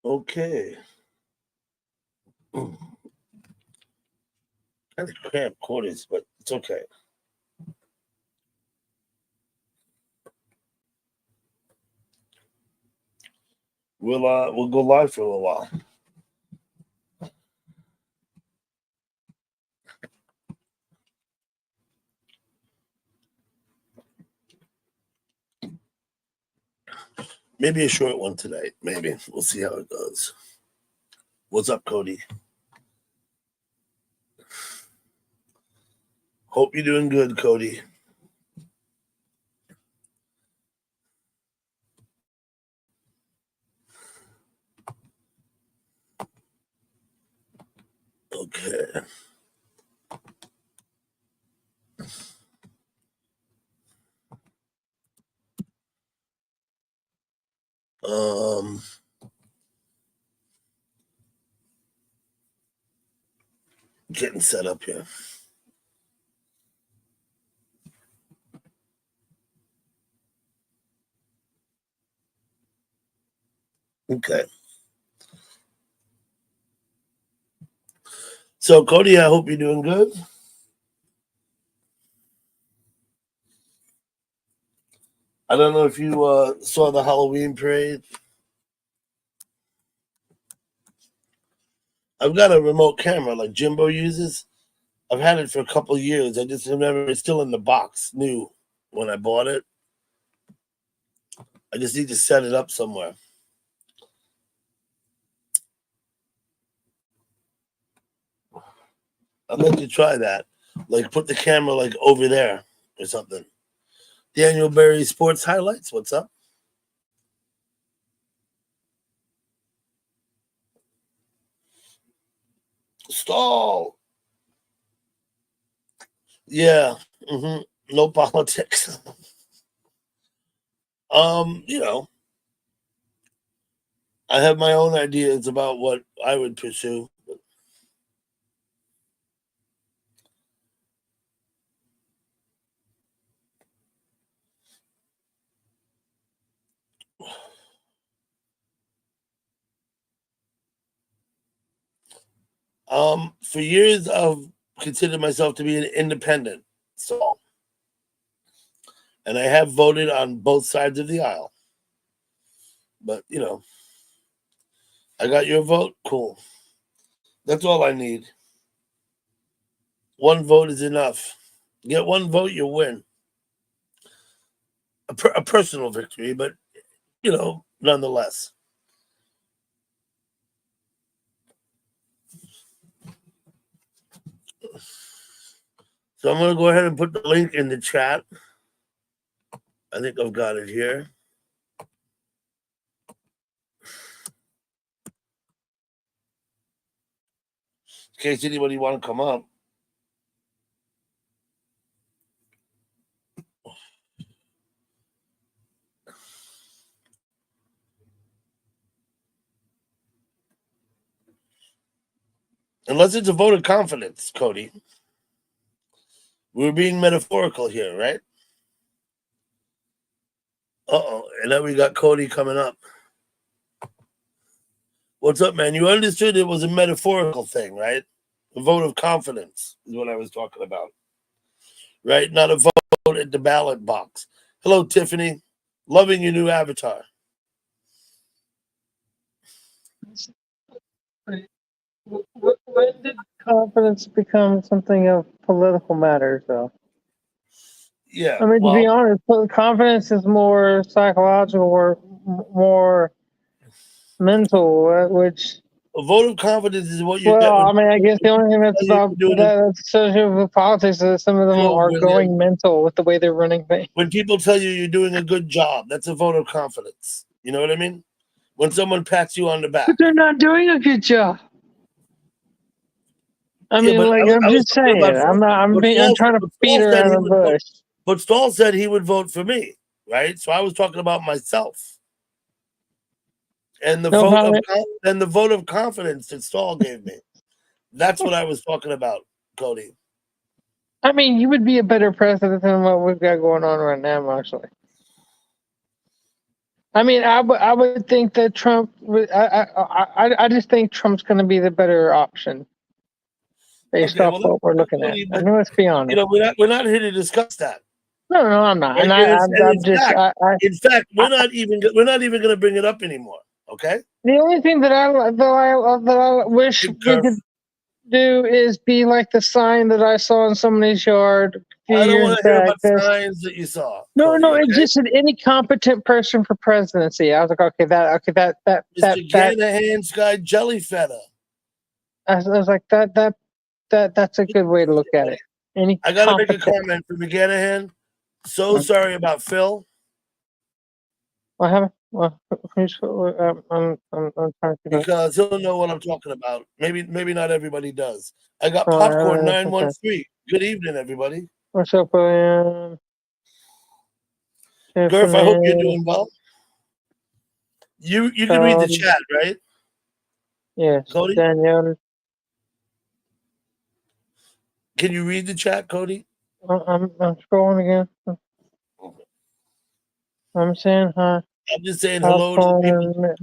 Okay. Kind of cramped quarters, but it's okay. We'll go live for a little while. Maybe a short one tonight. Maybe we'll see how it goes. What's up, Cody? Hope you're doing good, Cody. Okay. Um. Getting set up here. Okay. So, Cody, I hope you're doing good. I don't know if you saw the Halloween parade. I've got a remote camera like Jimbo uses. I've had it for a couple of years. I just remember it's still in the box, new when I bought it. I just need to set it up somewhere. I'd like to try that. Like put the camera like over there or something. Daniel Berry Sports Highlights. What's up? Stall. Yeah. No politics. You know, I have my own ideas about what I would pursue. For years, I've considered myself to be an independent, so, and I have voted on both sides of the aisle. But I got your vote. Cool. That's all I need. One vote is enough. Get one vote, you win. A personal victory, but nonetheless. So I'm gonna go ahead and put the link in the chat. I think I've got it here. In case anybody want to come up. Unless it's a vote of confidence, Cody. We're being metaphorical here, right? Uh-oh. And then we got Cody coming up. What's up, man? You understood it was a metaphorical thing, right? A vote of confidence is what I was talking about. Right? Not a vote at the ballot box. Hello, Tiffany. Loving your new avatar. When did confidence become something of political matters, though? Yeah. I mean, to be honest, confidence is more psychological or more mental, which. A vote of confidence is what you Well, get. I mean, I guess the only thing that's about that's associated with politics is some of them are going mental with the way they're running things. When people tell you you're doing a good job, that's a vote of confidence. You know what I mean? When someone pats you on the back. But they're not doing a good job. I mean, I'm just saying. I'm trying to beat around the bush. But Stahl said he would vote for me, right? So I was talking about myself. And the vote of confidence that Stahl gave me. That's what I was talking about, Cody. I mean, you would be a better president than what we've got going on right now, actually. I mean, I would think that Trump. I just think Trump's going to be the better option based Okay, off well, what we're looking at. I mean, let's be honest. we're not here to discuss that. No, I'm not. Right? And I'm just. In fact, we're not even going to bring it up anymore. Okay. The only thing that I wish we could do is be like the sign that I saw in somebody's yard a few I don't years want to hear back. about signs that you saw. No, Cody, no, okay? it just said any competent person for presidency. I was like, that. Mr. Ganahan Sky Jellyfeather. I was like, that's a good way to look at it. I got to make a comment for McGanahan. So sorry about Phil. What happened? Well, I'm trying to because he'll know what I'm talking about. Maybe not everybody does. I got Popcorn 913. Good evening, everybody. What's up, William? Gurf, I hope you're doing well. You can read the chat, right? Yes. Cody? Danielle. Can you read the chat, Cody? I'm scrolling again. I'm saying hi. I'm just saying hello to the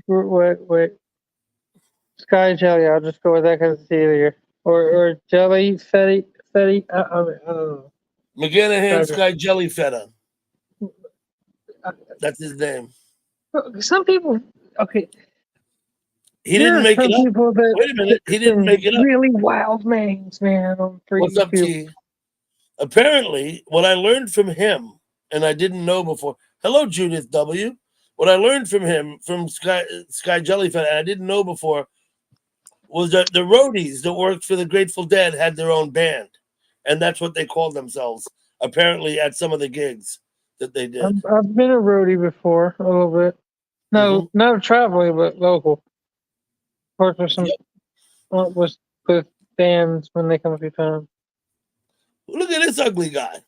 people. Wait. Sky Jelly. I'll just go with that because it's easier. Or Jelly Fetty. I don't know. McGanahan Sky Jellyfeather. That's his name. Some people. Okay. He didn't make it up. Wait a minute. He didn't make it up. Really wild names, man. What's up, T? Apparently, what I learned from him, and I didn't know before. Hello, Judith W. What I learned from him, from Sky Jellyfeather, and I didn't know before, was that the roadies that worked for the Grateful Dead had their own band. And that's what they called themselves, apparently, at some of the gigs that they did. I've been a roadie before, a little bit. No, not traveling, but local. Worked with some with bands when they come a few times. Look at this ugly guy.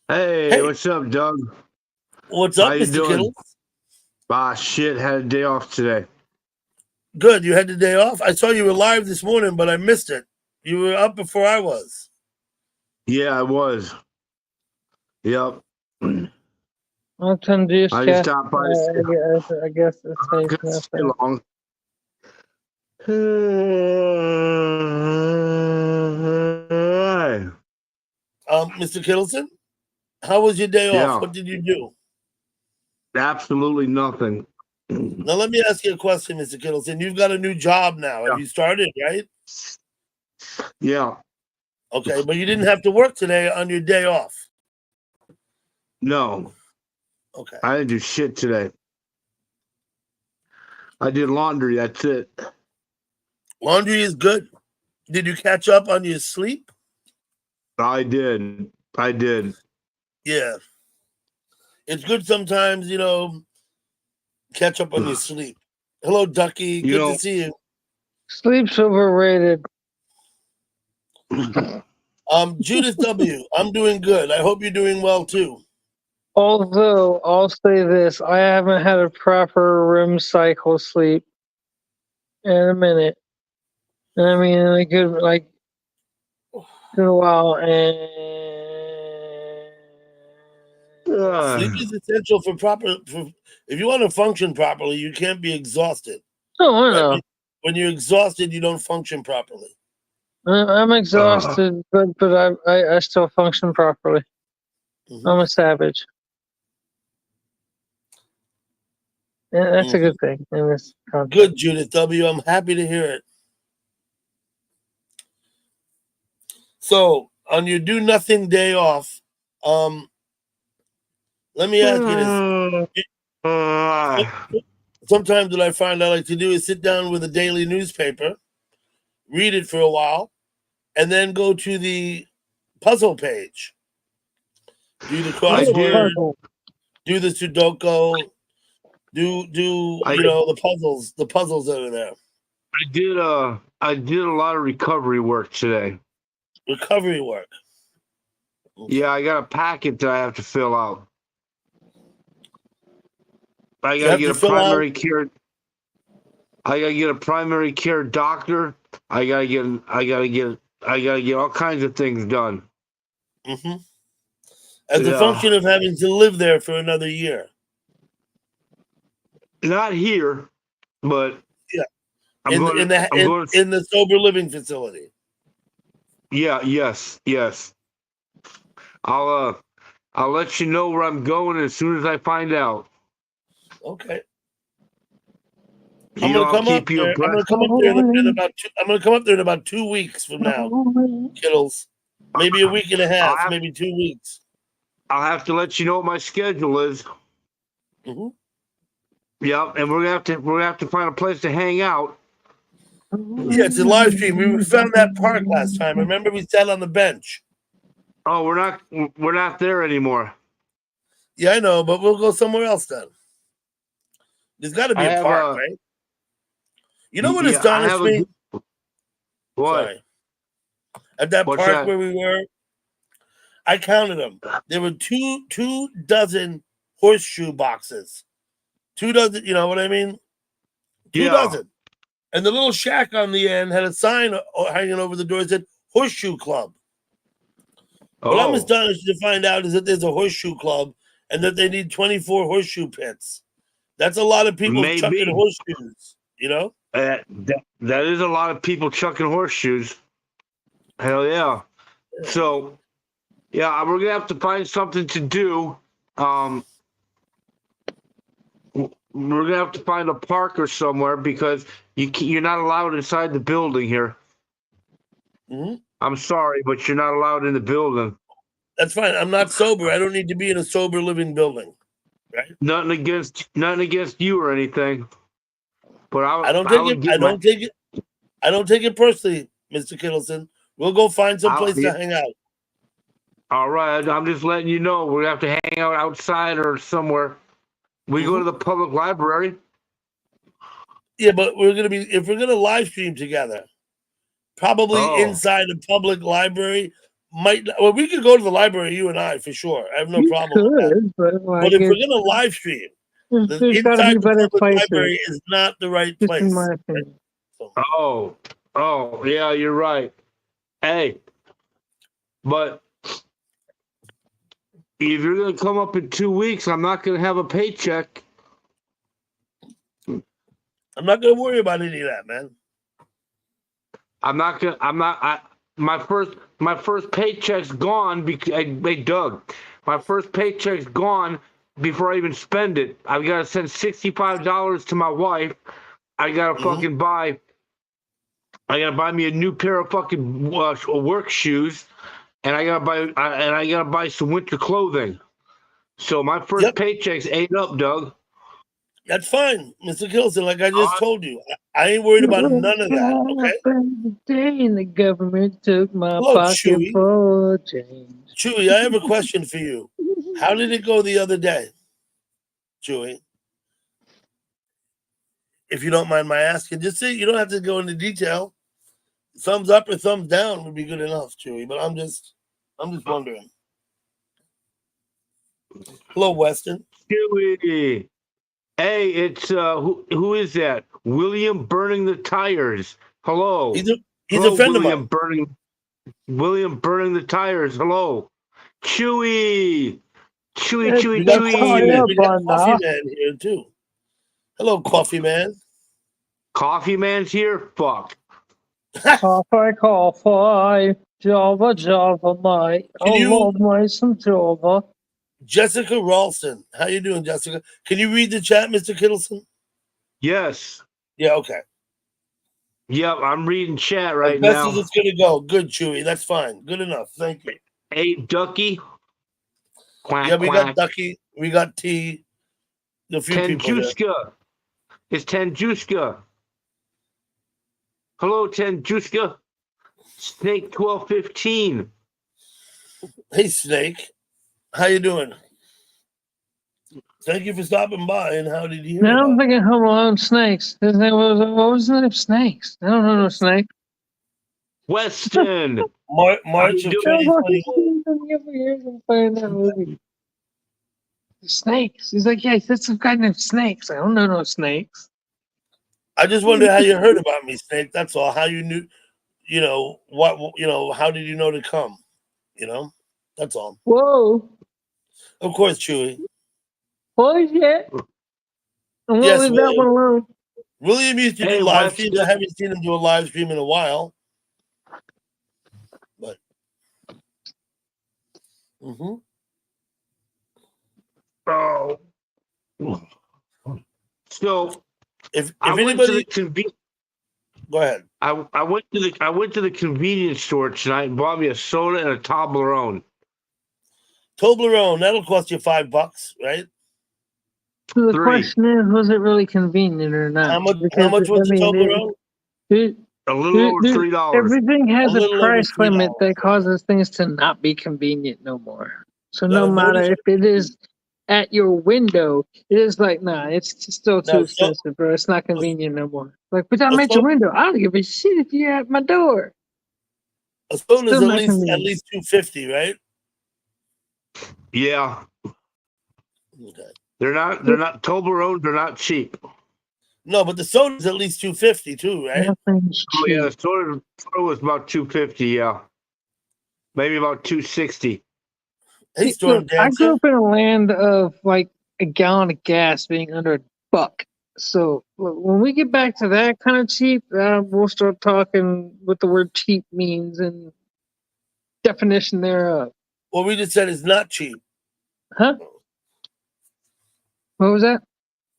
Hey, what's up, Doug? What's up, Mr. Kittles? Shit, had a day off today. Good, you had the day off? I saw you were live this morning, but I missed it. You were up before I was. Yeah, I was. Yep. I'll turn this I just stopped by. I guess it's too long. Mr. Kittleson, how was your day off? Yeah. What did you do? Absolutely nothing. Now, let me ask you a question, Mr. Kittleson. You've got a new job now. Have you started, right? Yeah. Okay, but you didn't have to work today on your day off. No. Okay. I didn't do shit today. I did laundry. That's it. Laundry is good. Did you catch up on your sleep? I did. Yeah. It's good sometimes, catch up on your sleep. Hello, Ducky. Good to see you. Sleep's overrated. Judith W., I'm doing good. I hope you're doing well, too. Although, I'll say this. I haven't had a proper REM cycle sleep in a minute. I mean, in a good while. And sleep is essential if you want to function properly, you can't be exhausted. Oh, I know. When you're exhausted, you don't function properly. I'm exhausted, but I still function properly. I'm a savage. Yeah, that's a good thing in this context. Good, Judith W. I'm happy to hear it. So, on your do nothing day off, let me ask you this. Sometimes what I find I like to do is sit down with a daily newspaper, read it for a while, and then go to the puzzle page. Do the crossword, do the Sudoku, do the puzzles that are there. I did a lot of recovery work today. Recovery work. Yeah, I got a packet that I have to fill out. I gotta get a primary care. I gotta get a primary care doctor. I gotta get all kinds of things done. As a function of having to live there for another year. not here, but Yeah. I'm in going the sober living facility. Yeah, yes. I'll let you know where I'm going as soon as I find out. Okay. I'm gonna keep you abreast. I'm gonna come up there in about I'm gonna come up there in about 2 weeks from now, Kittles. Maybe a week and a half, maybe 2 weeks. I'll have to let you know what my schedule is. Mm-hmm. Yeah, and we're gonna have to find a place to hang out. Yeah, it's a live stream. We found that park last time. Remember, we sat on the bench. Oh, we're not there anymore. Yeah, I know, but we'll go somewhere else then. There's got to be a park, right? You know what astonished me? What? Sorry. At that park where we were, I counted them. There were two dozen horseshoe boxes. 2 dozen, you know what I mean? 2 dozen. And the little shack on the end had a sign hanging over the door that said Horseshoe Club. What I'm astonished to find out is that there's a horseshoe club and that they need 24 horseshoe pits. That's a lot of people chucking horseshoes, you know? That is a lot of people chucking horseshoes. Hell yeah. So, yeah, we're going to have to find something to do. We're going to have to find a park or somewhere because you're not allowed inside the building here. Mm-hmm. I'm sorry, but you're not allowed in the building. That's fine. I'm not sober. I don't need to be in a sober living building. Right? Nothing against you or anything. But I don't take it personally, Mr. Kittleson. We'll go find some place to hang out. All right. I'm just letting you know we're going to have to hang out outside or somewhere. We go to the public library. Yeah, but if we're gonna live stream together, probably inside a public library. We could go to the library, you and I, for sure. I have no problem with that. But if we're gonna live stream, there's got to be better places. Library is not the right place. In my opinion. Oh, yeah, you're right. Hey, but if you're going to come up in 2 weeks, I'm not going to have a paycheck. I'm not going to worry about any of that, man. My first paycheck's gone hey, Doug, my first paycheck's gone before I even spend it. I've got to send $65 to my wife. I got to fucking buy me a new pair of fucking work shoes. And I gotta buy some winter clothing. So my first paycheck's ate up, Doug. That's fine, Mr. Kilson. Like I just told you, I ain't worried about none of that. Okay. The day and the government took my pocket for change. Chewy, I have a question for you. How did it go the other day, Chewy? If you don't mind my asking, just say you don't have to go into detail. Thumbs up or thumbs down would be good enough, Chewy. But I'm just wondering. Hello, Weston. Chewy. Hey, it's who is that? William Burning the Tires. Hello. He's a friend of mine. William Burning the Tires. Hello. Chewy. We got Coffee Man here too. Hello, Coffee Man. Coffee Man's here? Fuck. Coffee, Java, mate. I love me some Java. Jessica Ralston. How you doing, Jessica? Can you read the chat, Mr. Kittleson? Yes. Yeah, okay. Yep, I'm reading chat right now. As best as it's going to go. Good, Chewy. That's fine. Good enough. Thank you. Hey, Ducky. Quack, we got Ducky. We got T. A few Tenjuska. It's Tenjuska. Hello, Tenjuska. Snake 1215. Hey, Snake. How you doing? Thank you for stopping by. And how did you hear? Now I'm thinking Home Alone Snakes. What was the name of Snakes? I don't know no Snake. Weston. March of 2021. Snakes. He's like, yeah, that's some guy named Snakes. I don't know no snakes. I just wonder how you heard about me, Snake. That's all. How you knew, how did you know to come? That's all. Whoa. Of course, Chewy. Oh, yeah. And we'll Yes, leave that one alone. William used to Hey, do live watch streams. I this. haven't seen him do a live stream in a while. But Oh. So if I went to anybody, the go ahead. I went to the convenience store tonight and bought me a soda and a Toblerone. Toblerone, that'll cost you $5, right? So the 3. question is, was it really convenient or not? How much Because, was the Toblerone? A little over $3. Everything has A a little over price $3. limit that causes things to not be convenient no more. So Now, no matter notice- if it is at your window, it is like, nah, it's still too Now, expensive, bro. It's not convenient no more. Like, but I'm a at your soda- window. I don't give a shit if you're at my door. A soda is Still at not convenient. least $2.50, right? Yeah. Okay. They're not Toblerones, they're not cheap. No, but the soda is at least $2.50 too, right? Nothing's Oh yeah, the cheap. soda was about $2.50, yeah. Maybe about $2.60. Hey, See, Storm look, I grew Dancer. up in a land of like a gallon of gas being under $1. So look, when we get back to that kind of cheap, we'll start talking what the word cheap means and definition thereof. Well, we just said it's not cheap. Huh? What was that?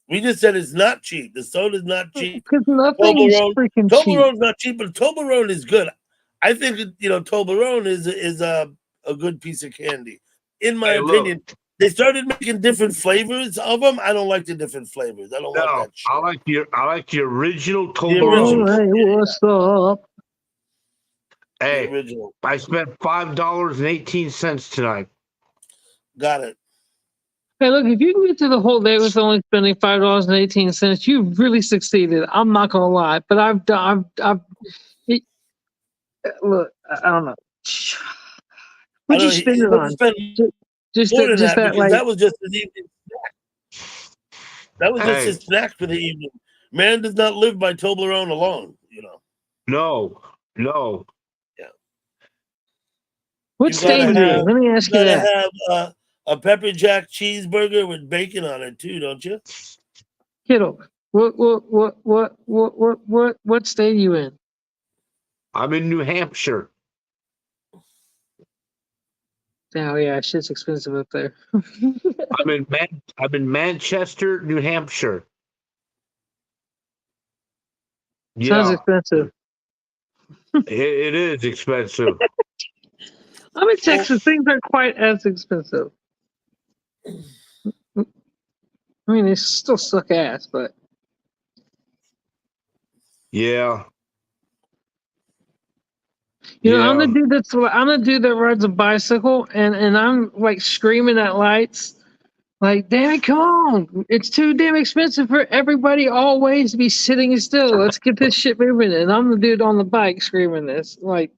We just said it's not cheap. The soda's not cheap. Because nothing's freaking cheap. Toblerone's not cheap, but Toblerone is good. I think Toblerone is a good piece of candy. In my Hey, look. opinion, they started making different flavors of them. I don't like the different flavors. I don't want No, that shit. I like the original original. Toblerone. Hey, what's up? The Hey, original. I spent $5.18 tonight. Got it. Hey, look, if you can get through the whole day with only spending $5.18, you've really succeeded. I'm not gonna lie, but look, I don't know. What'd you spend it on? Just more than just that that, because like, that was just an evening snack. That was just Hey. his snack for the evening. Man does not live by Toblerone alone. No. what You stage gotta are you have- in? Let me ask You you gotta that. have a pepper jack cheeseburger with bacon on it too, don't you? Kiddo, what state are you in? I'm in New Hampshire. Oh yeah, shit's expensive up there. I'm in Manchester, New Hampshire. Sounds Yeah, expensive. it is expensive. I'm in Texas. Things aren't quite as expensive. I mean, they still suck ass, but Yeah. you know, Yeah. I'm the dude that rides a bicycle, and I'm like screaming at lights, like, "Damn it, come on! It's too damn expensive for everybody always to be sitting still. Let's get this shit moving." And I'm the dude on the bike screaming this, like.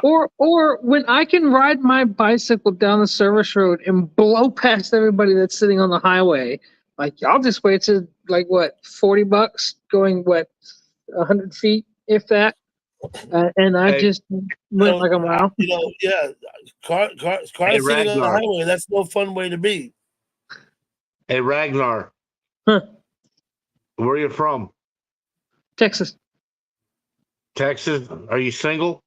Or when I can ride my bicycle down the service road and blow past everybody that's sitting on the highway, like I'll just wait to like what $40 going 100 feet if that, and I Hey. just went like a mile. Cars Hey, sitting on the Ragnar. highway. That's no fun way to be. Hey, Ragnar. Huh. Where are you from? Texas. Texas? Are you single?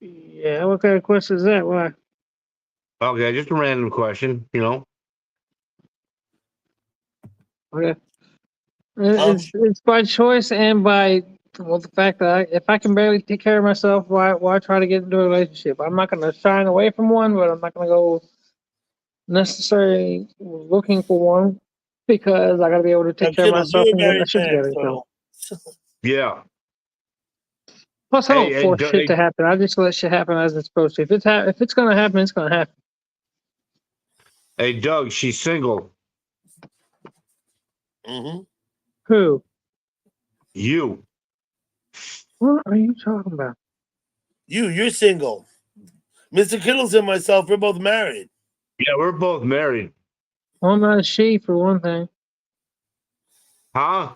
Yeah, what kind of question is that? Why? Okay, just a random question, Okay. It's by choice and by the fact that if I can barely take care of myself, why try to get into a relationship? I'm not gonna shine away from one, but I'm not gonna go necessarily looking for one because I gotta be able to take care of Kiddos, myself you're a and get my married shit man, together. so Yeah. Plus, I don't Hey, force shit to happen. I just let shit happen as it's supposed to. If it's gonna happen, it's gonna happen. Hey, Doug, she's single. Mm-hmm. Who? You. What are you talking about? You're single. Mr. Kittles and myself, we're both married. Yeah, we're both married. Well, I'm not a she for one thing. Huh?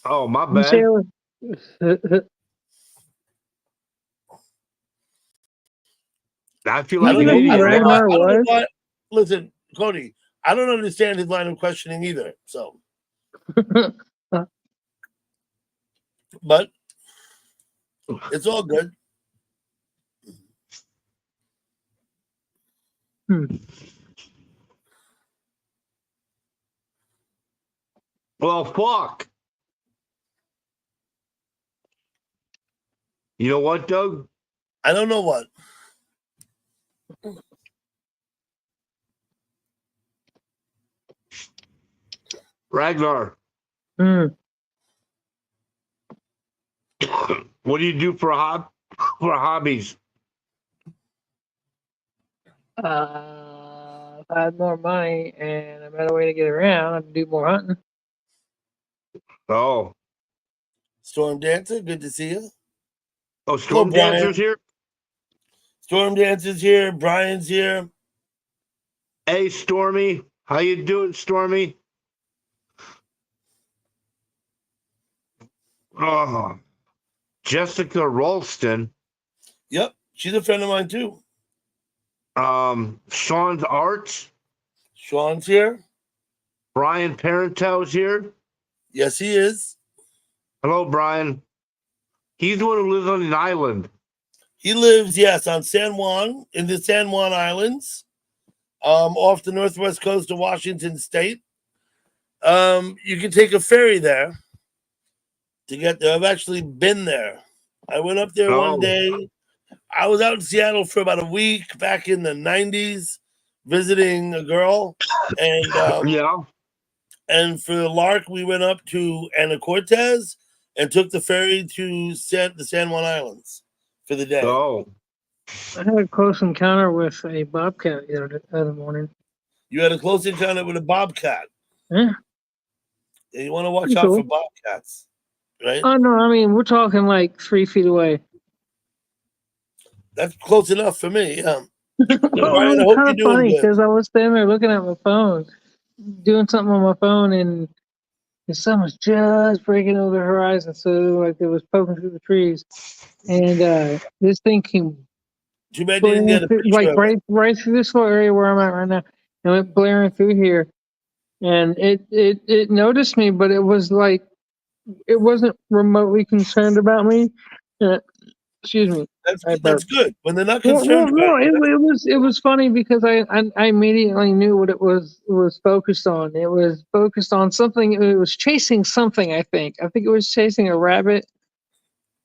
Oh, my You say bad. I feel You like know an who idiot now. Ragnar was? Listen, Cody, I don't understand his line of questioning either. So, but it's all good. Well, fuck. You know what, Doug? I don't know what. Ragnar, Hmm. what do you do for hobbies? If I had more money and a better way to get around, I'd do more hunting. Oh, Storm Dancer, good to see you. oh, Storm Brian. Dancer's here. Storm Dancer's here. Brian's here. Hey, Stormy, how you doing, Stormy? Oh, Jessica Ralston. Yep, she's a friend of mine too. Sean's Arts. Sean's here. Brian Parentow's here. Yes, he is. Hello, Brian. He's the one who lives on an island. He lives, yes, on San Juan, in the San Juan Islands, off the northwest coast of Washington State. You can take a ferry there to get there. I've actually been there. I went up there one day. I was out in Seattle for about a week back in the 90s visiting a girl. And Yeah. and for the lark, we went up to Anacortes and took the ferry to the San Juan Islands for the day. Oh, I had a close encounter with a bobcat the other morning. You had a close encounter with a bobcat. Yeah. You want to watch Pretty out cool. for bobcats, right? Oh no, I mean we're talking like 3 feet away. That's close enough for me. Yeah. Well, Brian, I it was hope kind you're of doing funny good. because I was standing there looking at my phone, doing something on my phone, and the sun was just breaking over the horizon, so like it was poking through the trees, and this thing came Too bad you didn't get a through, picture like of it. right through this little area where I'm at right now, and went blaring through here, and it noticed me, but it was like it wasn't remotely concerned about me. Excuse me. That's good. When they're not Well, concerned about it was funny because I immediately knew what it was focused on. It was focused on something. It was chasing something. I think it was chasing a rabbit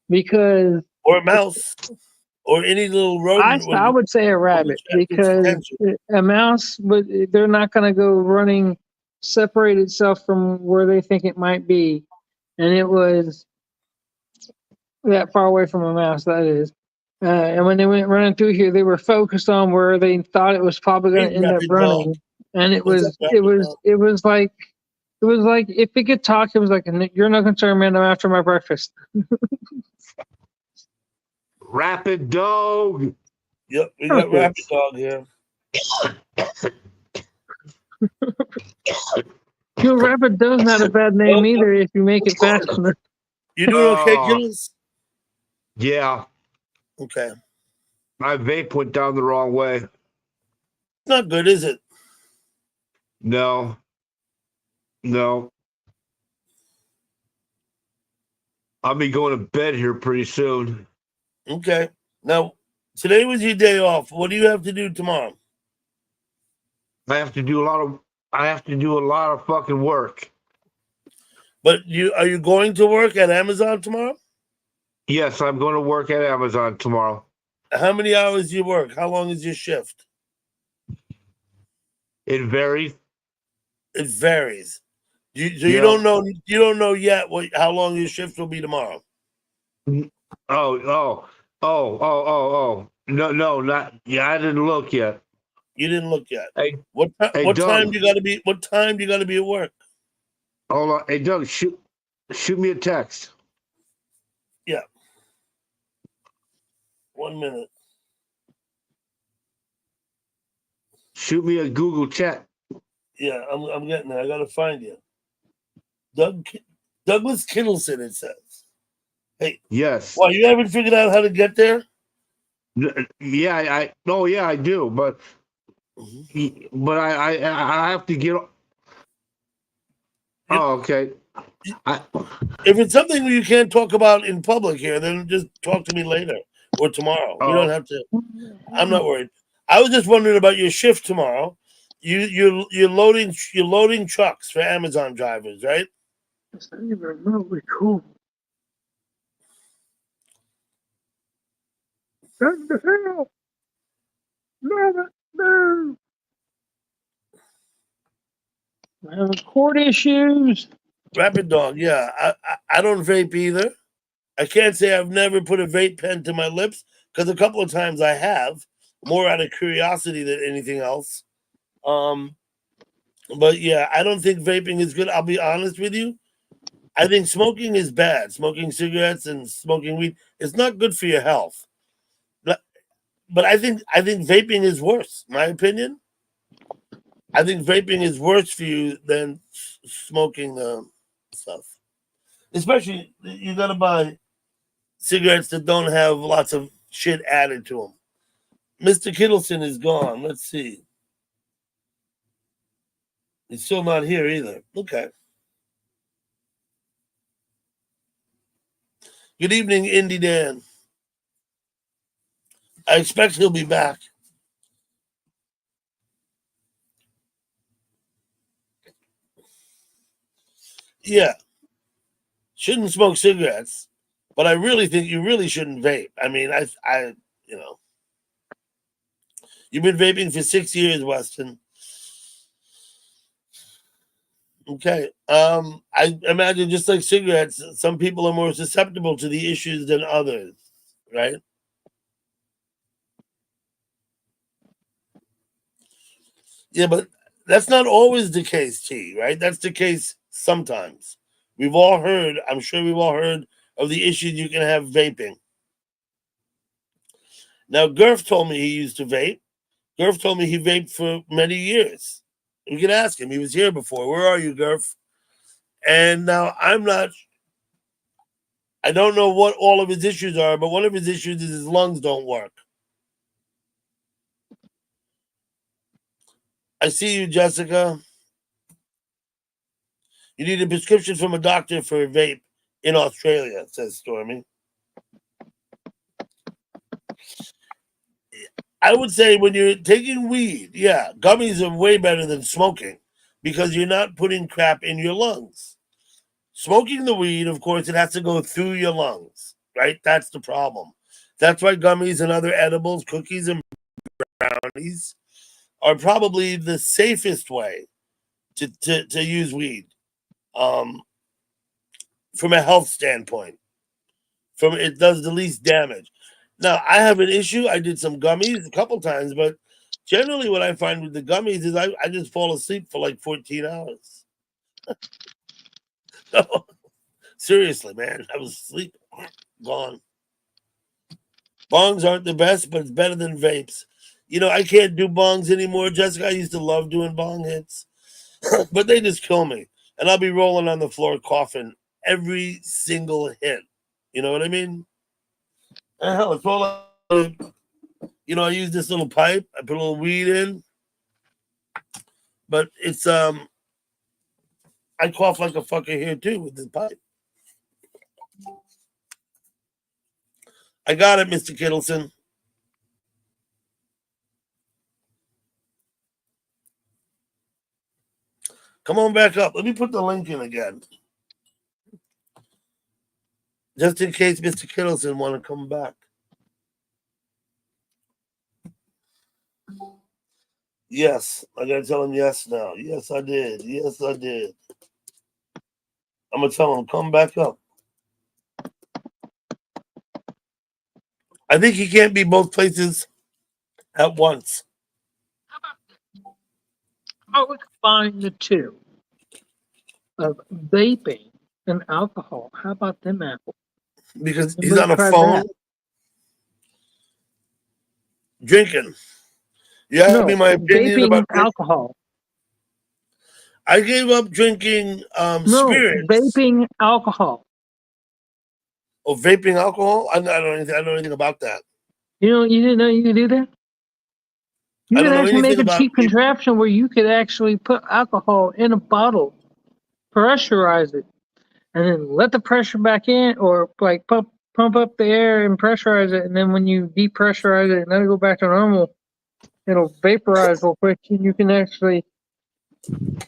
because or a mouse or any little rodent. I would say a rabbit because a mouse, but they're not going to go running, separate itself from where they think it might be, and it was that far away from a mouse. That is. And when they went running through here, they were focused on where they thought it was probably going to end up running. And it was like if it could talk, it was like, "You're no concern, man. I'm after my breakfast." Rapid Dog. Yep, we got Rapid Dog here. Rapid Dog's not a bad name either if you make it fast enough. You doing okay, Gillis? Yeah. Okay. My vape went down the wrong way. It's not good, is it? No. I'll be going to bed here pretty soon. Okay. Now, today was your day off. What do you have to do tomorrow? I have to do a lot of fucking work. But are you going to work at Amazon tomorrow? Yes, I'm going to work at Amazon tomorrow. How many hours do you work? How long is your shift? It varies. It varies. You don't know. You don't know yet how long your shift will be tomorrow. Oh. No, not. Yeah, I didn't look yet. You didn't look yet. Hey, what time do you got to be? What time do you got to be at work? Hold on. Hey, Doug, shoot me a text. Yeah. 1 minute. Shoot me a Google chat. Yeah, I'm getting there. I gotta find you. Douglas Kittleson, it says. Hey. Yes. Well, you haven't figured out how to get there? Yeah, I do, but I have to get. Oh, okay. I If it's something you can't talk about in public here, then just talk to me later or tomorrow. We don't have to. I'm not worried. I was just wondering about your shift tomorrow. You're loading trucks for Amazon drivers, right? It's not even remotely cool. That's the hell. No. I have cord issues. Rapid Dog, yeah. I don't vape either. I can't say I've never put a vape pen to my lips because a couple of times I have, more out of curiosity than anything else. But yeah, I don't think vaping is good. I'll be honest with you. I think smoking is bad. Smoking cigarettes and smoking weed is not good for your health. But I think vaping is worse. My opinion. I think vaping is worse for you than smoking stuff. Especially you gotta buy cigarettes that don't have lots of shit added to them. Mr. Kittleson is gone. Let's see. He's still not here either. Okay. Good evening, Indy Dan. I expect he'll be back. Yeah. Shouldn't smoke cigarettes, but I really think you really shouldn't vape. I mean, you've been vaping for 6 years, Weston. Okay. I imagine just like cigarettes, some people are more susceptible to the issues than others, right? Yeah, but that's not always the case, T, right? That's the case sometimes. I'm sure we've all heard of the issues you can have vaping. Now, Gurf told me he used to vape. Gurf told me he vaped for many years. We can ask him. He was here before. Where are you, Gurf? And now I don't know what all of his issues are, but one of his issues is his lungs don't work. I see you, Jessica. You need a prescription from a doctor for a vape in Australia, says Stormy. I would say when you're taking weed, yeah, gummies are way better than smoking because you're not putting crap in your lungs. Smoking the weed, of course, it has to go through your lungs, right? That's the problem. That's why gummies and other edibles, cookies and brownies are probably the safest way to use weed from a health standpoint. It does the least damage. Now, I have an issue. I did some gummies a couple times, but generally what I find with the gummies is I just fall asleep for like 14 hours. No, seriously, man. I was asleep. Gone. Bongs aren't the best, but it's better than vapes. I can't do bongs anymore. Jessica, I used to love doing bong hits, but they just kill me. And I'll be rolling on the floor coughing every single hit. You know what I mean? Hell, it's all I use this little pipe. I put a little weed in, but it's I cough like a fucker here too with this pipe. I got it, Mr. Kittleson. Come on back up. Let me put the link in again. Just in case Mr. Kittleson want to come back. Yes, I gotta tell him yes now. Yes, I did. Yes, I did. I'm gonna tell him come back up. I think he can't be both places at once. I would combine the two of vaping and alcohol. How about them apples? Because he's on a phone drinking. You asked me my opinion about alcohol. I gave up drinking spirits. Vaping alcohol. Oh, vaping alcohol? I don't know anything about that. You didn't know you could do that? You I could don't know actually make anything a about cheap contraption where you could actually put alcohol in a bottle, pressurize it, and then let the pressure back in, or like pump up the air and pressurize it, and then when you depressurize it and let it go back to normal, it'll vaporize real quick, and you can actually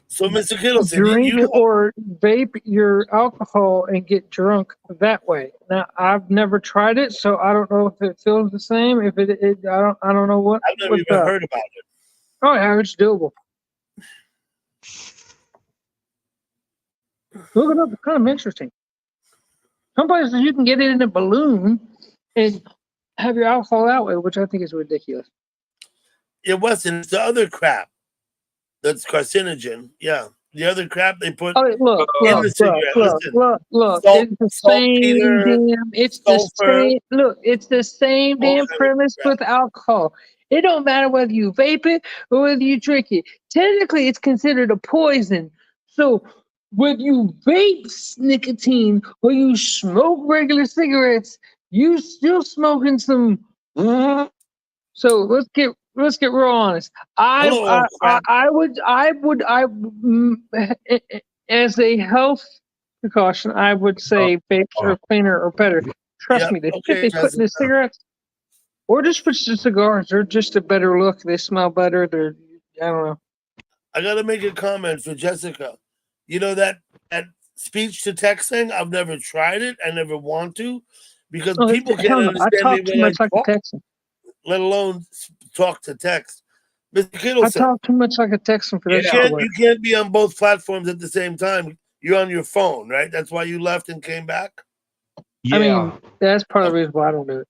So, Mr. Kittleson, drink you or vape your alcohol and get drunk that way. Now, I've never tried it, so I don't know if it feels the same. If I don't know I've never what's even up. heard about it. Oh yeah, it's doable. Look it up. It's kind of interesting. Some places you can get it in a balloon and have your alcohol that way, which I think is ridiculous. It wasn't. It's the other crap that's carcinogen. Yeah, the other crap they put Oh, look, in look, the cigarette. Listen, look. salt, It's the saltpeter, same damn. It's the sulfur, same. Look, it's the same all damn that premise crap. with alcohol. It don't matter whether you vape it or whether you drink it. Technically, it's considered a poison. So, whether you vape nicotine or you smoke regular cigarettes, you still smoking some. So let's get real honest. Hello, old crap. As a health precaution, I would say vapes are cleaner or better. Trust Yep, me, the shit okay, they put in the Jessica. cigarettes, or just put the cigars, they're just a better look. They smell better. I don't know. I gotta make a comment for Jessica. You know that speech to text thing? I've never tried it. I never want to because Oh, people hell can't no. I understand me talk too when I much like a talk, Texan. let alone talk to text. Mr. I Kittleson, talk too much like a Texan for that shit to work. you can't be on both platforms at the same time. You're on your phone, right? That's why you left and came back. Yeah. I mean, that's part of the reason why I don't do it.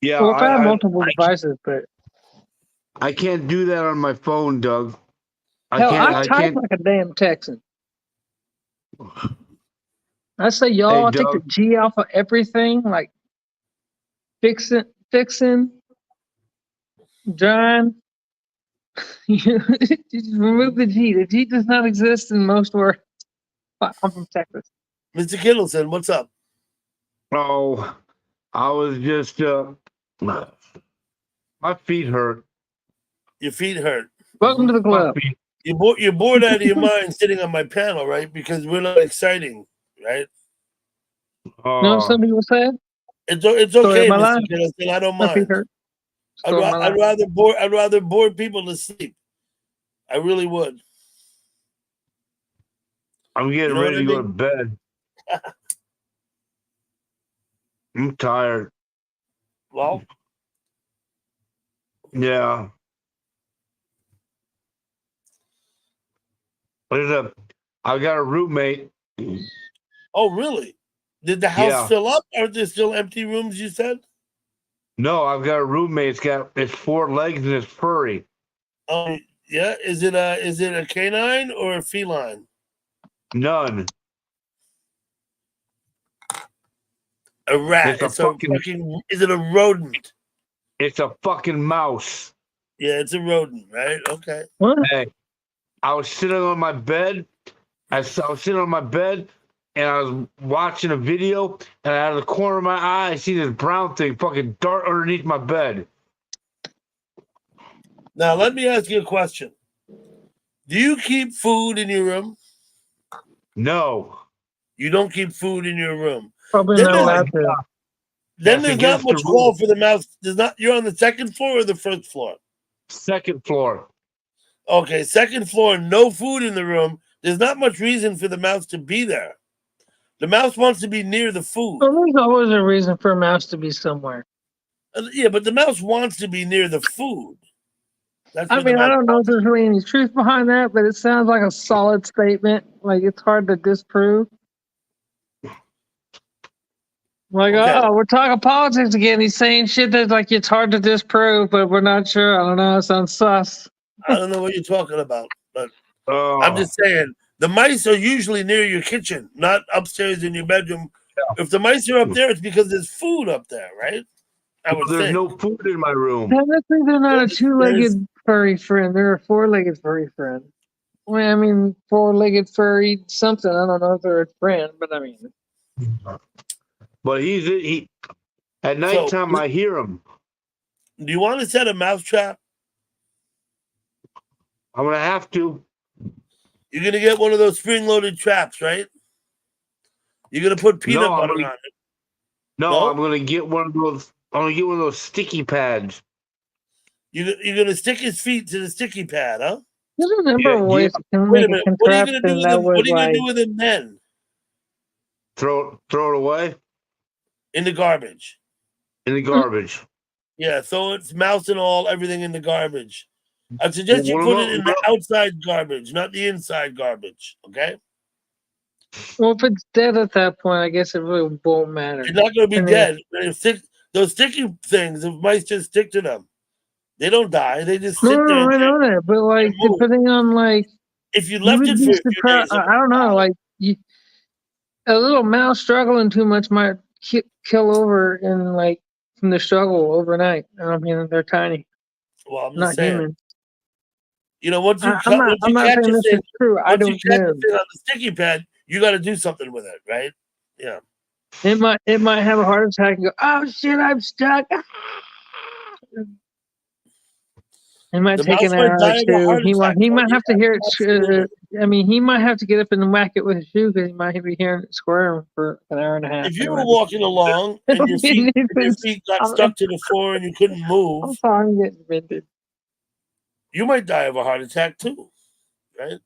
yeah. Well, if I have multiple devices, but I can't do that on my phone, Doug. hell, I I type can't. like a damn Texan. I say y'all, I take the Doug. G off of everything, like fixing, John. Just remove the G. The G does not exist in most words. I'm from Texas. Mr. Kittleson, what's up? Oh, I was just. My feet hurt. Your feet hurt. Welcome to the My club. feet. You're bored out of your mind sitting on my panel, right? Because we're not exciting, right? You know what some people said? It's Story okay, of my Mr. life. Kittleson. I don't My feet mind. hurt. Story of my life. I'd rather bore people to sleep. I really would. I'm getting You know ready to what I go to bed. I'm tired. Well, Yeah. I got a roommate. oh really? Did the house Yeah. fill up? Are there still empty rooms? You said. No, I've got a roommate. It's 4 legs and it's furry. Oh yeah. Is it a canine or a feline? None. A rat. It's a Is it a rodent? It's a fucking mouse. Yeah, it's a rodent, right? Okay. What? Hey, I was sitting on my bed. I was sitting on my bed and I was watching a video, and out of the corner of my eye, I see this brown thing fucking dart underneath my bed. Now let me ask you a question. Do you keep food in your room? No. You don't keep food in your room. Probably Then not there's- allowed to. Then That's there's not against the much call rules. for the mouse. You're on the second floor or the first floor? Second floor. Okay, second floor, no food in the room. There's not much reason for the mouse to be there. The mouse wants to be near the food. Well, there's always a reason for a mouse to be somewhere. Yeah, but the mouse wants to be near the food. That's I what the mean, I mouse don't know if wants. there's really any truth behind that, but it sounds like a solid statement. Like it's hard to disprove. Like, Okay. oh, we're talking politics again. He's saying shit that's like it's hard to disprove, but we're not sure. I don't know. It sounds sus. I don't know what you're talking about, but Oh. I'm just saying the mice are usually near your kitchen, not upstairs in your bedroom. Yeah. If the mice are up there, it's because there's food up there, right? I would There's think. no food in my room. Technically, they're not a There's- two-legged furry friend. They're a four-legged furry friend. Well, I mean, four-legged furry something. I don't know if they're a friend, but I mean, But he at nighttime I hear him. Do you want to set a mouse trap? I'm gonna have to. You're gonna get one of those spring-loaded traps, right? You're gonna put peanut butter on it. No, I'm gonna get one of those. I'm gonna get one of those sticky pads. You're gonna stick his feet to the sticky pad, huh? There's a number of ways you can Wait a make a minute. What are you gonna do contraption with that him? What would are you gonna like. do with him then? Throw it away In the garbage. in the garbage. Yeah, so it's mouse and all, everything in the garbage. I suggest you What put about- it in the outside garbage, not the inside garbage. Okay? Well, if it's dead at that point, I guess it really won't matter. It's not going to be I mean- dead. Those sticky things, if mice just stick to them, they don't die. They just sit No, there. I know that, but like move. depending on like If you you left would it for be a few surprised. days, I don't know, like a little mouse struggling too much might kill over in like from the struggle overnight. I mean, they're tiny, well, I'm just not saying. human. You know, once you I'm not catch saying a this thing, is true. I once you don't catch know. a thing on the sticky pad, you got to do something with it, right? Yeah. It might have a heart attack and go, oh shit, I'm stuck. He might The take mouse an might hour die or of a two. heart He attack. might have to hear it. Absolutely. I mean, he might have to get up and whack it with his shoe because he might be hearing it squirm for an hour and a half. If you were walking along and your feet got stuck to the floor and you couldn't move, I'm sorry, I'm getting vintage. you might die of a heart attack too, right?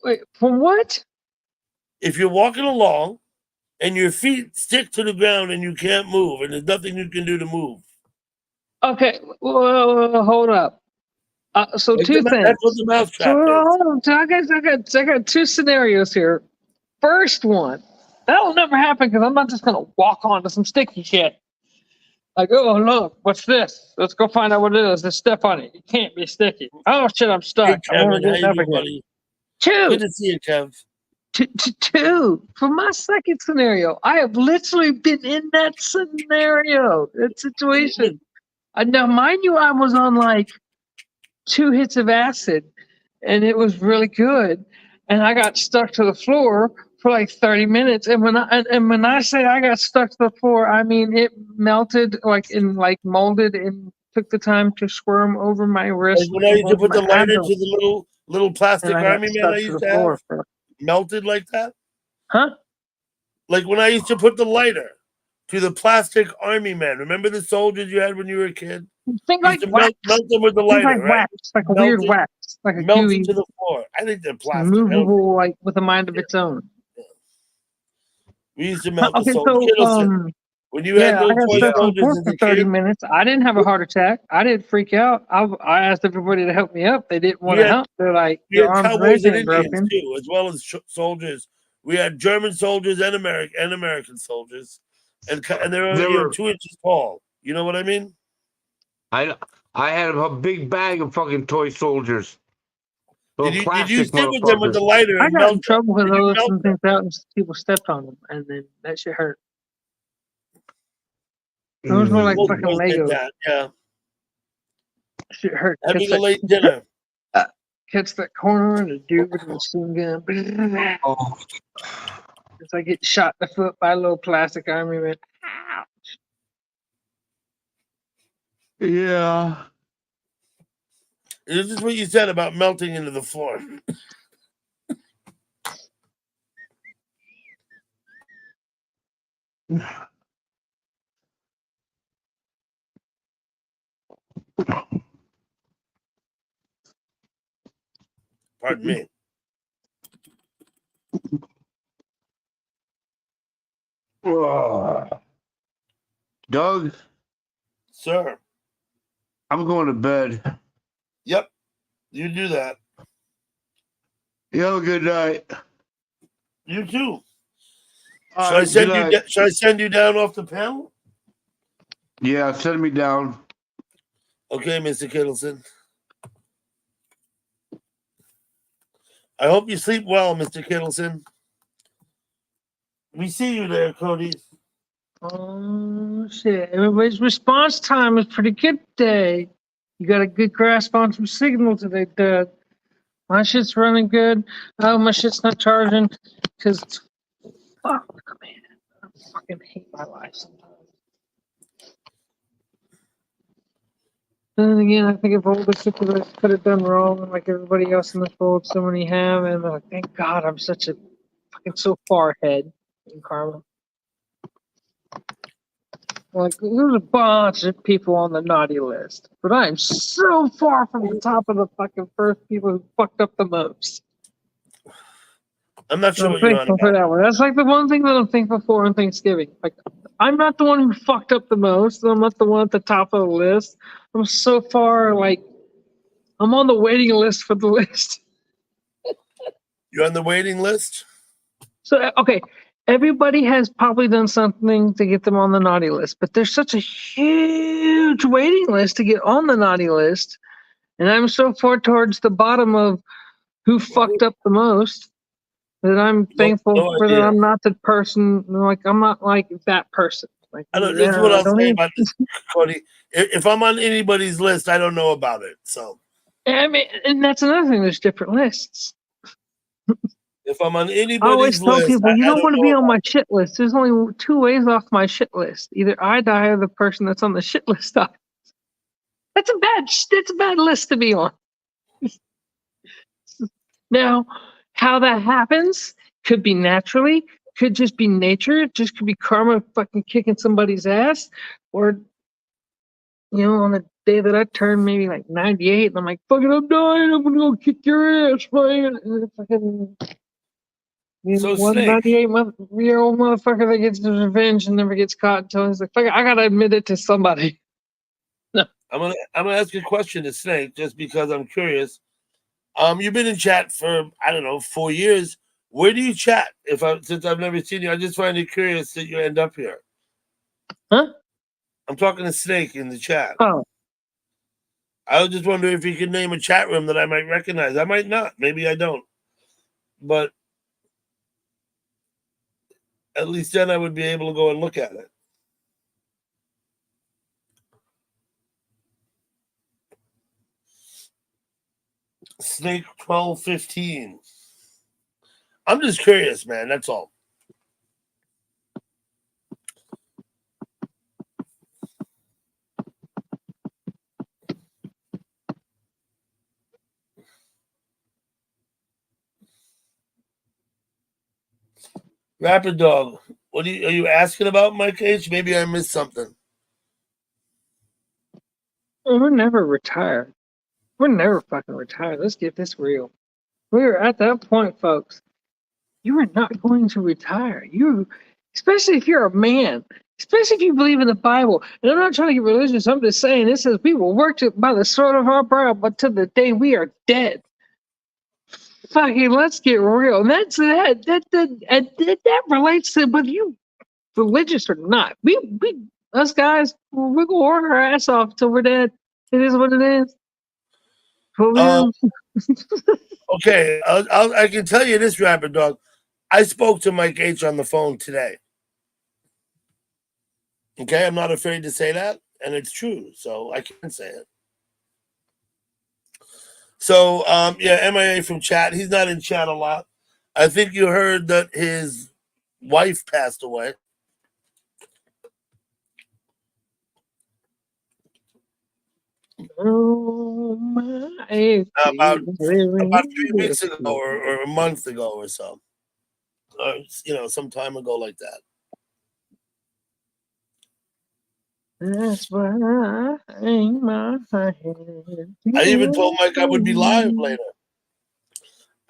Wait, from what? If you're walking along and your feet stick to the ground and you can't move and there's nothing you can do to move. Okay, well, hold up. So Like two things. That's what the mouse trap So is. hold on. So I got two scenarios here. First one, that'll never happen because I'm not just gonna walk onto some sticky shit. Like, oh look, what's this? Let's go find out what it is. Let's step on it. It can't be sticky. Oh shit, I'm Hey, stuck. I'm never Kevin, how getting you up doing, again. buddy? Two. Good to see you, Kev. Two. For my second scenario, I have literally been in that scenario, that situation. Now, mind you, I was on like 2 hits of acid, and it was really good. And I got stuck to the floor for like 30 minutes. And when I say I got stuck to the floor, I mean it melted like molded and took the time to squirm over my wrist. Like when I used to over put the my lighter ankle, to the little plastic and I got army man stuck I to used the to have, floor for- melted like that. Huh? Like when I used to put the lighter to the plastic army man. Remember the soldiers you had when you were a kid? Think You like used to wax. melt them with the Think lighter, like right? wax, like a weird Melted- wax, like a Melted gooey, to the floor. I think they're plastic. I don't- movable, like with a mind of its own. We used to melt the Okay, soldiers. so Kittleson, when you had yeah, I little got toy stuck on soldiers floor as for a 30 kid, minutes. I didn't have a heart attack. I didn't freak out. I asked everybody to help me up. They didn't want to had- help. They're like, we your had arms and cowboys and legs ain't Indians broken. too, as well as soldiers. We had German soldiers and American soldiers, and they were 2 inches tall. You know what I mean? I had a big bag of fucking toy soldiers. Did you Plastic sit with them with the motherfuckers. lighter I and got melt in them? trouble because Did I you left melt some things out and people stepped on them, and then that shit hurt. Those were like Most fucking boys did Legos. that, yeah. Shit hurt. Having a late dinner. Catch that corner and the dude with the machine gun. Oh. It's like get shot in the foot by a little plastic army man. Yeah. This is what you said about melting into the floor. Pardon me. Doug, Sir. I'm going to bed. Yep. You do that. You have a good night. You too. All Should right, I good night. should I send you down off the panel? Yeah, send me down. Okay, Mr. Kittleson. I hope you sleep well, Mr. Kittleson. We see you there, Cody. Oh shit! Everybody's response time is pretty good today. You got a good grasp on some signal today, Doug. My shit's running good. Oh, my shit's not charging because fuck, man, I fucking hate my life sometimes. then again, I think if older people could have done wrong, like everybody else in this world, so many have, and they're like, thank God I'm such a fucking so far ahead in karma. Like, there's a bunch of people on the naughty list, but I'm so far from the top of the fucking first people who fucked up the most. I'm not sure I'm what you're on thankful for about. that one. That's like the one thing that I'm thankful for on Thanksgiving. Like, I'm not the one who fucked up the most. I'm not the one at the top of the list. I'm so far, like, I'm on the waiting list for the list. You're on the waiting list? So, okay, everybody has probably done something to get them on the naughty list, but there's such a huge waiting list to get on the naughty list. And I'm so far towards the bottom of who fucked up the most that I'm thankful No for that idea. I'm not the person, like, I'm not like that person. Like, I don't, this is what I I'll don't say even, about this, Cody. If I'm on anybody's list, I don't know about it. So I mean, and that's another thing, there's different lists. if I'm on I anybody's always tell list, people, you I don't don't want to know be on about my shit list. There's only two ways off my shit list. Either I die or the person that's on the shit list dies. That's a bad list to be on. Now, how that happens could be naturally, could just be nature, it just could be karma fucking kicking somebody's ass, or on the day that I turned maybe like 98, and I'm like, fucking, I'm dying, I'm gonna go kick your ass, man. And it's fucking So one Snake, 98-year-old motherfucker that gets his revenge and never gets caught until he's like, fuck it, I gotta admit it to somebody. I'm gonna ask you a question to Snake just because I'm curious. You've been in chat for I don't know 4 years. Where do you chat? Since I've never seen you, I just find it curious that you end up here. Huh? I'm talking to Snake in the chat. Oh, I was just wondering if you could name a chat room that I might recognize. I might not. Maybe I don't. But at least then I would be able to go and look at it. Snake 1215. I'm just curious, man. That's all. Rapid Dog, are you asking about, Mike H? Maybe I missed something. we're never retired. We're never fucking retired. Let's get this real. We're at that point, folks. You are not going to retire. Especially if you're a man, especially if you believe in the Bible. And I'm not trying to get religious. I'm just saying it says we will work by the sword of our brow, but to the day we are dead. Fucking, let's get real. And that's that relates to whether you religious or not. We us guys, we gonna work our ass off till we're dead. It is what it is. What we do. Okay, I can tell you this, Rapid Dog. I spoke to Mike H on the phone today. Okay, I'm not afraid to say that, and it's true, so I can say it. So, yeah, MIA from chat. He's not in chat a lot. I think you heard that his wife passed away. Oh my About 3 weeks ago or a month ago or so. Or, some time ago like that. That's why I hang my head. I even told Mike I would be live later.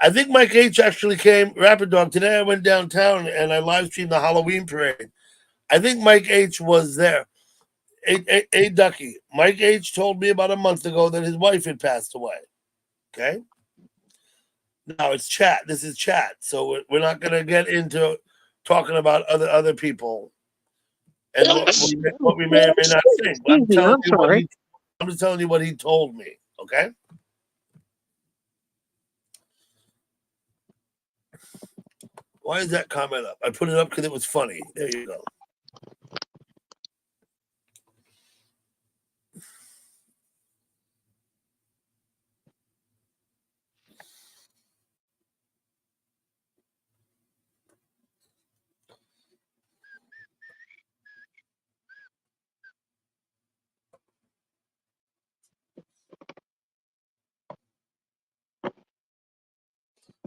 I think Mike H actually came, Rapid Dog. Today I went downtown and I live streamed the Halloween parade. I think Mike H was there. Hey, Ducky, Mike H told me about a month ago that his wife had passed away. Okay? Now it's chat. This is chat. So we're not going to get into talking about other people and what we may or may not think. I'm just telling you what he told me. Okay? Why is that comment up? I put it up because it was funny. There you go.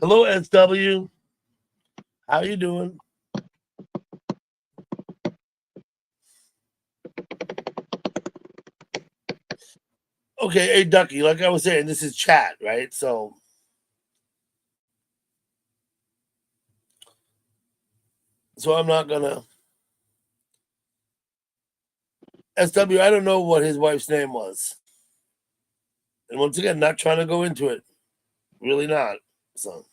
Hello, SW. How you doing? Okay, hey Ducky, like I was saying, this is chat, right? So I'm not gonna SW, I don't know what his wife's name was. And once again, not trying to go into it. Really not. So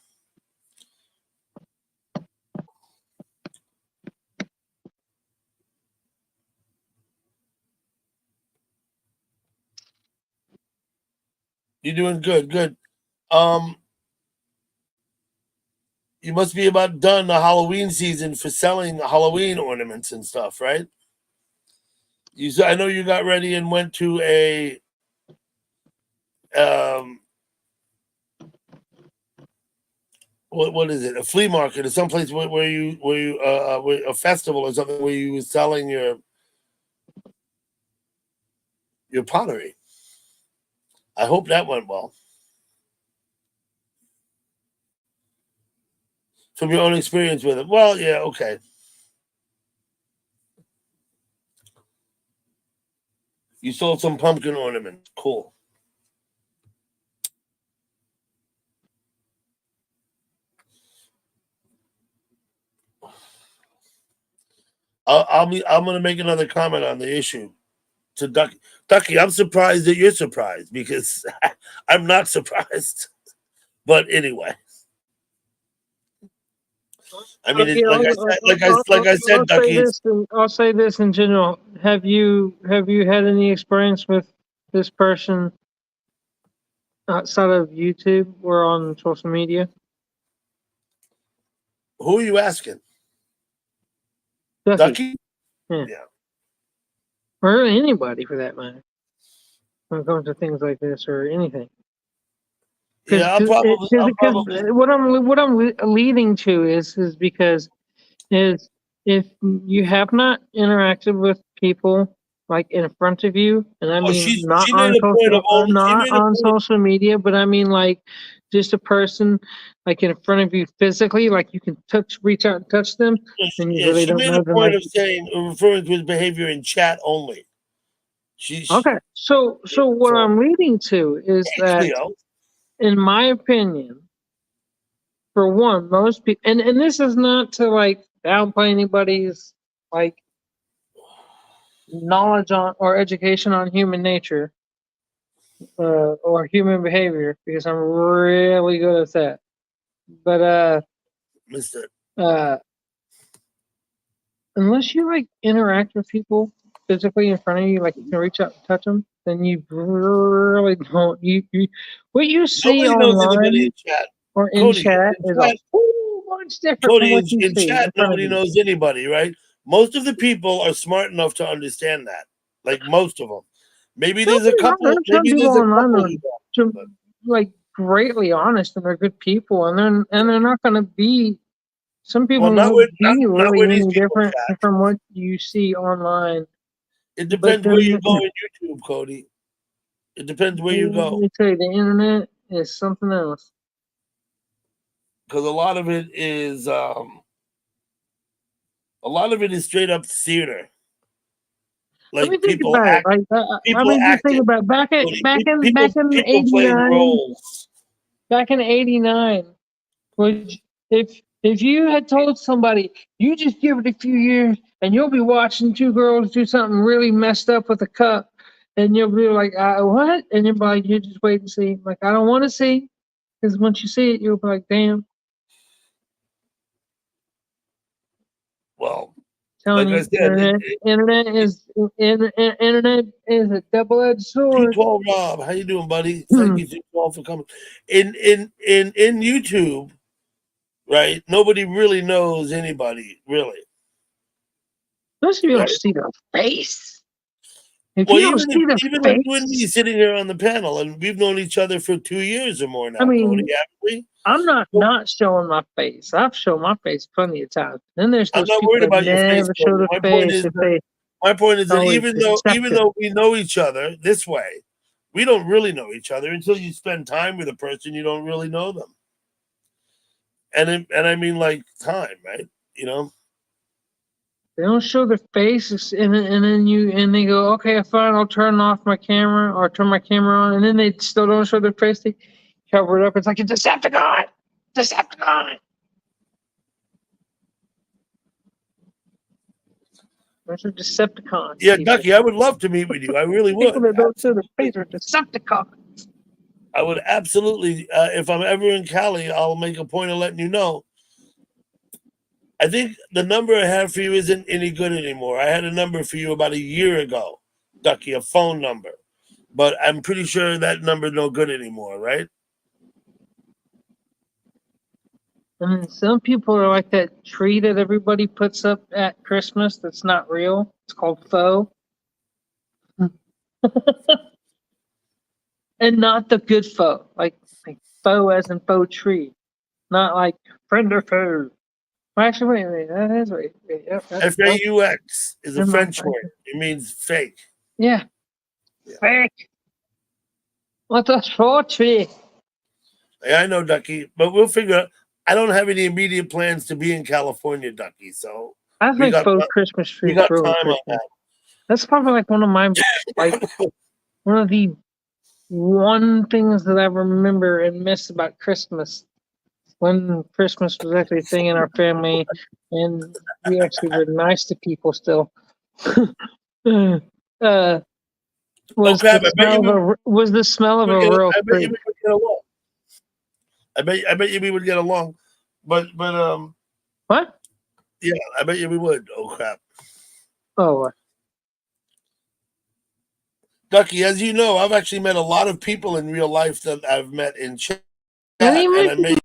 you're doing good, good. You must be about done the Halloween season for selling Halloween ornaments and stuff, right? I know you got ready and went to a what is it? A flea market or someplace where a festival or something where you were selling your pottery. I hope that went well. From your own experience with it. Well, yeah, okay. You sold some pumpkin ornaments. Cool. I'm going to make another comment on the issue to Ducky. Ducky, I'm surprised that you're surprised because I'm not surprised. But anyway, I mean, like I said, Ducky. I'll say this in general. Have you had any experience with this person outside of YouTube or on social media? Who are you asking? Ducky? Yeah. Or anybody for that matter. When it comes to things like this or anything. Yeah, I'll probably. What I'm leading to is because if you have not interacted with people like in front of you, and I mean not on social media, but I mean like just a person like in front of you physically, like you can reach out and touch them, and you really don't know them. She made a point of referring to his behavior in chat only. Okay, so what I'm leading to is that, in my opinion, for one, most people, and this is not to like downplay anybody's like knowledge on or education on human nature or human behavior, because I'm really good at that. But unless you like interact with people physically in front of you, like you can reach out and touch them, then you really don't. What you see online in chat or in chat is a whole bunch different from what you see. Chat, nobody knows anybody, right? Most of the people are smart enough to understand that. Like most of them. Maybe there's a couple. Maybe there's a couple. Like greatly honest, and they're good people, and they're not going to be. Some people won't be really any different from what you see online. It depends where you go in YouTube, Cody. It depends where you go. Let me tell you, the internet is something else. Because a lot of it is straight up theater. Like people act. Just think about back in '89. Back in '89, if you had told somebody, you just give it a few years and you'll be watching two girls do something really messed up with a cup, and you'll be like, what? And you'll be like, you just wait and see. Like, I don't want to see, because once you see it, you'll be like, damn. Well, like I said, internet is a double-edged sword. T12 Rob, how you doing, buddy? Thank you, T12, for coming. In YouTube, right? Nobody really knows anybody, really. Unless you don't see their face. Even like you and me sitting here on the panel, and we've known each other for 2 years or more now. I mean, Cody, haven't we? I'm not showing my face. I've shown my face plenty of times. Then there's those I'm not worried about your face. My point is that even though we know each other this way, we don't really know each other until you spend time with a person. You don't really know them. and I mean like time, right? You know. They don't show their faces, and then they go, okay, fine, I'll turn off my camera or turn my camera on, and then they still don't show their face. They cover it up. It's like a Decepticon. Decepticon. Those are Decepticons. Yeah, people. Ducky, I would love to meet with you. I really People would. that don't show their face are Decepticons. I would absolutely. If I'm ever in Cali, I'll make a point of letting you know. I think the number I have for you isn't any good anymore. I had a number for you about a year ago, Ducky, a phone number. But I'm pretty sure that number's no good anymore, right? And some people are like that tree that everybody puts up at Christmas that's not real. It's called faux. And not the good faux, like faux as in faux tree, not like friend or foe. Well, actually, wait, that is right. Yep, that's FAUX is a Never mind. French word. It means fake. yeah. Yeah. Fake. What a short tree. Yeah, I know, Ducky, but we'll figure out. I don't have any immediate plans to be in California, Ducky, so I We think got faux ti- Christmas we trees got for time on Christmas. that. That's probably like one of my like one of the one things that I remember and miss about Christmas. When Christmas was actually a thing in our family, and we actually were nice to people still. Was crap, the I bet you smell of the smell of a real I bet you tree. we would get along. I bet you we would get along. But What? yeah, I bet you we would. Oh crap. Oh, Ducky, as you know, I've actually met a lot of people in real life that I've met in chat, and and I may meet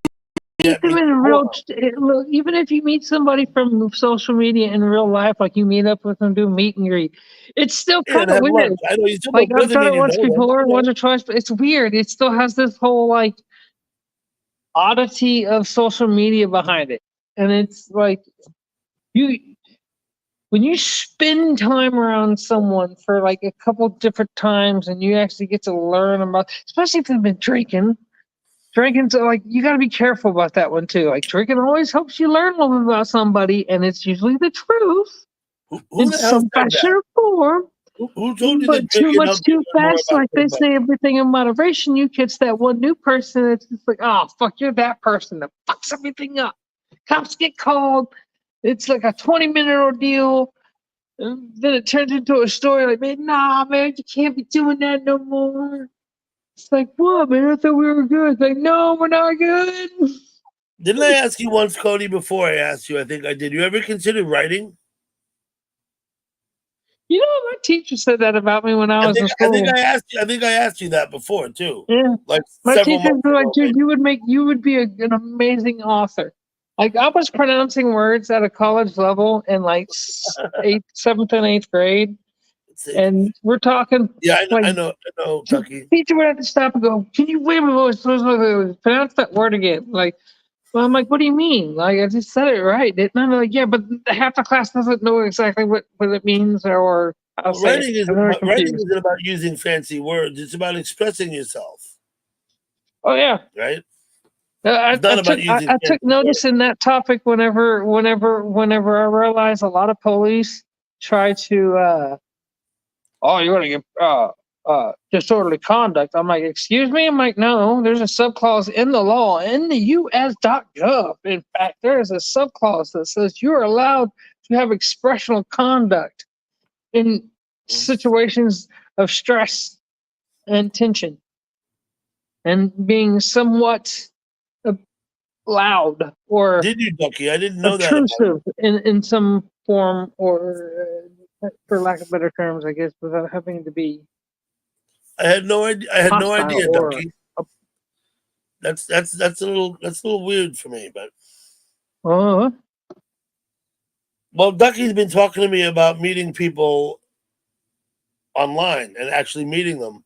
get them meet in more. look, even if you meet somebody from social media in real life, like you meet up with them, do meet and greet, it's still Yeah, kind and of have weird. lunch. I know you still Like don't I've doesn't done mean it you once know them. before, You know. once or twice, but it's weird. It still has this whole like oddity of social media behind it, and it's like you when you spend time around someone for like a couple different times, and you actually get to learn about, especially if they've been drinking. Drinking's like you got to be careful about that one too. Like drinking always helps you learn a little bit about somebody, and it's usually the truth Who in the hell some said fashion that? or form. Who told you But that too drinking much helps you too learn more fast, about like they somebody? say, everything in moderation. You catch that one new person, it's just like, oh fuck, you're that person that fucks everything up. Cops get called. It's like a 20-minute ordeal. And then it turns into a story like, man, nah, man, you can't be doing that no more. It's like, what, man? I thought we were good. It's like, no, we're not good. Didn't I ask you once, Cody, before I asked you? I think I did. You ever consider writing? You know, my teacher said that about me when I was in I school. think I asked you that before too. Yeah. Like My several teachers months were like, ago. dude, you would be an amazing author. Like I was pronouncing words at a college level in like seventh and eighth grade, and we're talking Yeah, like I know, Ducky. teacher would have to stop and go, "Can you wait a minute? Pronounce that word again?" Like, well, I'm like, "What do you mean? Like I just said it right, didn't I?" I'm like, "Yeah, but half the class doesn't know exactly what it means or how to say it." Writing isn't about using fancy words. It's about expressing yourself, Oh yeah. right? I It's not about took using I took fancy notice words. in that topic whenever I realized a lot of police try to oh, you're gonna get disorderly conduct. I'm like, excuse me? I'm like, no, there's a subclause in the law in the US.gov. In fact, there is a subclause that says you are allowed to have expressional conduct in situations of stress and tension and being somewhat loud or Did you, Ducky? I didn't know that about obtrusive in some form, or for lack of better terms, I guess, without having to be I had no idea. I had no hostile idea, or Ducky. That's a little weird for me, but uh, well, Ducky's been talking to me about meeting people online and actually meeting them.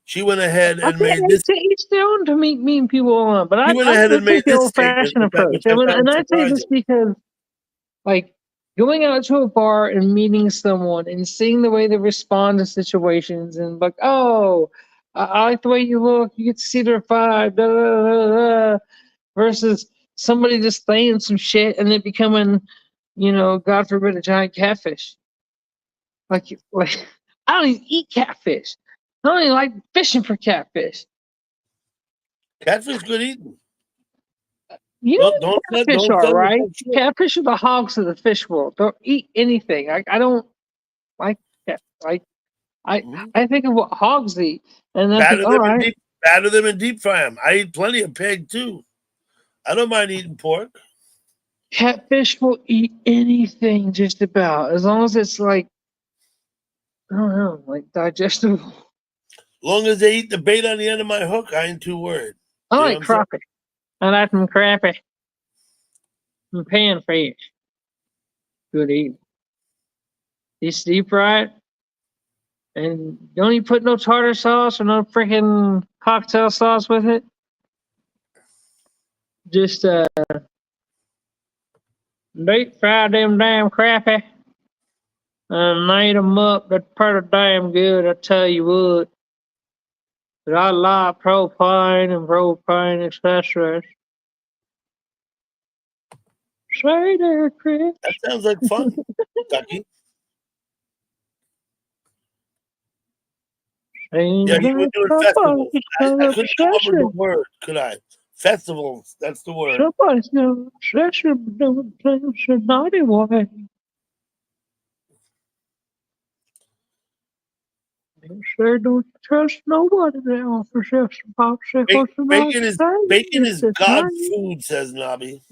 She went ahead I and think made this. to each their own to meet people on, but She went ahead I and made take the this old statement, fashioned approach, which I and found I say this surprising. because like going out to a bar and meeting someone and seeing the way they respond to situations and like, oh, I like the way you look, you get to see their vibe, da, da, da, da, versus somebody just saying some shit and it becoming, God forbid, a giant catfish. Like I don't even eat catfish. I don't even like fishing for catfish. Catfish good eating. You know Don't what catfish don't are, send me right? some shit. Catfish are the hogs of the fish world. Don't eat anything. I don't like cat. I think of what hogs eat, and I think, all right, Batter them and deep fry them. I eat plenty of pig too. I don't mind eating pork. catfish will eat anything just about, as long as it's like, I don't know, like digestible. As long as they eat the bait on the end of my hook, I ain't too worried. I You know like what I'm saying? crappie. I like them crappie. And panfish. Good eating. Just deep fried. And don't you put no tartar sauce or no freaking cocktail sauce with it. Just deep fry them damn crappie. And made them up. That's pretty damn good, I tell you what. But I like propane accessories. Say there, Chris. That sounds like fun, Ducky. Yeah, you were doing festivals. I couldn't come up with the word, could I? Festivals, that's the word. Somebody's doing things a naughty way. Sure don't trust nobody that offers us some popsicles and Bacon is God food, says Nobby.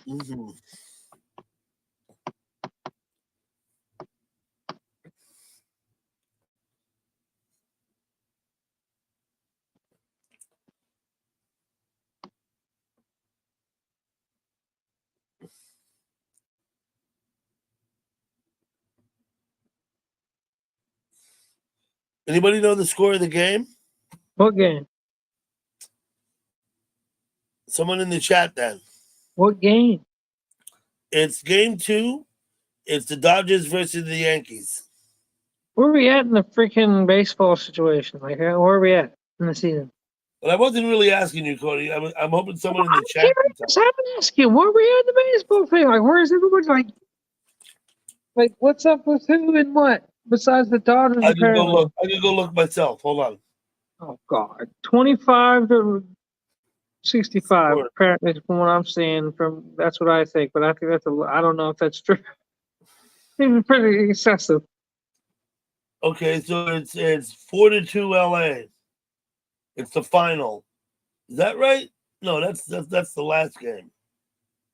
Mm-hmm. Anybody know the score of the game? What game? Someone in the chat then. What game? It's game 2. It's the Dodgers versus the Yankees. Where are we at in the freaking baseball situation? Like, where are we at in the season? But I wasn't really asking you, Cody. I'm hoping someone in the chat. I'm asking, where are we at in the baseball thing? Like, where's everybody? Like, what's up with who and what? Besides the Dodgers, I can go look myself. Hold on. Oh God, 25 to 65. Sure. Apparently, from what I'm seeing, that's what I think. But I think I don't know if that's true. It's pretty excessive. Okay, so it's 4-2 LA. It's the final. Is that right? No, that's the last game.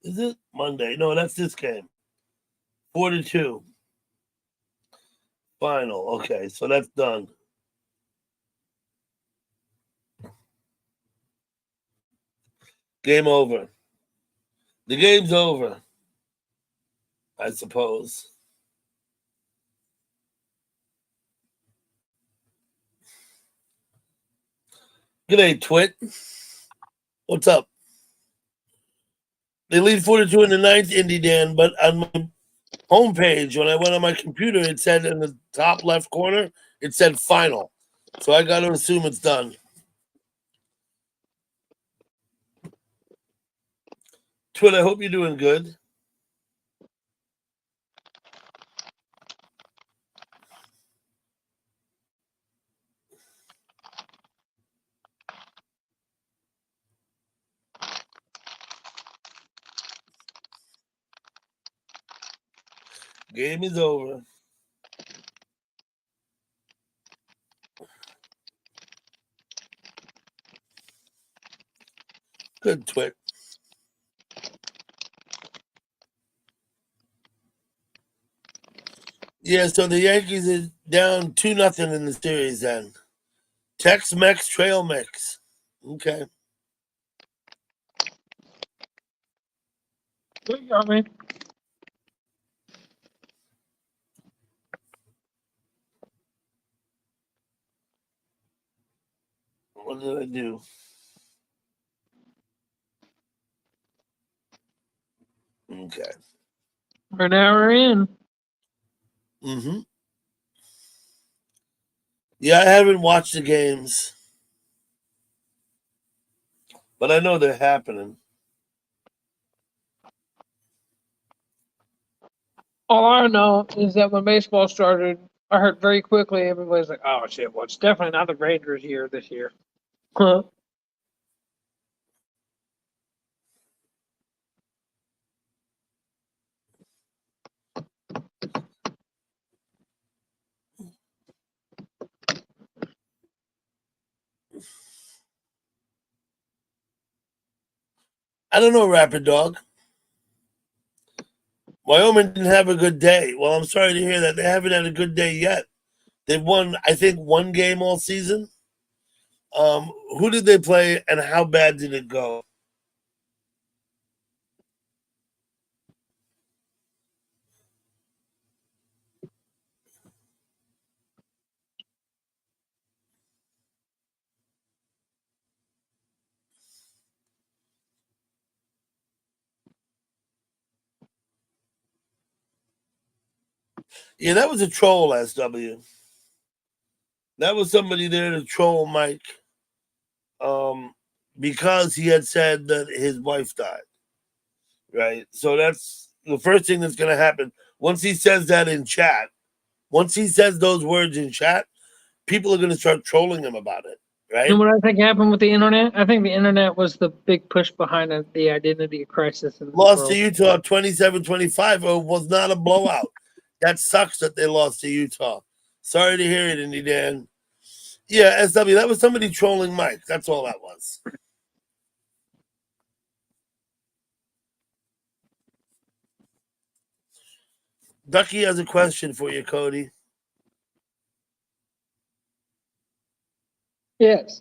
Is it Monday? No, that's this game. 4-2. Final. Okay, so that's done. Game over. The game's over, I suppose. G'day, Twit. What's up? They lead 4-2 in the ninth, Indy Dan, but on my homepage, when I went on my computer, it said in the top left corner, it said final. So I got to assume it's done. Twit, I hope you're doing good. Game is over. Good, Twit. Yeah, so the Yankees is down 2-0 in the series then. Tex-Mex trail mix. Okay. I mean, What did I do? Okay. We're an hour in. Mm-hmm. Yeah, I haven't watched the games, but I know they're happening. All I know is that when baseball started, I heard very quickly everybody's like, "Oh shit! Well, it's definitely not the Rangers' year this year." Huh. I don't know, Rapid Dog. Wyoming didn't have a good day. Well, I'm sorry to hear that. They haven't had a good day yet. They've won, I think, one game all season. Who did they play, and how bad did it go? Yeah, that was a troll, SW. That was somebody there to troll Mike, because he had said that his wife died. Right. So that's the first thing that's going to happen. Once he says that in chat, once he says those words in chat, people are going to start trolling him about it. Right. You know what I think happened with the internet? I think the internet was the big push behind the identity crisis in the Lost world. to Utah 27-25 was not a blowout. That sucks that they lost to Utah. Sorry to hear it, Indy Dan. Yeah, SW, that was somebody trolling Mike. That's all that was. Ducky has a question for you, Cody. Yes.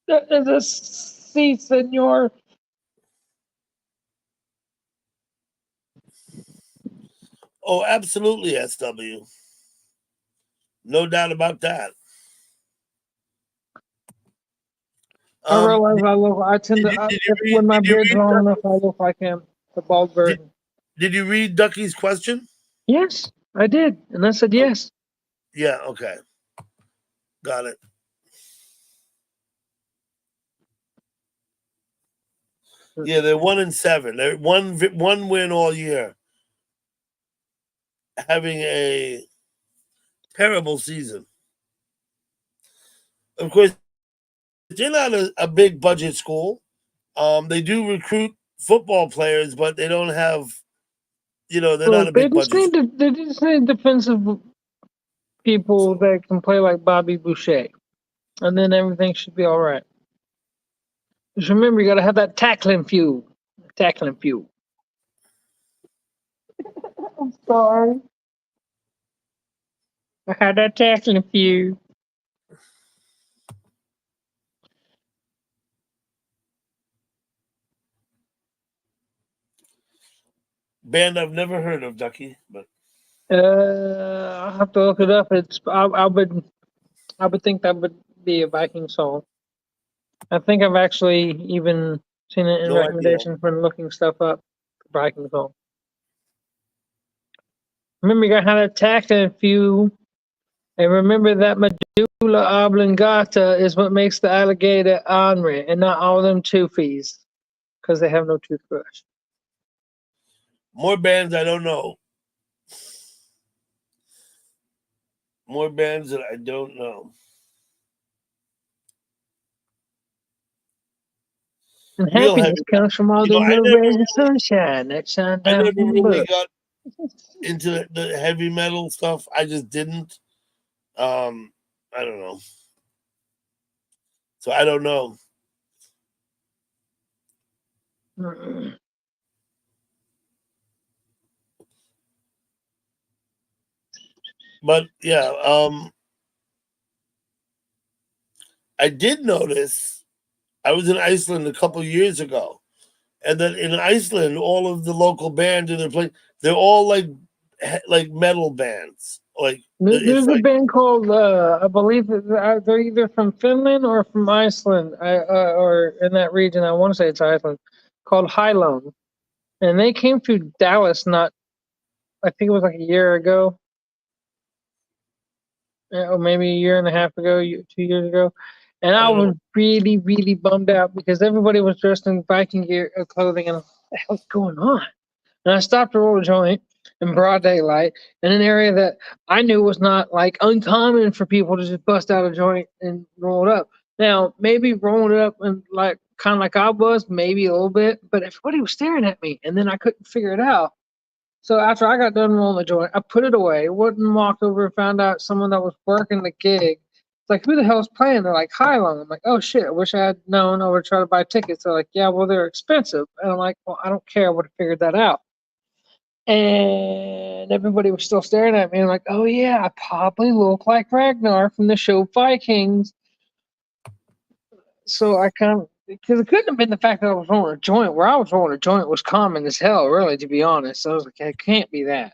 There's a sí, senor. Oh, absolutely, SW. No doubt about that. I realize I tend to, when my beard's long enough, I look like him, the bald version. Did you read Ducky's question? Yes, I did. And I said yes. Yeah, okay. Got it. Yeah, they're 1-7. They're one win all year. Having a terrible season. Of course, they're not a big budget school. They do recruit football players, but they don't have, they're not a big budget. They just need defensive people that can play like Bobby Boucher, and then everything should be all right. Just remember, you got to have that tackling fuel. Tackling fuel. I'm sorry. I had that tackling fuel. Band I've never heard of, Ducky, but I'll have to look it up. I would think that would be a Viking song. I think I've actually even seen it in No idea. recommendations when looking stuff up. Viking song. Remember, you gotta have that tackling fuel. And remember that medulla oblongata is what makes the alligator ornery, and not all them toofies, because they have no toothbrush. more bands I don't know. More bands that I don't know. And Real happiness heavy comes from all the little rays of sunshine that shine I down never from the really bush. got into the heavy metal stuff. I just didn't. I don't know. So I don't know. But yeah, I did notice. I was in Iceland a couple years ago, and then in Iceland, all of the local bands they're all like metal bands. Like There's it's a like band called, I believe they're either from Finland or from Iceland, or in that region. I want to say it's Iceland, called Hylone. And they came through Dallas I think it was like a year ago, or maybe a year and a half ago, 2 years ago. And I I don't know. was really, really bummed out because everybody was dressed in Viking gear, clothing, and what the hell's going on? And I stopped to roll a joint in broad daylight in an area that I knew was not like uncommon for people to just bust out a joint and roll it up. Now, maybe rolling it up and like kind of like I was, maybe a little bit, but everybody was staring at me, and then I couldn't figure it out. So after I got done rolling the joint, I put it away, went and walked over and found out someone that was working the gig. It's like, who the hell's playing? They're like, Hylon. I'm like, oh shit, I wish I had known. I would try to buy tickets. They're like, yeah, well, they're expensive. And I'm like, well, I don't care. I would have figured that out. And everybody was still staring at me. I'm like, oh yeah, I probably look like Ragnar from the show Vikings. So I kind of, because it couldn't have been the fact that I was rolling a joint. Where I was rolling a joint was common as hell, really, to be honest. So I was like, it can't be that.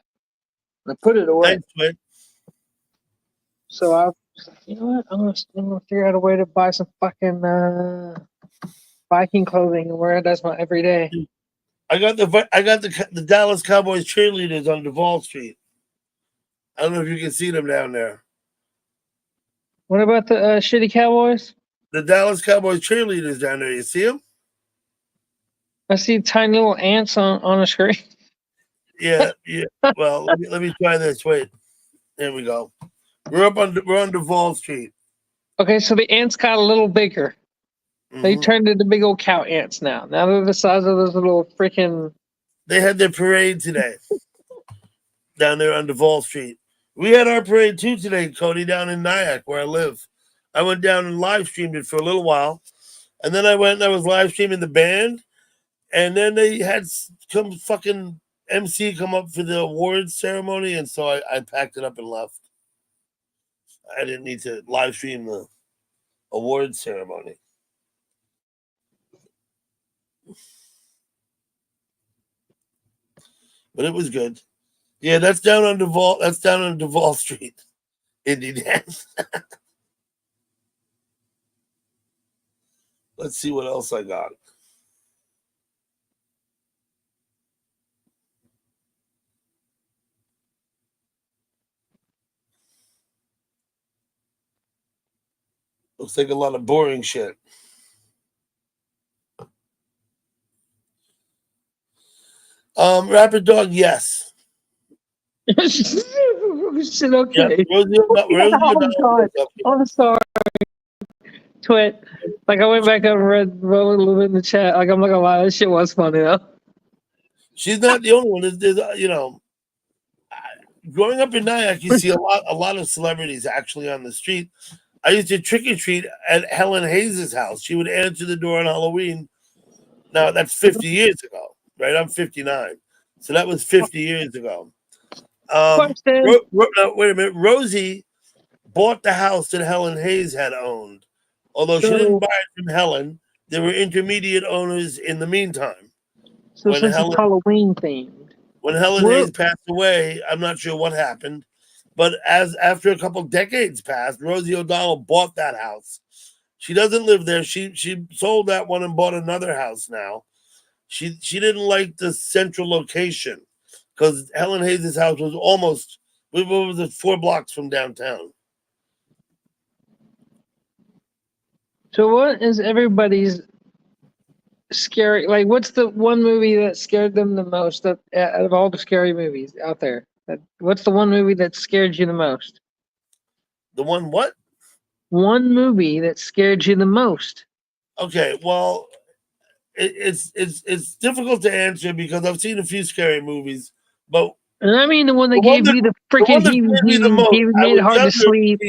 And I put it away. Thanks, man. So I was like, you know what? I'm gonna figure out a way to buy some fucking Viking clothing and wear it as my everyday. I got the Dallas Cowboys cheerleaders on Duval Street. I don't know if you can see them down there. What about the shitty Cowboys? The Dallas Cowboys cheerleaders down there. You see them? I see tiny little ants on a screen. Yeah, yeah. Well, let me try this. Wait, there we go. We're on Duval Street. Okay, so the ants got a little bigger. They Mhm. turned into big old cow ants now. Now they're the size of those little freaking. They had their parade today down there on Duval Street. We had our parade too today, Cody, down in Nyack where I live. I went down and live streamed it for a little while, and then I went and I was live streaming the band, and then they had some fucking MC come up for the awards ceremony, and so I packed it up and left. I didn't need to live stream the awards ceremony. But it was good. Yeah, that's down on Duval. That's down on Duval Street, Indie Dance. Let's see what else I got. Looks like a lot of boring shit. Rapid Dog, yes. Shit, Yeah, okay. Rosie Oh God. I'm sorry. Twit. Like I went back up and wrote a little bit in the chat. Like I'm not gonna lie, that shit was funny though. She's not the only one. Growing up in Nyack, you see a lot of celebrities actually on the street. I used to trick or treat at Helen Hayes' house. She would answer the door on Halloween. Now that's 50 years ago, right? I'm 59, so that was 50 years ago. Question. Wait a minute. Rosie bought the house that Helen Hayes had owned, although she didn't buy it from Helen. There were intermediate owners in the meantime. So since it's Halloween themed. When Helen Hayes passed away, I'm not sure what happened, but after a couple decades passed, Rosie O'Donnell bought that house. She doesn't live there. She sold that one and bought another house now. She didn't like the central location because Helen Hayes' house was almost, what was it, 4 blocks from downtown. So what is everybody's scary? Like, what's the one movie that scared them the most out of all the scary movies out there? What's the one movie that scared you the most? The one what? One movie that scared you the most. Okay, well, it's difficult to answer because I've seen a few scary movies, but and I mean the one that gave you the freaking made it hard to sleep.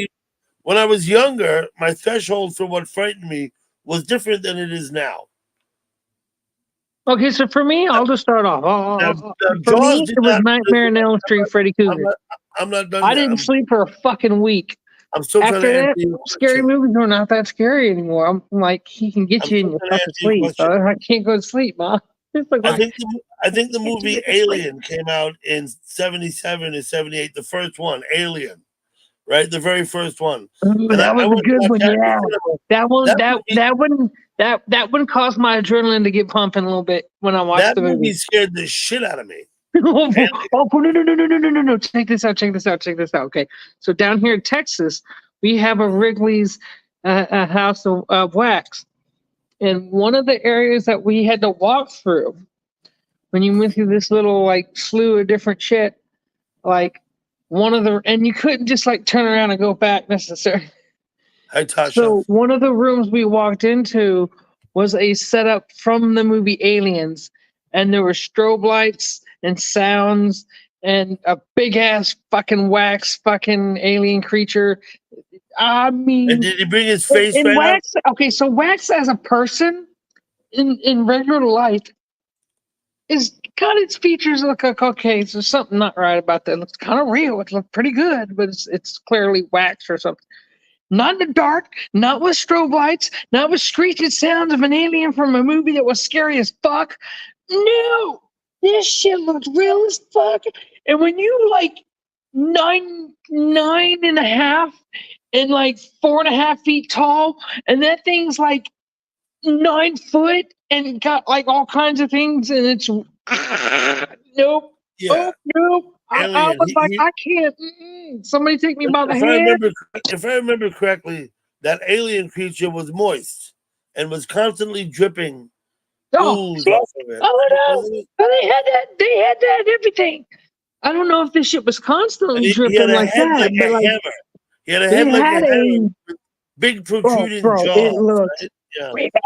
When I was younger, my threshold for what frightened me was different than it is now. Okay, so for me, I'll just start off. For me, it was Nightmare on Elm Street, Freddy Krueger. I'm not done. I didn't sleep for a fucking week. I'm still after that. Scary movies are not that scary anymore. I'm like, he can get you in your fucking sleep. I can't go to sleep, Mom. It's like, I think the movie Alien came out in 77 or 78. The first one, Alien, right? The very first one. Ooh, And that was a went to good watch one. that in Yeah, the that one, movie- that one caused my adrenaline to get pumping a little bit when I watched that the movie movie. scared the shit out of me. Oh, no! Check this out. Okay, so down here in Texas, we have a Wrigley's a house of wax, and one of the areas that we had to walk through when you went through this little like slew of different shit, like and you couldn't just like turn around and go back necessarily. Hi, Tasha. So one of the rooms we walked into was a setup from the movie Aliens, and there were strobe lights and sounds and a big ass fucking wax fucking alien creature. I mean, And did he bring his face and right out? Wax. Okay, so Wax as a person in regular life is got its features look like okay. So something not right about that. It looks kind of real. It looks pretty good, but it's clearly wax or something. Not in the dark, not with strobe lights, not with screeching sounds of an alien from a movie that was scary as fuck. No, this shit looks real as fuck. And when you like nine and a half and like 4.5 feet tall, and that thing's like 9 foot and got like all kinds of things, and it's nope. Yeah. Oh nope. I Alien. was like, I can't. Somebody take me by the hand. If I remember correctly, that alien creature was moist and was constantly dripping ooze off of it. Oh no! Wasn't it? They had that. They had that. Everything. I don't know if this shit was constantly He dripping had a like head that, like but a like hammer. He had a head like a hammer with big protruding bro, jaws. it looked Right? Yeah.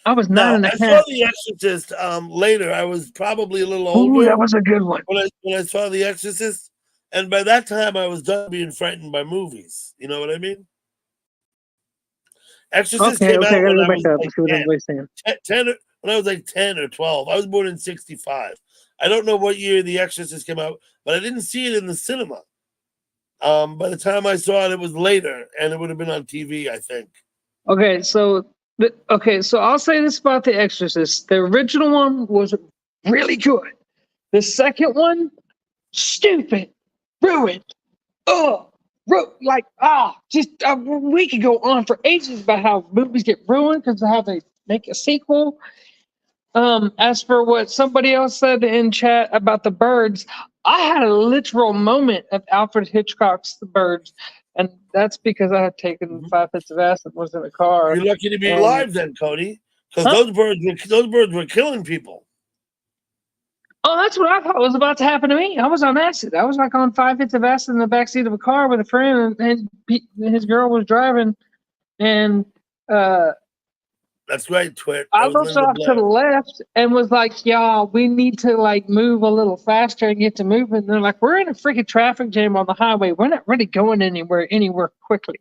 I was Now, 9 and a I half. saw The Exorcist later. I was probably a little older. Ooh, that was a good one. when I saw The Exorcist, and by that time I was done being frightened by movies. You know what I mean? Exorcist came out when I was like 10 when I was like 10 or 12. I was born in 65. I don't know what year The Exorcist came out, but I didn't see it in the cinema. By the time I saw it, it was later, and it would have been on TV, I think. Okay, so I'll say this about The Exorcist. The original one was really good. The second one, stupid, ruined. We could go on for ages about how movies get ruined because of how they make a sequel. As for what somebody else said in chat about The Birds, I had a literal moment of Alfred Hitchcock's The Birds, and that's because I had taken 5 hits of acid, was in a car. You're lucky to be alive then, Cody, because those birds were killing people. Oh, that's what I thought was about to happen to me. I was on acid. I was like on 5 hits of acid in the backseat of a car with a friend, and his girl was driving, and that's right, Twit. I looked off to the left and was like, y'all, we need to like move a little faster and get to moving. And they're like, we're in a freaking traffic jam on the highway. We're not really going anywhere quickly.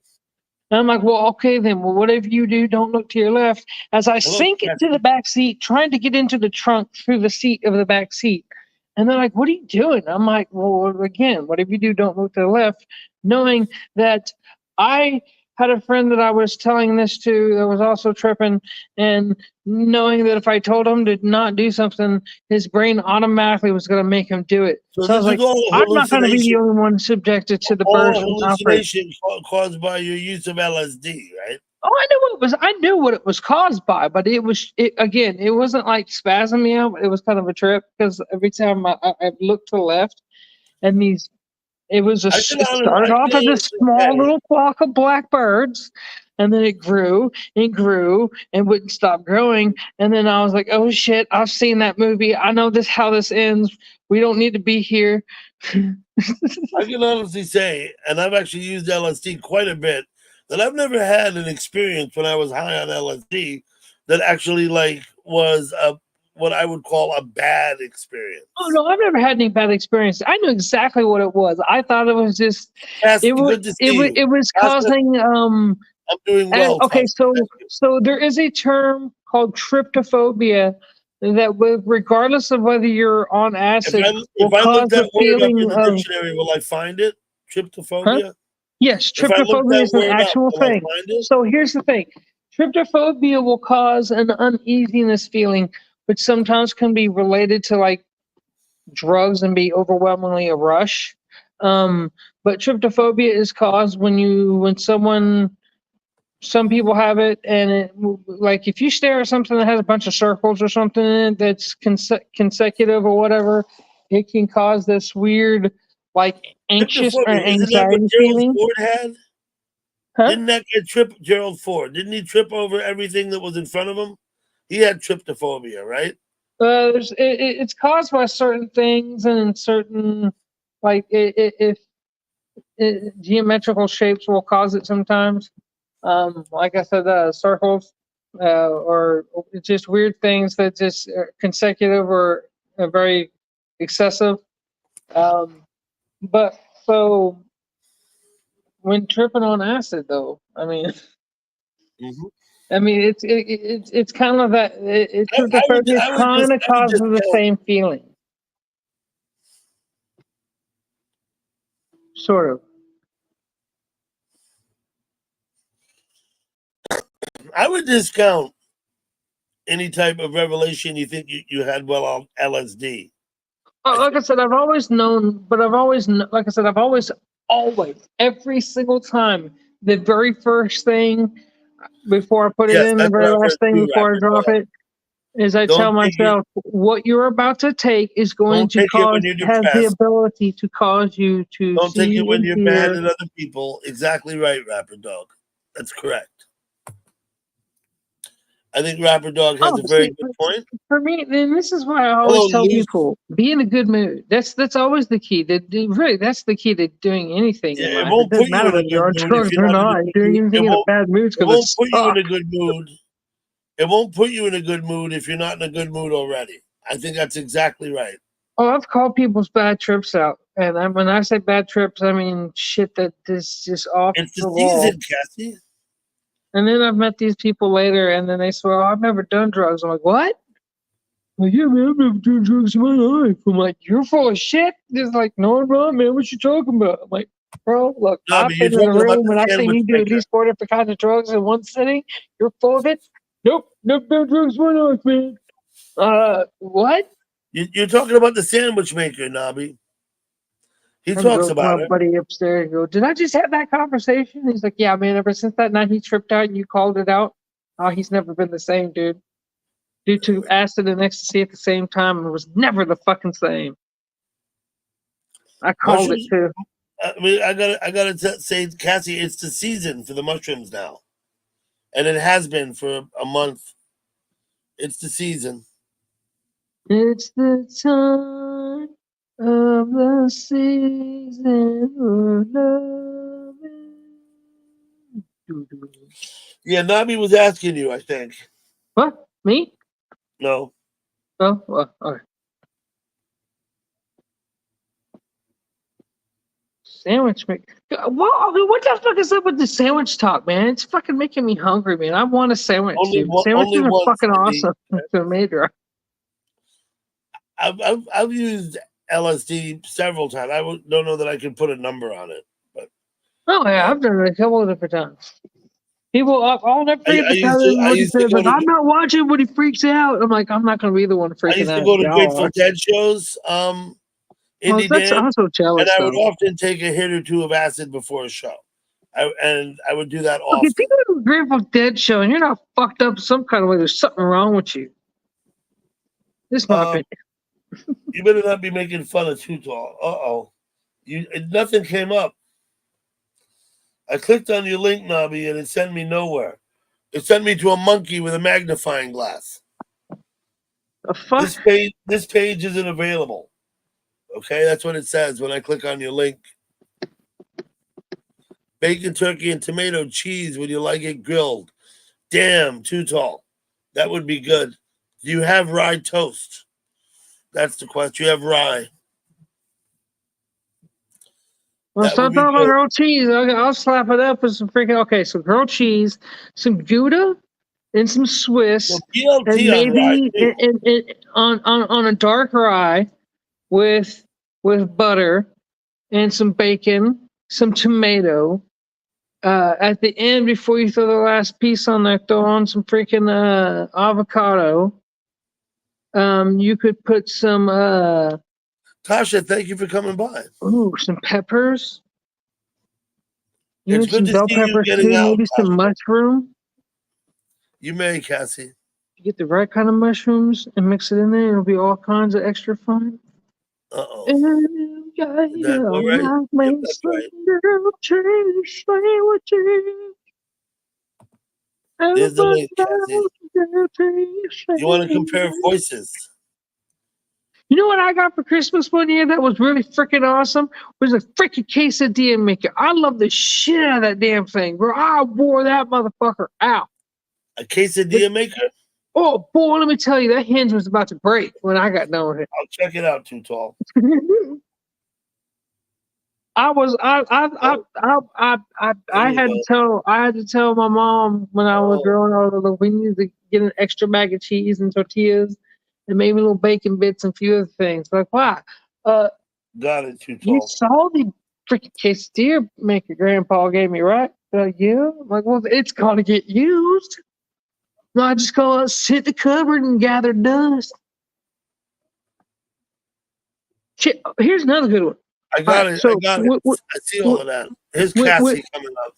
And I'm like, well, okay, then. Well, whatever you do, don't look to your left. As I sink into the back seat, trying to get into the trunk through the seat of the back seat. And they're like, what are you doing? I'm like, well, again, whatever you do, don't look to the left, knowing that I had a friend that I was telling this to that was also tripping, and knowing that if I told him to not do something, his brain automatically was going to make him do it. So I was like, I'm not going to be the only one subjected to the burst. Hallucination caused by your use of LSD, right? Oh, I knew what it was caused by, but it wasn't like spasming me out. It was kind of a trip because every time I looked to the left, and it started off as a small little flock of black birds, and then it grew and grew and wouldn't stop growing. And then I was like, oh shit, I've seen that movie. I know how this ends. We don't need to be here. I can honestly say, and I've actually used LSD quite a bit, that I've never had an experience when I was high on LSD that actually was what I would call a bad experience. Oh no, I've never had any bad experience. I knew exactly what it was. I thought it was just it was causing I'm doing well. Okay, so there is a term called tryptophobia that regardless of whether you're on acid, if I look that word up in the dictionary, will I find it? Tryptophobia? Huh? Yes, tryptophobia is an actual thing. So here's the thing. Tryptophobia will cause an uneasiness feeling which sometimes can be related to like drugs and be overwhelmingly a rush. But tryptophobia is caused when some people have it, and like if you stare at something that has a bunch of circles or something in it that's consecutive or whatever, it can cause this weird, like anxious or Tryptophobia, isn't that what anxiety Gerald feeling. Ford had? Huh? Didn't that get Gerald Ford? Didn't he trip over everything that was in front of him? He had tryptophobia, right? It's caused by certain things and certain, like if geometrical shapes will cause it sometimes. Like I said, circles, or just weird things that just are consecutive or are very excessive. But so when tripping on acid, though, I mean, Mhm. it's kind of that. Tryptophobia kind of causes the same feeling, sort of. I would discount any type of revelation you think you had well on LSD. Like I said, I've always known, but like I said, I've always, every single time, the very first thing before I put it Yes, in, the that's what very I've last heard thing too, before I Rapper. Go drop ahead. it, is I Don't tell take it- myself, what you're about to take is going Don't to take it when cause, you're has the depressed. ability to cause you to Don't take see it when and you're mad hear. at other people. Exactly right, Rapper Dog. That's correct. I think Rapper Dog has a very good point. For me, then this is why I always Hello, tell Luce. people, be in a good mood. That's always the key. Really, that's the key to doing anything in Yeah, it life. won't It doesn't put you matter in a whether you're on good mood if drugs you're or not in a not. good Doing mood. anything in a bad mood is It going won't to put you in suck. a good mood. It won't put you in a good mood if you're not in a good mood already. I think that's exactly right. Oh, I've called people's bad trips out, and when I say bad trips, I mean shit that is just off It's the the wall. season, Cassie. And then I've met these people later, and then they swear, "Oh, I've never done drugs." I'm like, "What?" Like, yeah, man, I've never done drugs in my life. I'm like, "You're full of shit." It's like, "No, I'm not, man. What you talking about?" I'm like, "Bro, look, No, I've but you're been in a talking about room the and I've seen sandwich you do at maker. least 4 different kinds of drugs in one sitting. You're full of it." Nope, never done drugs in my life, man. What? You're talking about the sandwich maker, Nobby. He I'm talks joking. My about it. buddy upstairs go, "Did I just have that conversation?" He's like, "Yeah, man. Ever since that night he tripped out and you called it out, oh, he's never been the same, dude. Due to acid and ecstasy at the same time, and it was never the fucking same." I called it too. I mean, I gotta say, Cassie, it's the season for the mushrooms now, and it has been for a month. It's the season. It's the time of the season for loving. Yeah, Nobby was asking you, I think. What? Me? No. Oh, well, all right. Sandwich make. What the fuck is up with the sandwich talk, man? It's fucking making me hungry, man. I want a sandwich, dude. Sandwiches are once fucking for me. awesome. Tomato. I've used LSD several times. Don't know that I can put a number on it, but Oh yeah, I've done it a couple of different times. People, I'll never forget the time I when he used to said, go "Like, to I'm not watching when he freaks out." I'm like, I'm not gonna be the one I freaking used to out. go to Y'all Grateful are. Dead shows, Indie That's Dan, also and jealous, I would though. often take a hit or two of acid before a show. I would do that Look, if often. you go to a Grateful Dead show and you're not fucked up some kind of way, there's something wrong with you. This is my opinion. You better not be making fun of Too Tall. Nothing came up. I clicked on your link, Nobby, and it sent me nowhere. It sent me to a monkey with a magnifying glass. The fuck? This page isn't available. Okay, that's what it says when I click on your link. Bacon, turkey, and tomato cheese. Would you like it grilled? Damn, Too Tall. That would be good. Do you have rye toast? That's the question. You have rye. Well, stop talking about grilled cheese. I'll slap it up with some freaking. Okay, so grilled cheese, some Gouda, and some Swiss, Well, and BLT on rye maybe too. on a dark rye with butter and some bacon, some tomato. At the end, before you throw the last piece on there, throw on some freaking avocado. You could put some Tasha, thank you for coming by. some peppers. You It's need good some to bell see you peppers getting too. out, Maybe some mushroom. You may, Cassie. You get the right kind of mushrooms and mix it in there. It'll be all kinds of extra fun. Uh-oh. Yeah, Is that all right? Yep, that's right. There's the link, Cassie. You want to compare voices? You know what I got for Christmas one year that was really freaking awesome? Was a freaking quesadilla maker. I love the shit out of that damn thing, bro. I wore that motherfucker out. A quesadilla maker? Oh boy, let me tell you, that hinge was about to break when I got done with it. I'll check it out, Too Tall. I had to tell my mom when I was growing up, look, we needed to get an extra bag of cheese and tortillas and maybe little bacon bits and a few other things. Like, why? Got it, Too You Tall. saw the freaking quesadilla maker Grandpa gave me, right? Yeah. I'm like, well, it's gonna get used. No, I just go sit in the cupboard and gather dust. Shit, here's another good one. I got it. So, I got it. I see all of that. Here's Cassie coming up.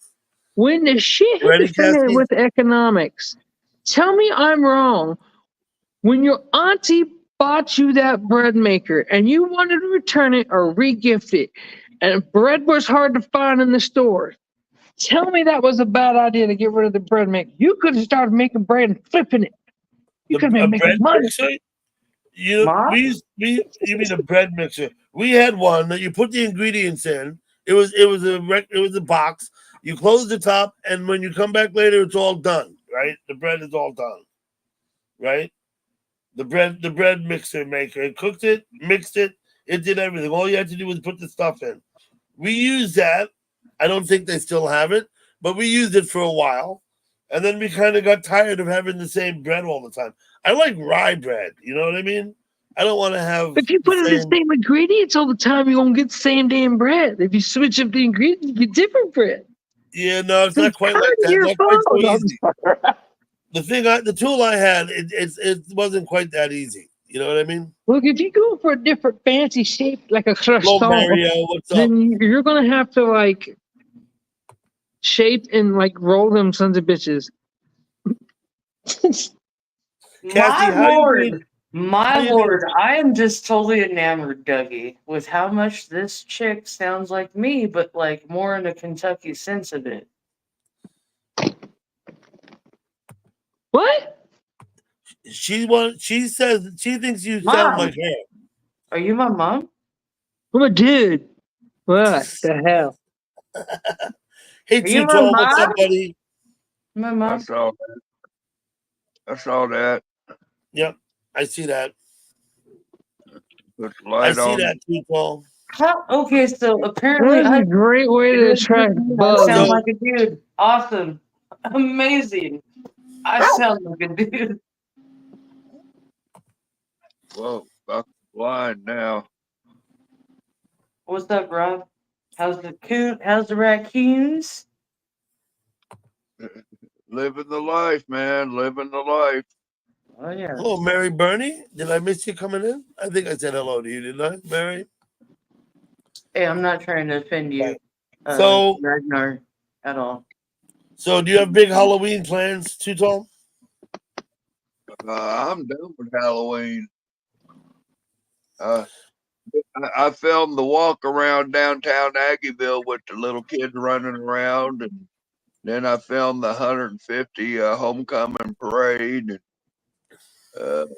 When the shit hit Ready, the fan Cassie? with economics, tell me I'm wrong. When your auntie bought you that bread maker and you wanted to return it or re-gift it, and bread was hard to find in the store, tell me that was a bad idea to get rid of the bread maker. You could have started making bread and flipping it. You could have been making money. Mixer? You mean a bread mixer? We had one that you put the ingredients in. It was a box. You close the top, and when you come back later, it's all done. Right? The bread is all done. Right? The bread mixer maker. It cooked it, mixed it. It did everything. All you had to do was put the stuff in. We used that. I don't think they still have it, but we used it for a while, and then we kind of got tired of having the same bread all the time. I like rye bread. You know what I mean? I don't want to have. If you put in the same ingredients all the time, you're gonna get the same damn bread. If you switch up the ingredients, you get different bread. Yeah, no, it's not quite like that. Not quite so easy. The tool I had, it wasn't quite that easy. You know what I mean? Look, if you go for a different fancy shape, like a croissant, Mario, what's up? then you're gonna have to like shape and like roll them sons of bitches. Cassie, my lord, I am just totally enamored, Dougie, with how much this chick sounds like me, but like more in a Kentucky sense of it. What? She says she thinks you sound like her. Are you my mom? I'm a dude. What the hell? Hey, Too Tall, what's up, buddy? My mom. I saw that. Yep, I see that. Put the light I see on. that, Too Tall. Okay, so apparently That's a great way to attract bugs. I sound like a dude. Awesome. Amazing. I sound like a dude. Whoa, I'm blind now. What's up, Rob? How's the raccoons? Living the life, man. Living the life. Oh yeah. Hello, Mary Bernie. Did I miss you coming in? I think I said hello to you, didn't I, Mary? Hey, I'm not trying to offend you, So Ragnar, at all. So do you have big Halloween plans, Too Tall? I'm done with Halloween. I filmed the walk around downtown Aggieville with the little kids running around, and then I filmed the 150 homecoming parade. And,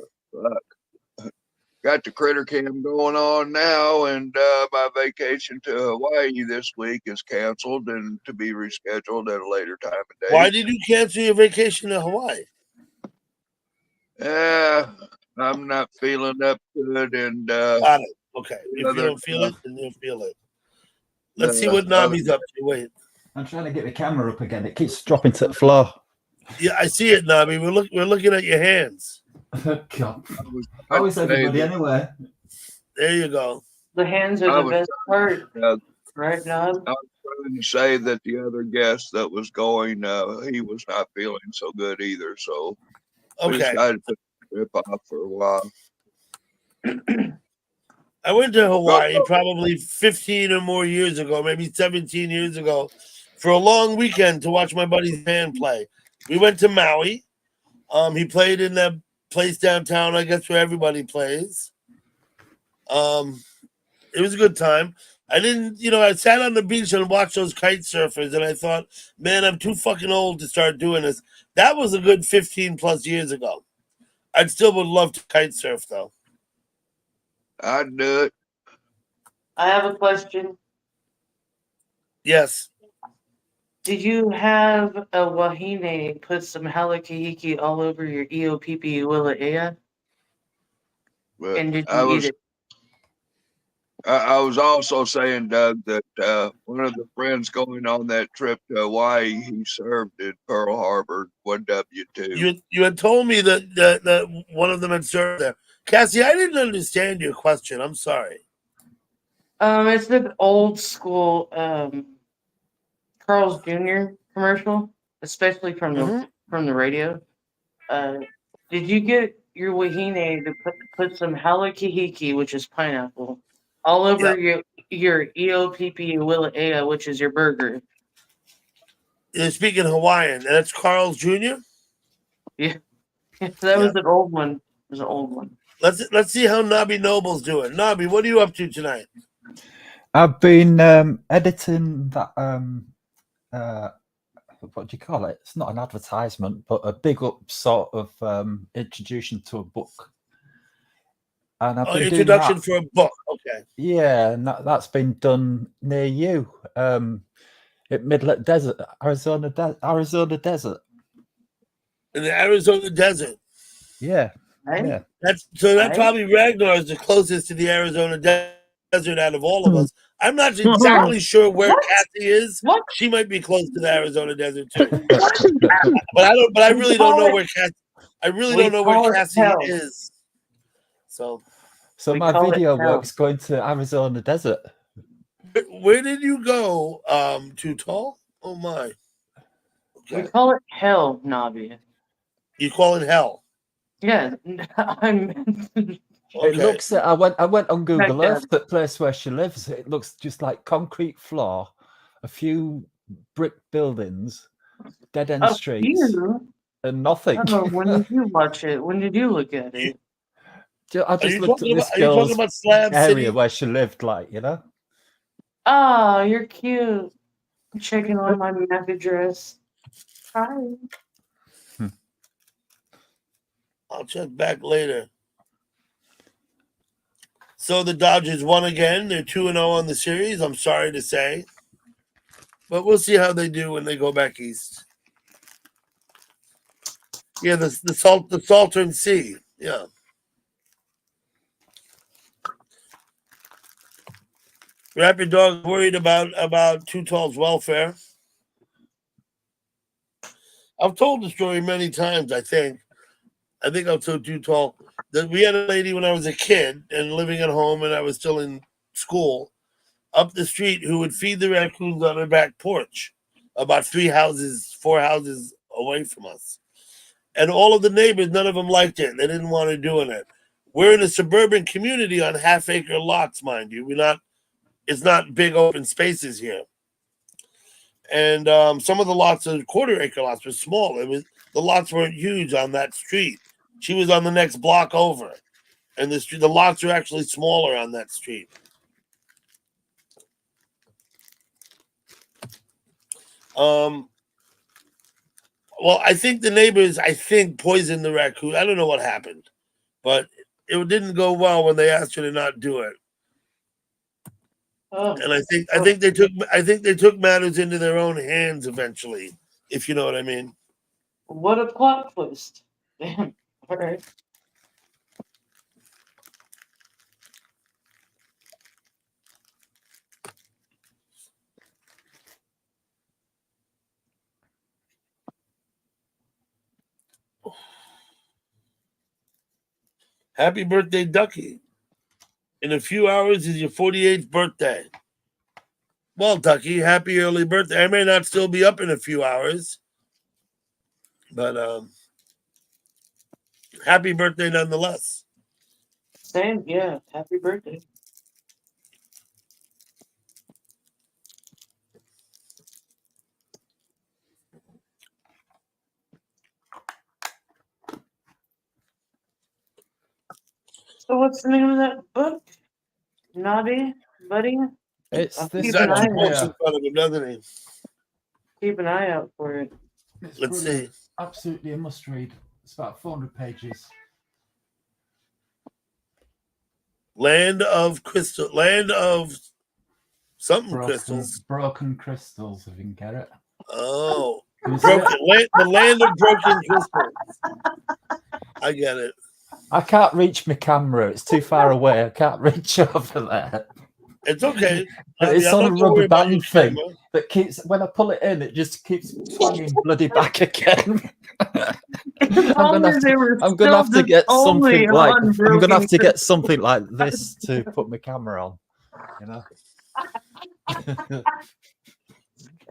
got the critter cam going on now, and my vacation to Hawaii this week is canceled and to be rescheduled at a later time of day. Why did you cancel your vacation to Hawaii? I'm not feeling up good, and Got it. Okay. If you don't feel it, then you'll feel it. Let's see what Nami's up to. Wait. I'm trying to get the camera up again. It keeps dropping to the floor. Yeah, I see it, Nami. We're looking at your hands. God. How is everybody anyway? There you go. The hands are the best part, right now. I was trying to say that the other guest that was going, he was not feeling so good either. So we Okay. decided to trip off for a while. I went to Hawaii probably 15 or more years ago, maybe 17 years ago, for a long weekend to watch my buddy's band play. We went to Maui. He played in that place downtown, I guess, where everybody plays. It was a good time. I didn't, I sat on the beach and watched those kite surfers, and I thought, man, I'm too fucking old to start doing this. That was a good 15 plus years ago. I still would love to kite surf, though. I'd do it. I have a question. Yes. Did you have a wahine put some halakihiki all over your EOPP Willa But and did I you was eat it? I was also saying, Doug, that one of the friends going on that trip to Hawaii, he served at Pearl Harbor 1W2. You had told me that one of them had served there. Cassie, I didn't understand your question. I'm sorry. It's an old school Carl's Jr. commercial, especially from the radio. Did you get your wahine to put some halakihiki, which is pineapple, all over your EOPP Willa, which is your burger? You're speaking Hawaiian, and that's Carl's Jr.? Yeah, that was an old one. It was an old one. Let's see how Nobby Noble's doing. Nobby, what are you up to tonight? I've been editing that. What do you call it? It's not an advertisement, but a big up sort of introduction to a book. And I've been introduction doing for a book. Okay. Yeah, and that's been done near you, at Midlet Desert, Arizona Desert. In the Arizona desert. Yeah, Right? yeah. That probably Ragnar is the closest to the Arizona desert out of all of us. I'm not exactly sure where Kathy is. What? She might be close to the Arizona desert too. but I really don't know where Kathy. I really don't know where Cassie is. So my video work's going to Arizona Desert. Where did you go? Too tall? Oh my. Okay. We call it hell, Nobby. You call it hell? Yeah, I'm. It looks. I went on Google Earth. The place where she lives. It looks just like concrete floor, a few brick buildings, dead end streets, and nothing. Oh, when did you watch it? When did you look at it? I just looked at this girl's area where she lived, Oh, you're cute. I'm checking on my MAC address. Hi. I'll check back later. So the Dodgers won again. They're 2-0 on the series. I'm sorry to say, but we'll see how they do when they go back east. Yeah, the Salton Sea. Yeah. Rapid Dog worried about Too Tall's welfare. I've told the story many times. I think I've told Too Tall that we had a lady when I was a kid and living at home, and I was still in school, up the street, who would feed the raccoons on her back porch, about 4 houses away from us. And all of the neighbors, none of them liked it. They didn't want her doing it. We're in a suburban community on half-acre lots, mind you. It's not big open spaces here. And some of the lots are quarter-acre lots, were small. The lots weren't huge on that street. She was on the next block over, and the lots are actually smaller on that street. Well, I think the neighbors, poisoned the raccoon. I don't know what happened, but it didn't go well when they asked her to not do it. Oh. And I think they took matters into their own hands eventually, if you know what I mean. What a plot twist! Damn. All right. Happy birthday, Ducky. In a few hours is your 48th birthday. Well, Ducky, happy early birthday. I may not still be up in a few hours, but happy birthday nonetheless. Same, yeah. Happy birthday. So what's the name of that book? Naughty Buddy? It's I'll this He's keep an got eye two one out. books in here. front of him, doesn't he? Keep an eye out for it. It's Let's brilliant. see. Absolutely a must read. It's about 400 pages. Land of something crystals. Broken crystals, if you can get it. Oh, Can you see it? the land of broken crystals. I get it. I can't reach my camera. It's too far away. I can't reach over there. It's okay. But it's I'm on not a gonna worry rubber about your band thing camera. that keeps, when I pull it in, it just keeps swinging bloody back again. If only they were I'm gonna have to still get just only something like on I'm gonna have broken to get something like this to put my camera on. You know.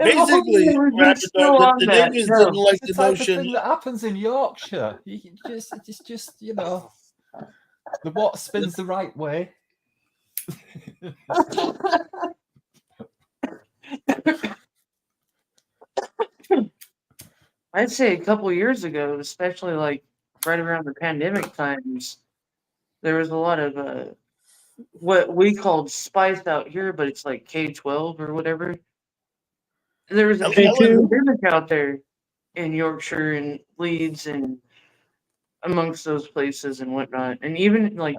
If only Basically, they were just still the on that neighbors show. didn't like It's the the type of notion. thing that happens in Yorkshire. It's just you know, the water spins the right way. I'd say a couple years ago, especially like right around the pandemic times, there was a lot of what we called spice out here, but it's like K-12 or whatever. There was a K2. pandemic out there in Yorkshire and Leeds and amongst those places and whatnot, and even like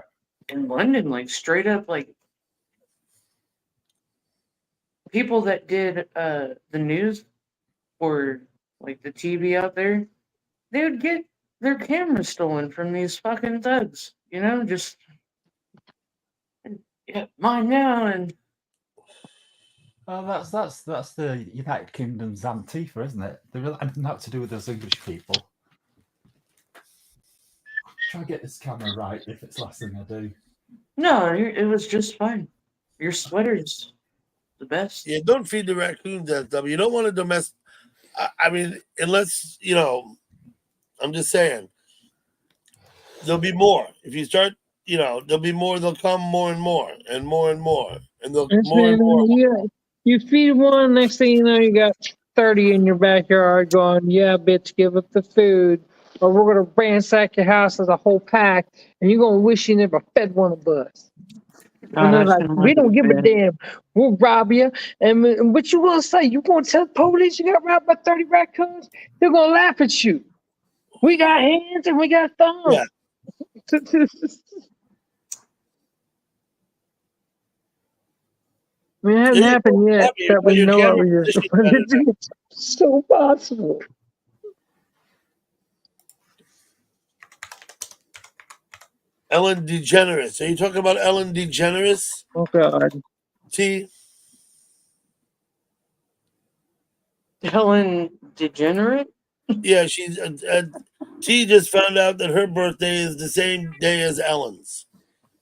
in London, like straight up like people that did the news or like the TV out there, they would get their cameras stolen from these fucking thugs, you know, just yeah, mine now and Oh, that's the United Kingdom's Antifa, isn't it? They really had nothing to do with those English people. Try to get this camera right if it's the last thing I do. no, it was just fine. Your sweater's the best. Yeah, don't feed the raccoons that stuff. You don't want to domestic. I mean, unless you know, I'm just saying. There'll be more if you start. You know, there'll be more. They'll come more and more and more and more, and they'll more and more. Yeah, you feed one, next thing you know, you got 30 in your backyard going, yeah, bitch, give up the food. Or we're going to ransack your house as a whole pack, and you're going to wish you never fed one of us. And they're like, we don't give a damn. We'll rob you. And what you going to say? You going to tell the police you got robbed by 30 raccoons? They're going to laugh at you. We got hands and we got thumbs. Yeah. I mean, it hasn't happened yet that we know of. It's so possible. Ellen DeGeneres. Are you talking about Ellen DeGeneres? Oh God. T. Helen Degenerate? Yeah, she's. T just found out that her birthday is the same day as Ellen's,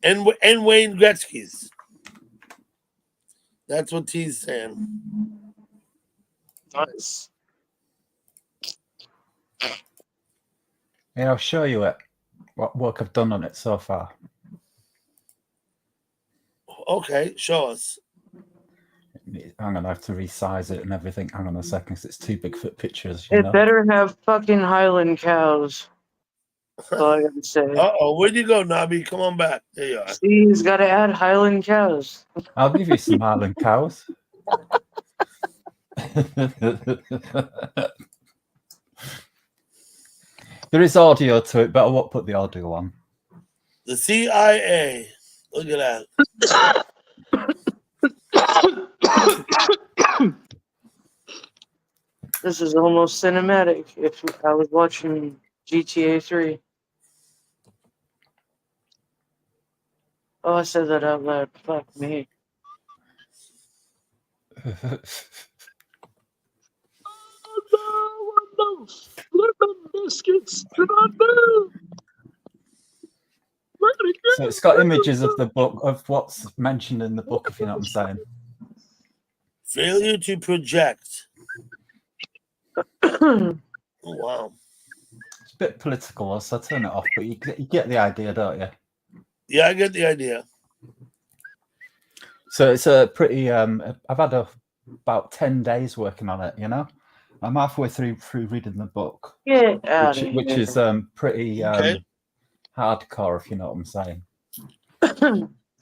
and Wayne Gretzky's. That's what T's saying. Nice. Yeah, I'll show you it. What work I've done on it so far. Okay, show us. I'm gonna have to resize it and everything. Hang on a second, 'cause it's too big for pictures. You It know? better have fucking Highland cows. That's all I gotta say. Where'd you go, Nobby? Come on back. There you are. See, he's gotta add Highland cows. I'll give you some Highland cows. There is audio to it, but I won't put the audio on. The CIA. Look at that. This is almost cinematic. If I was watching GTA 3. Oh, I said that out loud. Fuck me. Biscuits. So it's got images of the book, of what's mentioned in the book, if you know what I'm saying. Failure to project. Oh, wow. It's a bit political, so I turn it off, but you get the idea, don't you? Yeah, I get the idea. So it's a pretty. I've had about 10 days working on it. You know, I'm halfway through reading the book, Get out of which here. is pretty Okay. hardcore, if you know what I'm saying.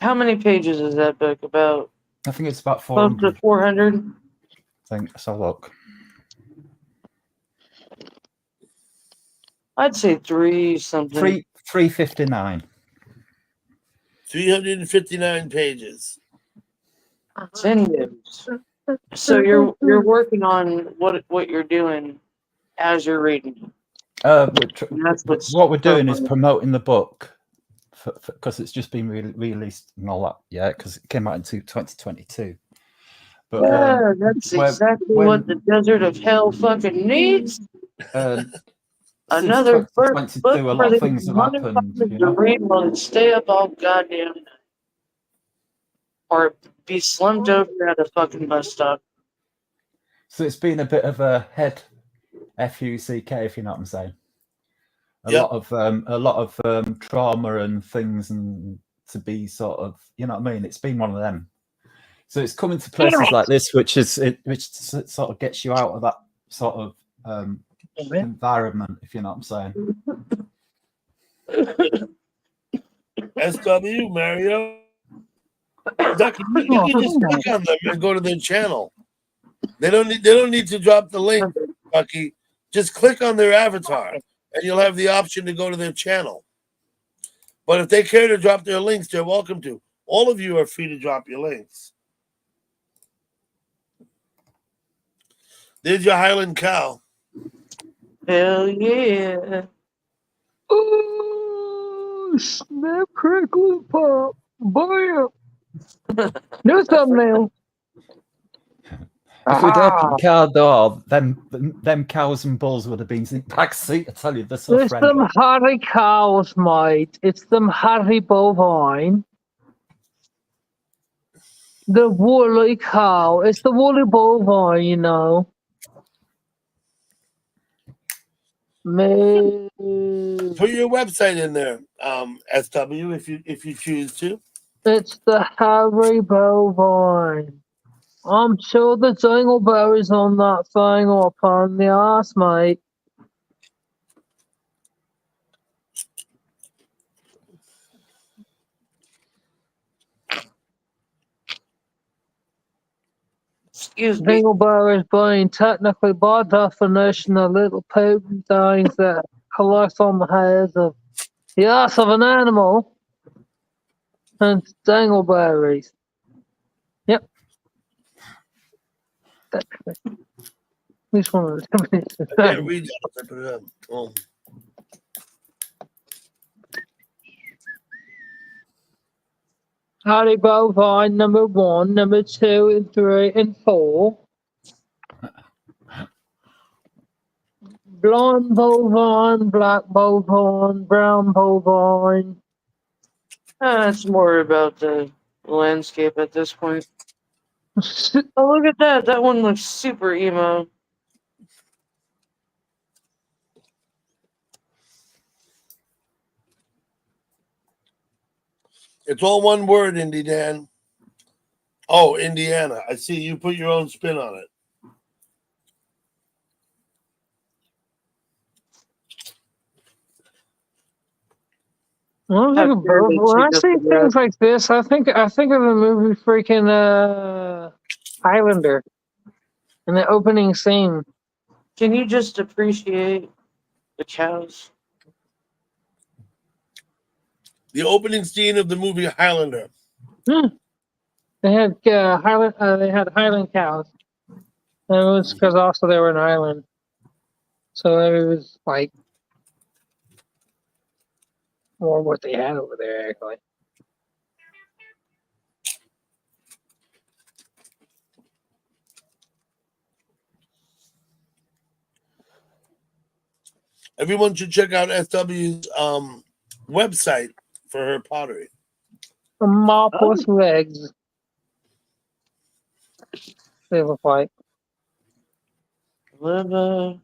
How many pages is that book? About I think it's about close 400. to 400. I think so. Look, I'd say 3 something. 359. 359 pages. 10 years. So you're working on what you're doing as you're reading. And that's what's What we're doing is so promoting the book because it's just been released and all that. Yeah, because it came out in 2022. But yeah, that's exactly what the desert of hell fucking needs. Another since book 2022, a lot for of the things have happened. You motherfuckers to know, read while they stay up all goddamn night. Or be slumped over at a fucking bus stop. so it's been a bit of a head fuck, if you know what I'm saying. A Yep. lot of trauma and things, and to be sort of, you know what I mean. It's been one of them. So it's coming to places like this, which sort of gets you out of that sort of environment, if you know what I'm saying. SW, Mario. Ducky, you can just click on them and go to their channel. They don't need to drop the link, Ducky. Just click on their avatar and you'll have the option to go to their channel. But if they care to drop their links, they're welcome to. All of you are free to drop your links. There's your Highland cow. Hell yeah. Ooh, snap, crackle, pop. Bam. New thumbnail. If we'd opened car door, them cows and bulls would have been in back seat. I tell you, they're so It's friendly. them hairy cows, mate. It's them hairy bovine. The woolly cow. It's the woolly bovine, you know. Me. Put your website in there, SW, if you choose to. It's the hairy bovine. I'm sure the dingleberries on that thing or upon the ass, mate. Excuse me. Dingleberries being technically by definition the little poopy things that collect on the heads of the ass of an animal. And dingleberries. Yep. Which one of the definitions? I can't read that. I put it up. Oh. Hardy bovine number 1, number 2, and 3, and 4. Blonde bovine, black bovine, brown bovine. It's more about the landscape at this point. Oh, look at that. That one looks super emo. It's all one word, Indie Dan. Oh, Indiana. I see you put your own spin on it. When I see things like this, I think of the movie freaking Highlander in the opening scene. Can you just appreciate the cows? The opening scene of the movie Highlander. They had Highland cows. And it was because also they were an island, so it was like more what they had over there actually. Everyone should check out SW's website for her pottery. The mopless legs. They look like. Live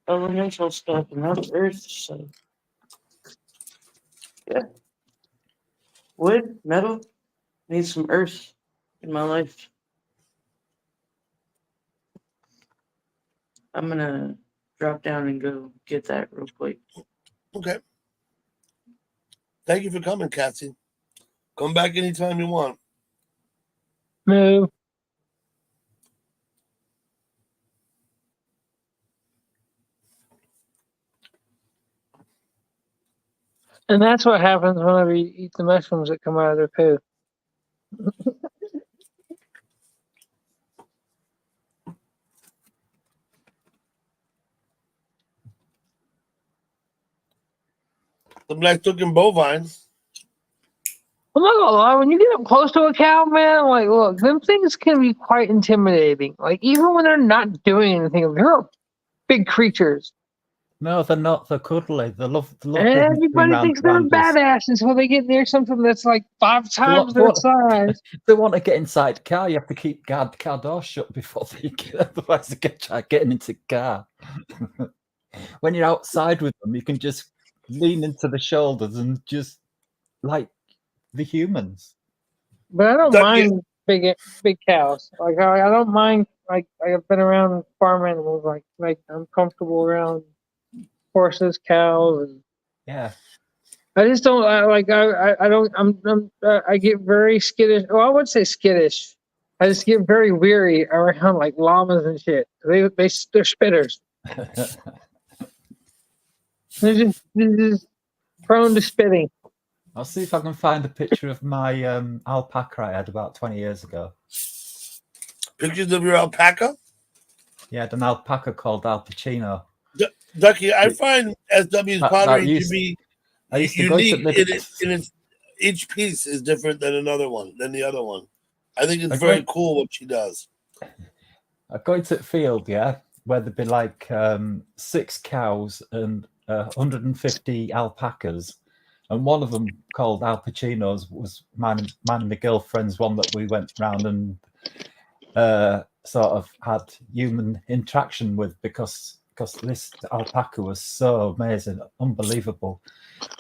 elemental stuff and not earth. So, yeah. Wood, metal. Need some earth in my life. I'm gonna drop down and go get that real quick. Okay. Thank you for coming, Cassie. Come back anytime you want. No. And that's what happens whenever you eat the mushrooms that come out of their poo. Some nice looking bovines. I'm not gonna lie, when you get up close to a cow, man, like, look, them things can be quite intimidating. Like, even when they're not doing anything, they're big creatures. No, they're not. They're cuddly. They love being Everybody around thinks they're brambles. badass until they get near something that's like 5 times their size. If they want to get inside the car, you have to keep the car door shut before they get. Otherwise, they try getting into the car. When you're outside with them, you can just lean into the shoulders and just like the humans. But I don't mind big cows. Like I don't mind. Like I've been around farm animals. Like I'm comfortable around horses, cows, and Yeah. I just don't I don't. I get very skittish. Well, I would say skittish. I just get very weary around like llamas and shit. They're spitters. They're just prone to spitting. I'll see if I can find a picture of my alpaca I had about 20 years ago. Pictures of your alpaca? Yeah, I had an alpaca called Al Pacino. Ducky, I find SW's pottery to be I used to unique. go to Each piece is different than the other one. I think it's I'm very going- cool what she does. I go into the field, yeah, where there'd be like 6 cows and 150 alpacas. And one of them, called Al Pacino's, was mine and my girlfriend's one that we went round and sort of had human interaction with because this alpaca was so amazing, unbelievable.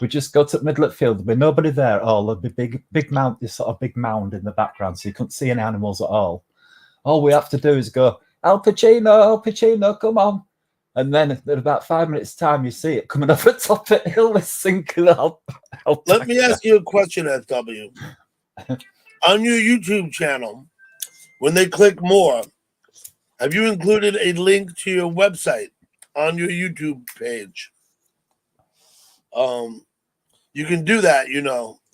We just go to the middle of the field, there'd be nobody there at all. There'd be big mound, this sort of big mound in the background, so you couldn't see any animals at all. All we have to do is go, Al Pacino, come on. And then in about 5 minutes' time, you see it coming over the top of the hill, this sinking alpaca. Let me ask you a question, SW. On your YouTube channel, when they click more, have you included a link to your website on your YouTube page? You can do that,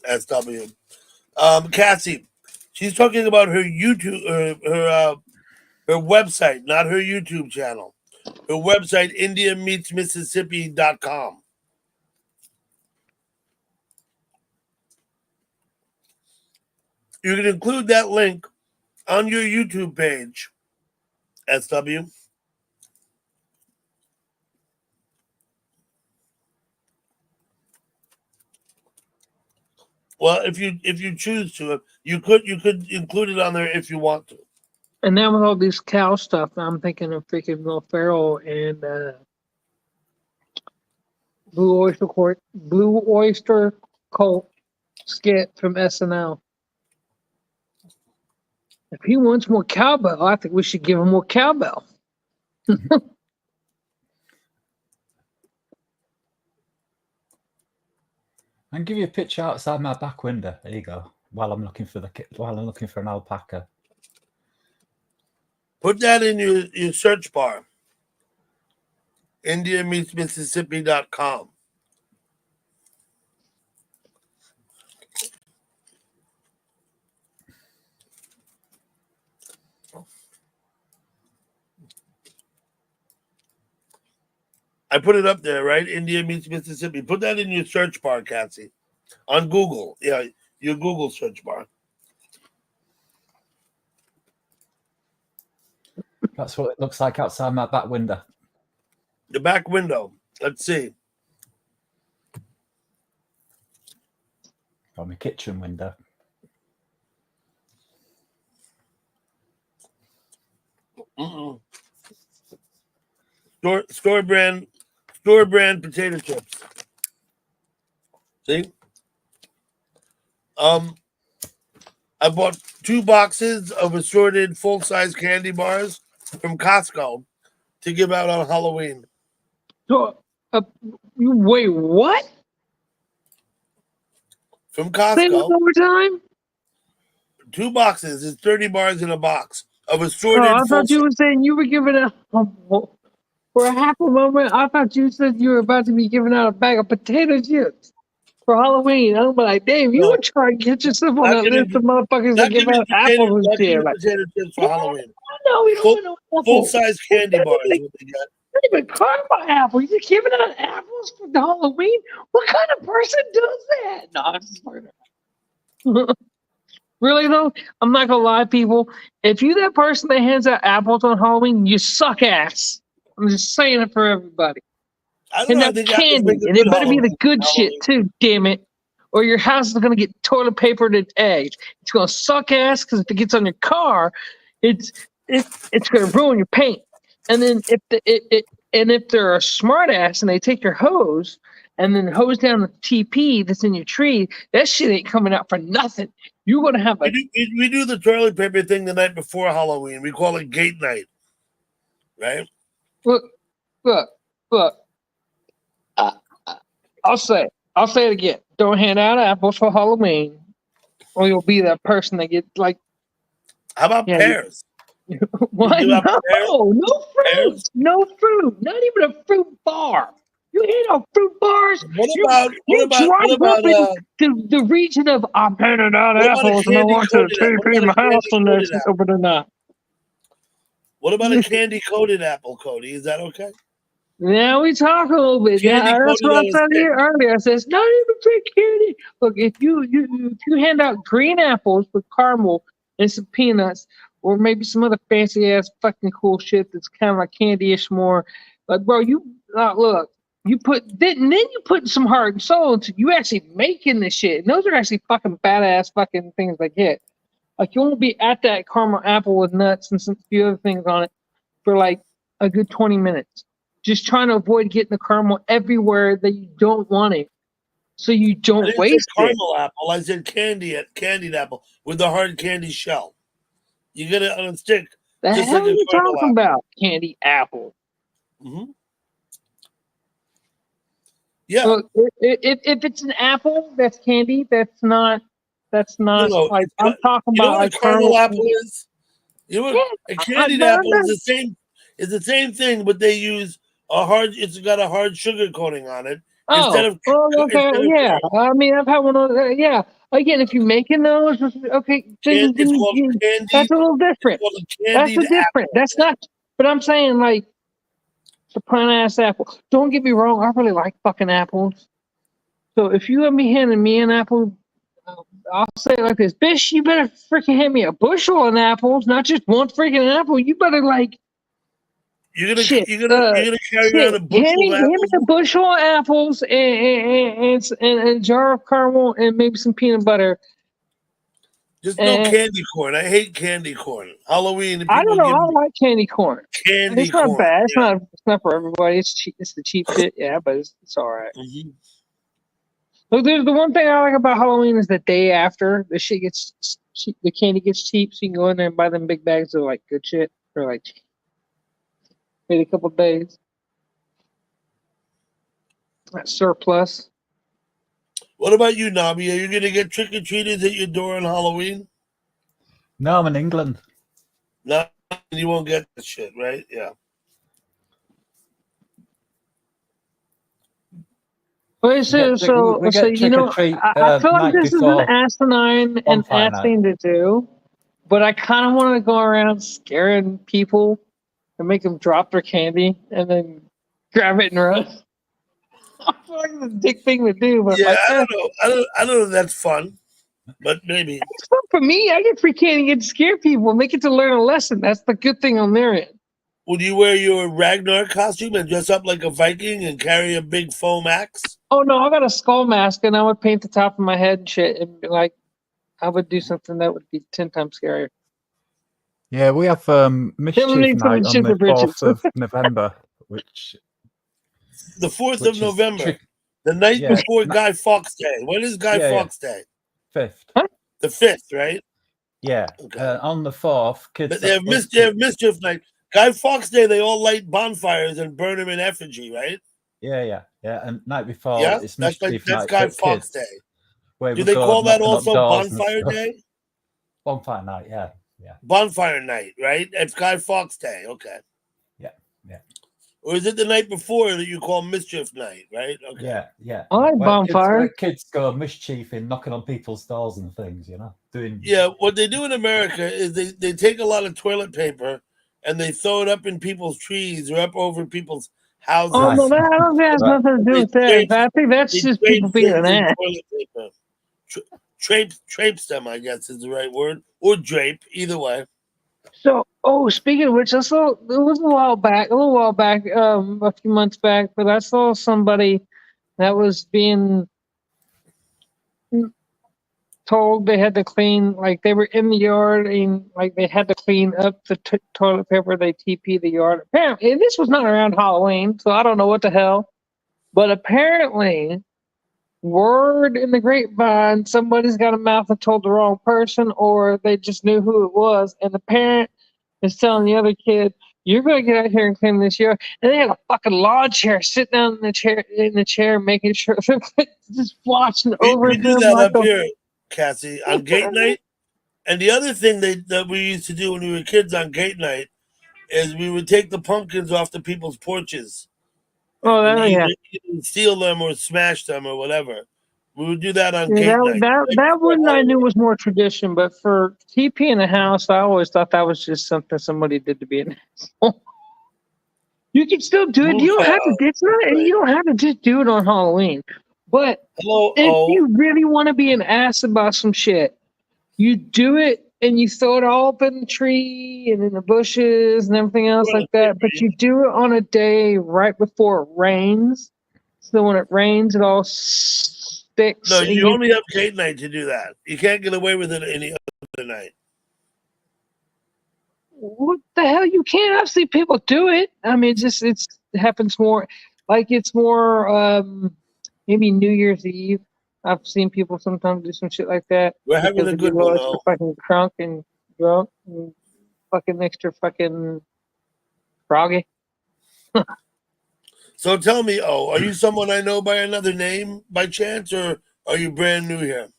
SW. Cassie, she's talking about her YouTube, her website, not her YouTube channel. Her website, IndiaMeetsMississippi.com. You can include that link on your YouTube page, SW. Well, if you choose to, you could include it on there if you want to. And now with all this cow stuff, I'm thinking of freaking Will Ferrell and Blue Oyster Cult skit from SNL. If he wants more cowbell, I think we should give him more cowbell. I can give you a picture outside my back window. There you go. While I'm looking for an alpaca. Put that in your search bar. IndiaMeetsMississippi.com. I put it up there, right? India Meets Mississippi. Put that in your search bar, Cassie. On Google. Yeah, your Google search bar. That's what it looks like outside my back window. The back window. Let's see. Or my kitchen window. Store brand potato chips. See? I bought 2 boxes of assorted full-size candy bars from Costco to give out on Halloween. So, wait, what? From Say it Costco, one more time. 2 boxes. It's 30 bars in a box of Oh, assorted I full. thought you were saying you were giving out for a half a moment. I thought you said you were about to be giving out a bag of potato chips for Halloween. I'm like, damn, you No. were trying to get yourself on Not that giving list of motherfuckers that Not give giving out apples and not shit. giving Like, potato chips for Halloween. no, we don't Full- want no apples. Full-size candy bars. Like, Is what they get. not even caramel apples. You're giving out apples for Halloween? What kind of person does that? No, I'm just fucking- Really though, I'm not gonna lie, people. If you that person that hands out apples on Halloween, you suck ass. I'm just saying it for everybody. I don't And know. I that think apples candy, make a and it good better be the Halloween. good shit too, damn it. Or your house is gonna get toilet papered and eggs. It's gonna suck ass because if it gets on your car, it's gonna ruin your paint. And then if they're a smart ass and they take your hose and then hose down the TP that's in your tree, that shit ain't coming out for nothing. You're gonna have a We do the toilet paper thing the night before Halloween. We call it gate night, right? look. I'll say it again. Don't hand out apples for Halloween, or you'll be that person that gets like How about Yeah, pears? what? You do have pears? No fruit, Pears? no fruit, not even a fruit bar. You hand out fruit bars. What You about drive up in the region of I'm handing out What about a apples and I want to candy-coated take apple? in my What about a house and candy-coated that's apple? open or not. What about a candy coated apple, Cody? Is that okay? Now we talk a little bit. Candy Yeah, that's coated what I on a said stick. here earlier. I says not even free candy. Look, if you hand out green apples with caramel and some peanuts, or maybe some other fancy ass fucking cool shit that's kind of like candy-ish more, like bro, you look. You then you put some heart and soul into you actually making this shit. And those are actually fucking badass fucking things they get. Like you won't be at that caramel apple with nuts and some few other things on it for like a good 20 minutes. Just trying to avoid getting the caramel everywhere that you don't want it. So you I don't didn't say waste it. caramel apple. I said candied apple with the hard candy shell. You get it on a stick. The just hell like are a you caramel talking about? Candy apple. Mm-hmm. Yeah. Look, if it's an apple that's candy, that's not No, like I'm talking You know about what like a caramel apple candy. is? You know what a candied I apple is the same. It's the same thing, but they use a hard. It's got a hard sugar coating on it instead of. okay, instead of yeah. caramel. I mean, I've had one of those. Yeah. Again, if you're making those, okay, then It's called candy. that's a little different. It's called a That's candied a different. apple. That's not. But I'm saying like the plain ass apple. Don't get me wrong. I really like fucking apples. So if you let me handing me an apple, I'll say it like this, bitch. You better freaking hand me a bushel of apples, not just one freaking apple. You better like. You're gonna Shit, carry around a bushel hand me of apples. a bushel of apples and a jar of caramel and maybe some peanut butter. Just no candy corn. I hate candy corn. Halloween. I don't know. Give I like candy corn. candy It's not corn. bad. It's Yeah. not for everybody. It's cheap. It's the cheap shit. Yeah, but it's all right. Mm-hmm. Look, there's the one thing I like about Halloween is the day after the shit gets cheap, the candy gets cheap, so you can go in there and buy them big bags of like good shit for like maybe a couple of days. That surplus. What about you, Nobby? Are you gonna get trick or treaters at your door on Halloween? No, I'm in England. No, you won't get that shit, right? Yeah. Well, so we get you know, trick-or-treat, I feel like night this is an before asinine and bonfire ass night. thing to do, but I kind of want to go around scaring people and make them drop their candy and then grab it and run. I feel like it's a dick thing to do, but Yeah, like, I don't know. I don't know if that's fun, but maybe. it's fun for me. I get free candy, get to scare people, and they get to learn a lesson. That's the good thing on their end. Would you wear your Ragnar costume and dress up like a Viking and carry a big foam axe? Oh no, I got a skull mask and I would paint the top of my head and shit, and like I would do something that would be 10 times scarier. Yeah, we have Mischief need some Night on Sugar the Bridges. 4th of November, which The 4th which of is November, trick- the night Yeah. before Guy Fawkes Day. When is Guy Yeah, yeah. Fawkes Day? 5th. The 5th, right? Yeah. Okay. On the 4th, kids. But they have mischief night. Guy Fawkes Day, they all light bonfires and burn them in effigy, right? Yeah. And night before, Yeah, it's that's mischief Guy night for Fawkes kids. Day. Where Do we they go call that knocking on also doors and Bonfire stuff. Day? Bonfire night, yeah. Bonfire night, right? It's Guy Fawkes Day. Okay. Yeah. Or is it the night before that you call mischief night, right? Okay. Yeah. I like Where bonfire. kids go mischief in knocking on people's doors and things, doing. Yeah, what they do in America is they take a lot of toilet paper and they throw it up in people's trees or up over people's houses. Oh no, that, I don't think has nothing to do with that. I think that's They just drape people being an things in ass. toilet paper. Traipse them, I guess is the right word, or drape, either way. So, speaking of which, it was a little while back, a few months back, but I saw somebody that was being told they had to clean, like they were in the yard and like they had to clean up the toilet paper. They TP the yard. Apparently, and this was not around Halloween, so I don't know what the hell. But apparently, word in the grapevine, somebody's got a mouth that told the wrong person, or they just knew who it was, and the parent is telling the other kid, "You're gonna get out here and clean this yard." And they had a fucking lawn chair, sit down in the chair, making sure just watching over We do them that like up here, Cassie, on gate night. And the other thing that we used to do when we were kids on gate night is we would take the pumpkins off the people's porches. Oh, And yeah. either steal them or smash them or whatever. We would do that on Yeah, gate night. that one I knew was more tradition, but for TP in the house, I always thought that was just something somebody did to be an asshole. You can still do it. You don't have to. It's not. Right. You don't have to just do it on Halloween. But if you really want to be an ass about some shit, you do it and you throw it all up in the tree and in the bushes and everything else like that. But you do it on a day right before it rains. So when it rains, it all sticks. No, you only have gate night to do that. You can't get away with it any other night. What the hell? You can't. I've seen people do it. I mean, it happens more. Like it's more maybe New Year's Eve. I've seen people sometimes do some shit like that. We're having a good one now. Fucking crunk and drunk and fucking extra fucking froggy. So tell me, are you someone I know by another name by chance, or are you brand new here?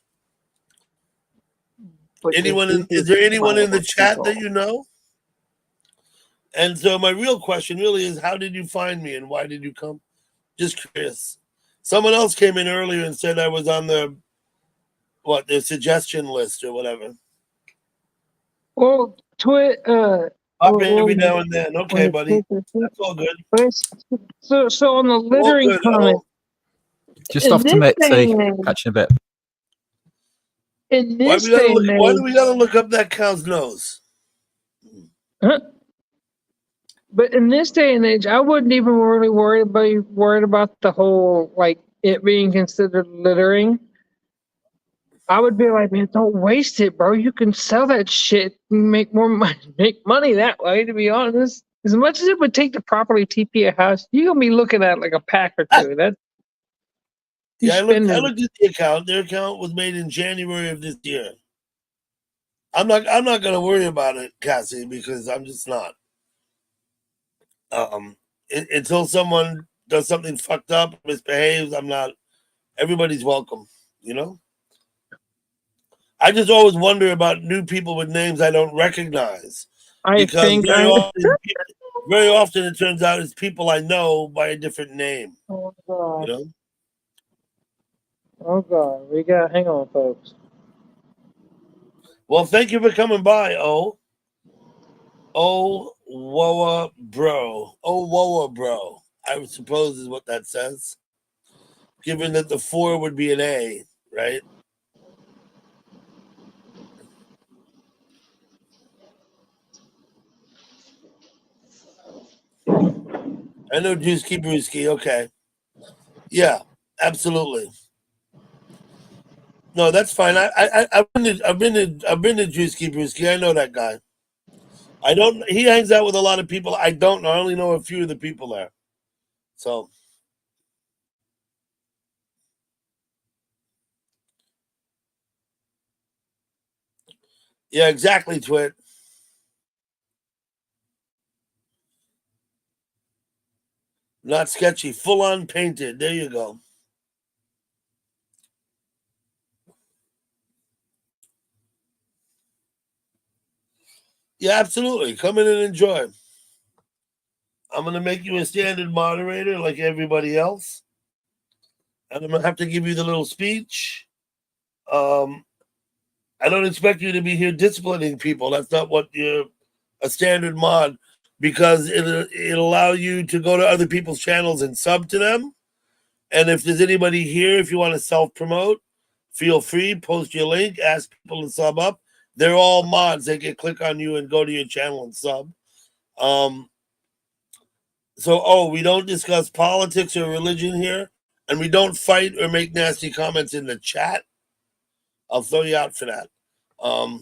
Is there anyone in the chat that you know? And so my real question really is, how did you find me and why did you come? Just curious. Someone else came in earlier and said I was on the suggestion list or whatever. Well, Pop in every now and then. Okay, buddy. That's all good. So on the littering comment. Just off to Mitzi. Catching a bit. In this why do we gotta look up that cow's nose? Huh? But in this day and age, I wouldn't even really worried about the whole like it being considered littering. I would be like, man, don't waste it, bro. You can sell that shit and make more money, make money that way. To be honest, as much as it would take to properly TP a house, you're gonna be looking at like a pack or two. I looked at the account. Their account was made in January of this year. I'm not gonna worry about it, Cassie, because I'm just not. Until someone does something fucked up, misbehaves, I'm not. Everybody's welcome, I just always wonder about new people with names I don't recognize. Very often it turns out it's people I know by a different name. Oh God. Oh God. Hang on, folks. Well, thank you for coming by, Woa bro. I suppose is what that says. Given that the 4 would be an A, right? I know Drewski Brewski. Okay. Yeah, absolutely. No, that's fine. I've been to Drewski Brewski. I know that guy. He hangs out with a lot of people. I don't know. I only know a few of the people there. So Yeah, exactly, Twit. Not sketchy, full on painted. There you go. Yeah, absolutely. Come in and enjoy. I'm going to make you a standard moderator like everybody else. And I'm going to have to give you the little speech. I don't expect you to be here disciplining people. That's not what you're a standard mod, because it'll allow you to go to other people's channels and sub to them. And if there's anybody here, if you want to self promote, feel free, post your link, ask people to sub up. They're all mods. They can click on you and go to your channel and sub. So, we don't discuss politics or religion here, and we don't fight or make nasty comments in the chat. I'll throw you out for that. I'll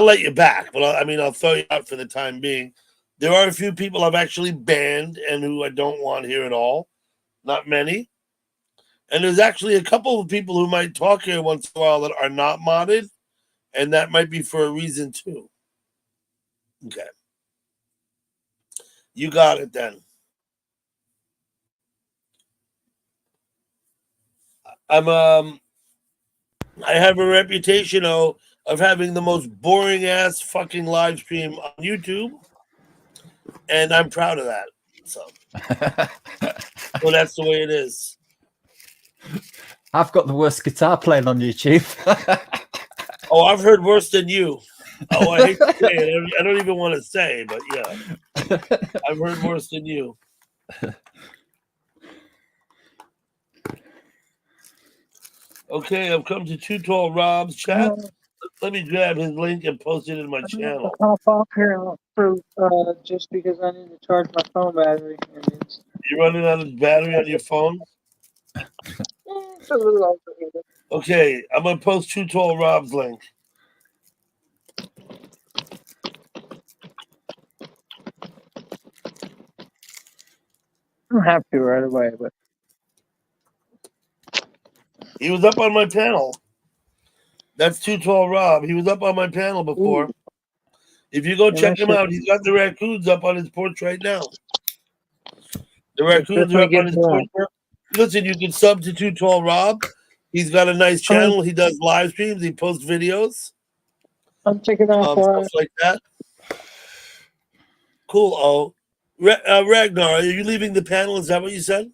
let you back, but I'll throw you out for the time being. There are a few people I've actually banned and who I don't want here at all. Not many. And there's actually a couple of people who might talk here once in a while that are not modded, and that might be for a reason too. Okay. You got it then. I have a reputation of having the most boring ass fucking live stream on YouTube, and I'm proud of that. So that's the way it is. I've got the worst guitar playing on YouTube. Oh, I've heard worse than you. Oh, I hate to say it. I don't even want to say, but yeah, I've heard worse than you. Okay, I've come to Too Tall Rob's chat. Let me grab his link and post it in my channel. I'll hop off here for just because I need to charge my phone battery. You're running out of battery on your phone? It's a little overheated. Okay, I'm gonna post Too Tall Rob's link. I don't have to right away, but He was up on my panel. That's Too Tall Rob. He was up on my panel before. Ooh. If you go check him out, he's got the raccoons up on his porch right now. The raccoons are up on his porch. Listen, you can sub to Too Tall Rob. He's got a nice channel. He does live streams. He posts videos. I'm checking out stuff like that. Cool. Oh, Ragnar, are you leaving the panel? Is that what you said?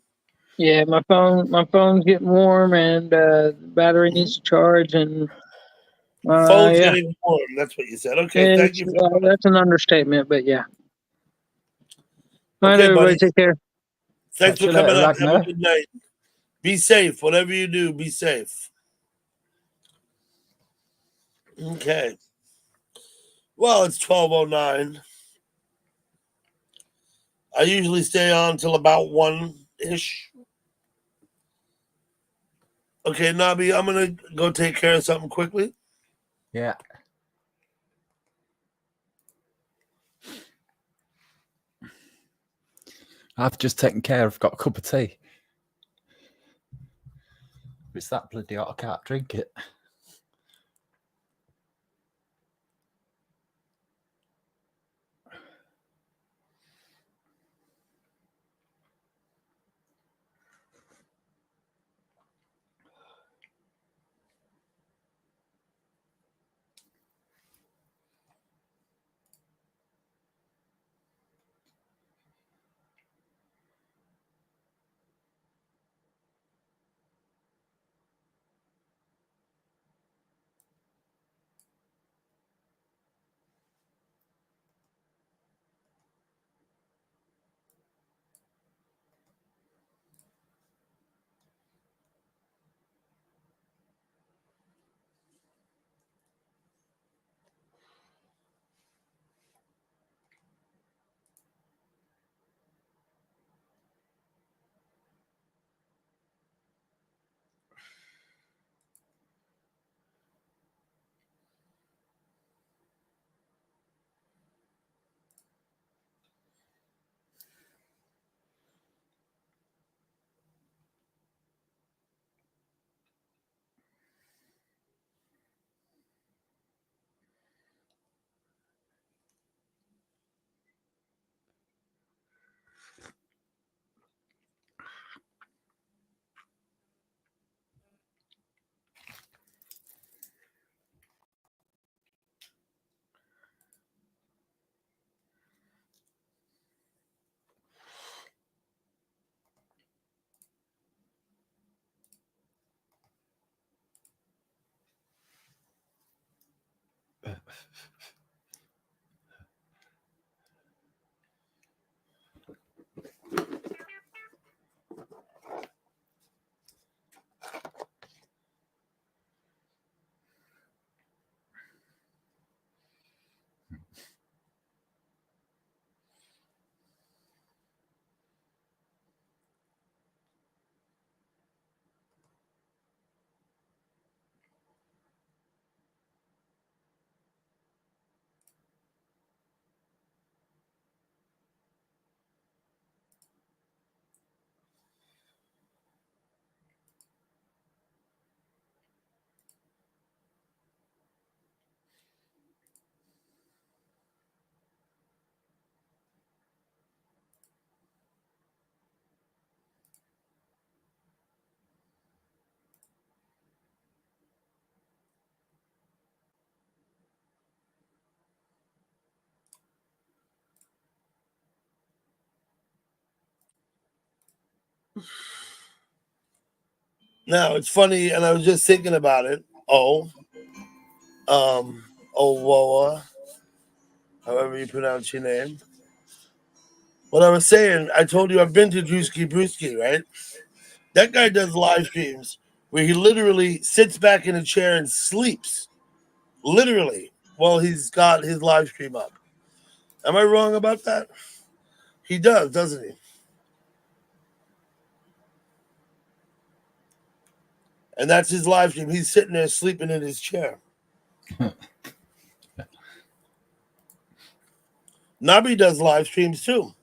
Yeah, my phone's getting warm, and the battery needs to charge, and phone's getting warm. That's what you said. Okay, thank you. That's an understatement, but yeah. All right, okay, everybody, buddy. take care. Thanks for coming up. Have a good night. Be safe. Whatever you do, be safe. Okay. Well, it's 12:09. I usually stay on till about 1-ish. Okay, Nabi, I'm going to go take care of something quickly. Yeah. I've just taken care of, got a cup of tea. It's that bloody hot, I can't drink it. Now it's funny, and I was just thinking about it. Owoa, however you pronounce your name. What I was saying, I told you I've been to Drewski Brewski, right? That guy does live streams where he literally sits back in a chair and sleeps, literally, while he's got his live stream up. Am I wrong about that? He does, doesn't he? And that's his live stream. He's sitting there sleeping in his chair. Nabi does live streams too.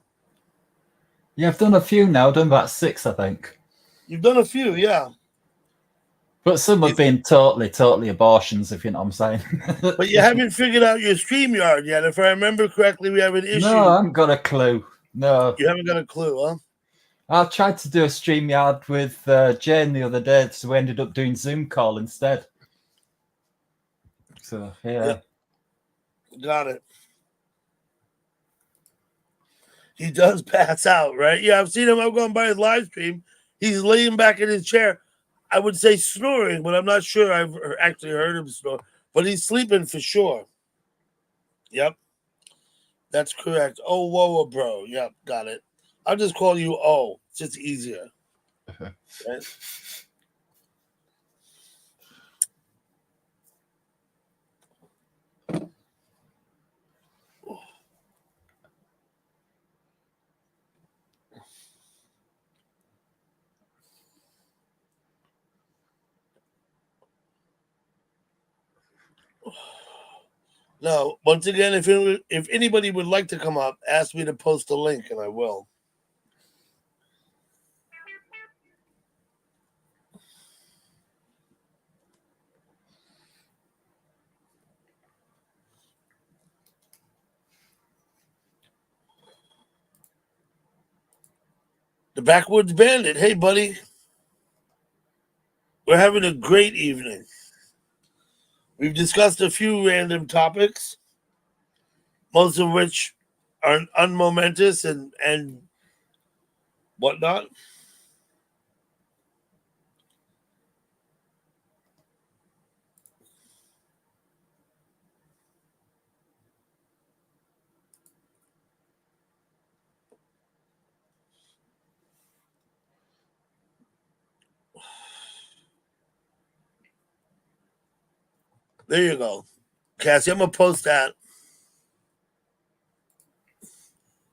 Yeah, I've done a few now. I've done about 6, I think. You've done a few, yeah. But some have been totally abortions, if you know what I'm saying. But you haven't figured out your StreamYard yet. If I remember correctly, we have an issue. No, I haven't got a clue. No. You haven't got a clue, huh? I tried to do a StreamYard with Jane the other day, so we ended up doing Zoom call instead. So, yeah. Got it. He does pass out, right? Yeah, I've seen him. I've gone by his live stream. He's laying back in his chair. I would say snoring, but I'm not sure I've actually heard him snore. But he's sleeping for sure. Yep. That's correct. Oh, whoa, bro. Yep, got it. I'll just call you O. It's just easier. Right? No, once again, if anybody would like to come up, ask me to post a link, and I will. The Backwoods Bandit. Hey, buddy. We're having a great evening. We've discussed a few random topics, most of which are unmomentous and whatnot. There you go. Cassie, I'm going to post that.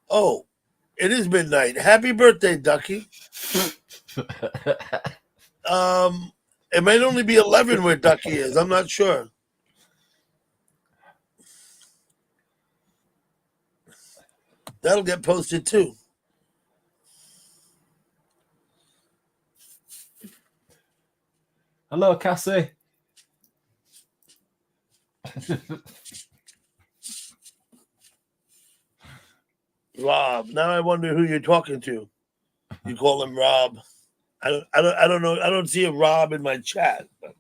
Oh, it is midnight. Happy birthday, Ducky. It might only be 11 where Ducky is. I'm not sure. That'll get posted too. Hello, Cassie. Rob. Now I wonder who you're talking to. You call him Rob. I don't know. I don't see a Rob in my chat. But.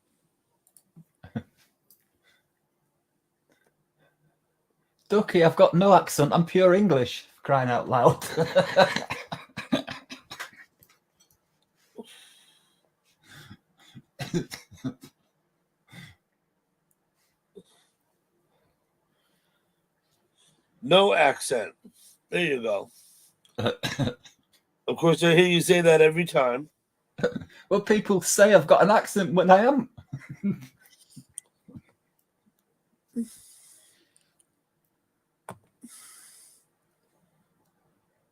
Ducky, I've got no accent. I'm pure English. Crying out loud. No accent. There you go. Of course, I hear you say that every time. Well, people say I've got an accent when I am.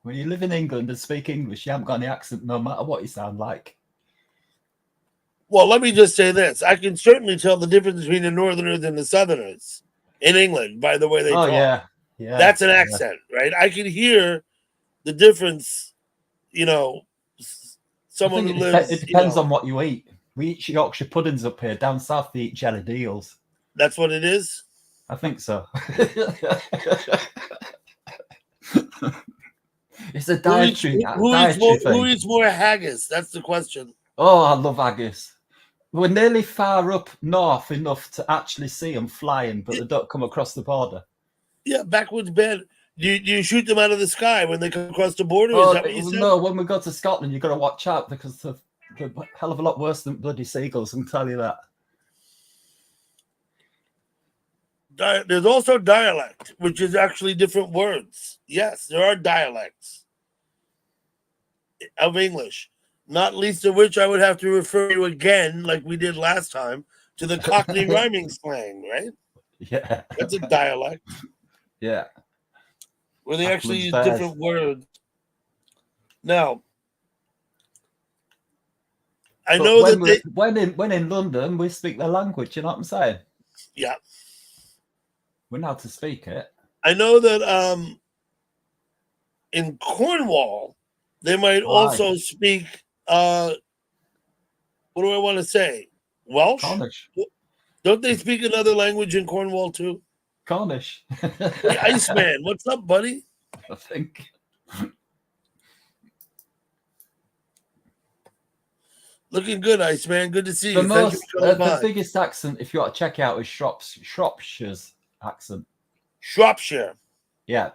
When you live in England and speak English, you haven't got any accent no matter what you sound like. Well, let me just say this. I can certainly tell the difference between the Northerners and the Southerners in England by the way they talk. Yeah. That's an accent, right? I can hear the difference, you know, someone who lives... It depends on what you eat. We eat Yorkshire puddings up here. Down south, they eat jelly deals. That's what it is? I think so. It's a dietary thing. Who eats more haggis? That's the question. Oh, I love haggis. We're nearly far up north enough to actually see them flying, but they don't come across the border. Yeah, backwoods band. Do you shoot them out of the sky when they come across the border? Oh, Is that what you said? no, when we go to Scotland, you've got to watch out because they're a hell of a lot worse than bloody seagulls, I can tell you that. There's also dialect, which is actually different words. Yes, there are dialects of English, not least of which I would have to refer you again, like we did last time, to the Cockney rhyming slang, right? Yeah. That's a dialect. Yeah. Where they actually use different words. Now, I know that when in London, we speak their language, you know what I'm saying? Yeah. We know how to speak it. I know that in Cornwall, they might also speak, what do I want to say? Welsh? Cornish. Don't they speak another language in Cornwall too? Cornish. Hey, Iceman, what's up, buddy? I think. Looking good, Iceman. Good to see you. The biggest accent, if you want to check out, is Shropshire's accent. Shropshire. Yeah.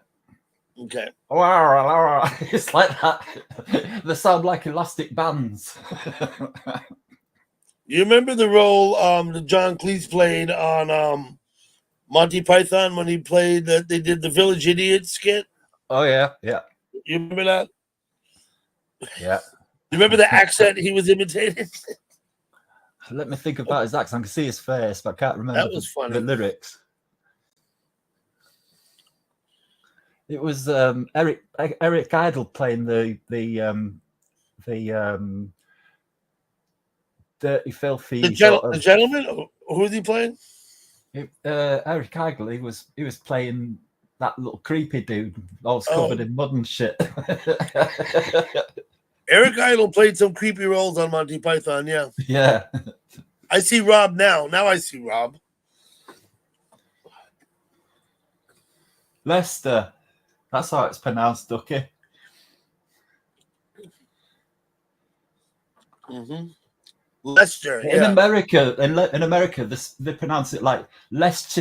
Okay. It's like that. They sound like elastic bands. You remember the role that John Cleese played on Monty Python when he played that they did the Village Idiot skit? Oh yeah. You remember that? Yeah. You remember the accent he was imitating? Let me think about his accent. I can see his face, but I can't remember That was funny. the lyrics. It was Eric Idle playing the dirty, filthy. The gentleman. Who is he playing? Eric Idle. He was playing that little creepy dude, all covered in mud and shit. Eric Idle played some creepy roles on Monty Python. Yeah. Yeah. I see Rob now. Now I see Rob. Leicester. That's how it's pronounced, Ducky. Mm-hmm. Leicester. In America, they pronounce it like Leicester.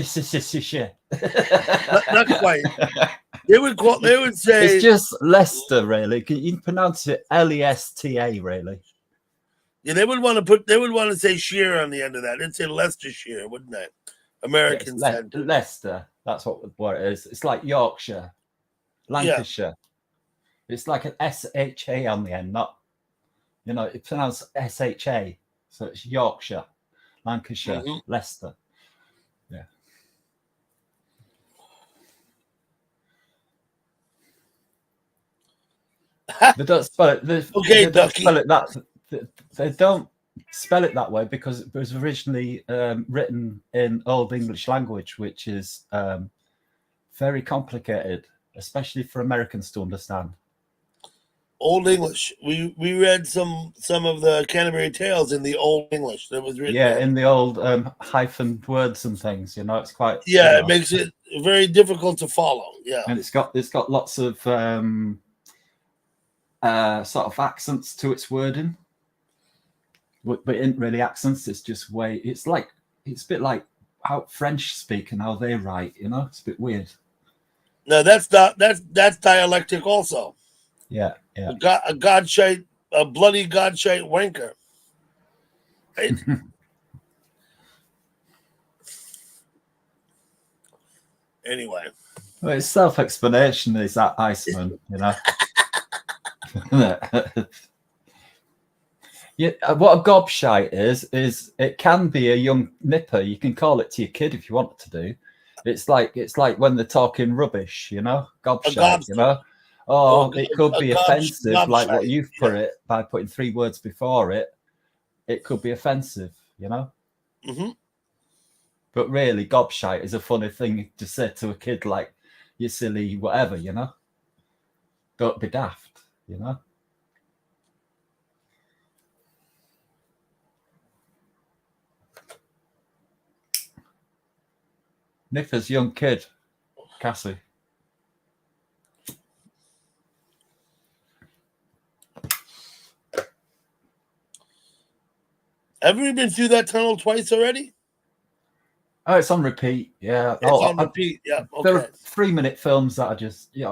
Not quite. They would say it's just Leicester, really. You pronounce it Lesta, really. Yeah, they would want to say sheer on the end of that. They'd say Leicestershire, wouldn't they? Americans said Leicester. That's what it is. It's like Yorkshire, Lancashire. Yeah. It's like an SHA on the end, not it's pronounced SHA. So it's Yorkshire, Lancashire, Leicester. Yeah. They don't spell it. They don't spell it that. They don't spell it that way because it was originally written in Old English language, which is very complicated, especially for Americans to understand. Old English. We read some of the Canterbury Tales in the Old English that was written. Yeah, in the old hyphen words and things. It's quite. Yeah, it makes it very difficult to follow. Yeah, and it's got lots of sort of accents to its wording, but it isn't really accents. It's just it's a bit like how French speak and how they write. It's a bit weird. No, that's dialectic also. Yeah. A bloody godshite wanker. Right? Anyway, Well, it's self-explanation. Is that Iceman, you know? Yeah, what a gobshite is it can be a young nipper. You can call it to your kid if you want to do. It's like when they're talking rubbish, you know, gobshite, you know. Or it could be offensive, like what you've put it by putting 3 words before it. It could be offensive, you know. Mm-hmm. But really, gobshite is a funny thing to say to a kid, like, you silly whatever, you know. Don't be daft, you know. Nipper's young kid, Cassie. Have we been through that tunnel twice already? Oh, it's on repeat. Yeah. It's on repeat. Yeah. Okay. There are 3-minute films that I just, 3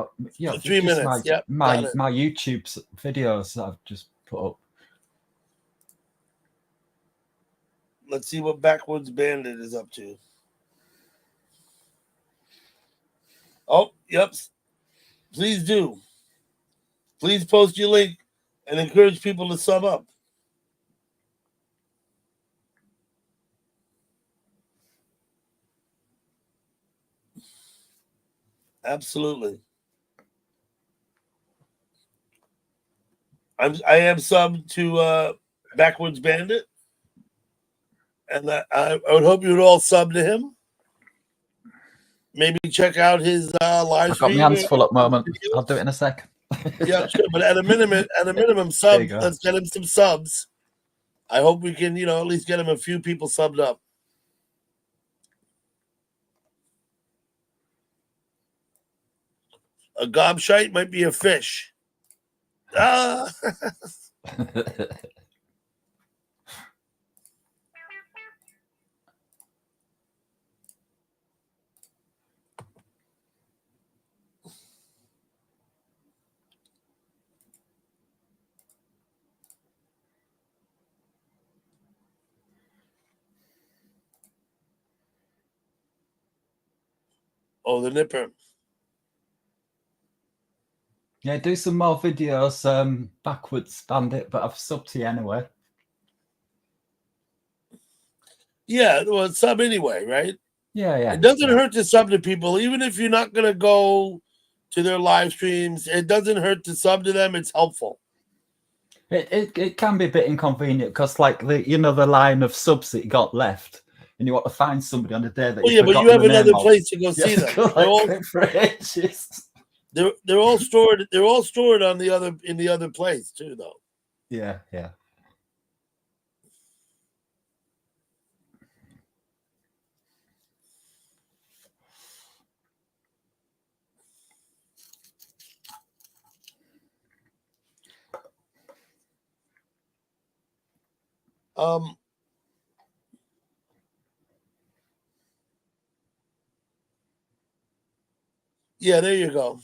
minutes. My YouTube videos that I've just put up. Let's see what Backwoods Bandit is up to. Oh, yep. Please do. Please post your link and encourage people to sub up. Absolutely. I am subbed to Backwoods Bandit, and I would hope you would all sub to him. Maybe check out his live I've got stream. my hands full at the moment. I'll do it in a sec. Yeah, sure. But at a minimum, sub. Let's get him some subs. I hope we can, at least get him a few people subbed up. A gobshite might be a fish. Ah. Oh, the nipper. Yeah, do some more videos, Backwoods Bandit, but I've subbed to you anyway. Yeah, well, sub anyway, right? Yeah. It doesn't hurt to sub to people, even if you're not going to go to their live streams. It doesn't hurt to sub to them. It's helpful. It can be a bit inconvenient because, like, the line of subs that you got left, and you want to find somebody on the day that. Well, yeah, but you have another place to go see them. They're all stored. They're all stored in the other place too, though. Yeah. Yeah, there you go.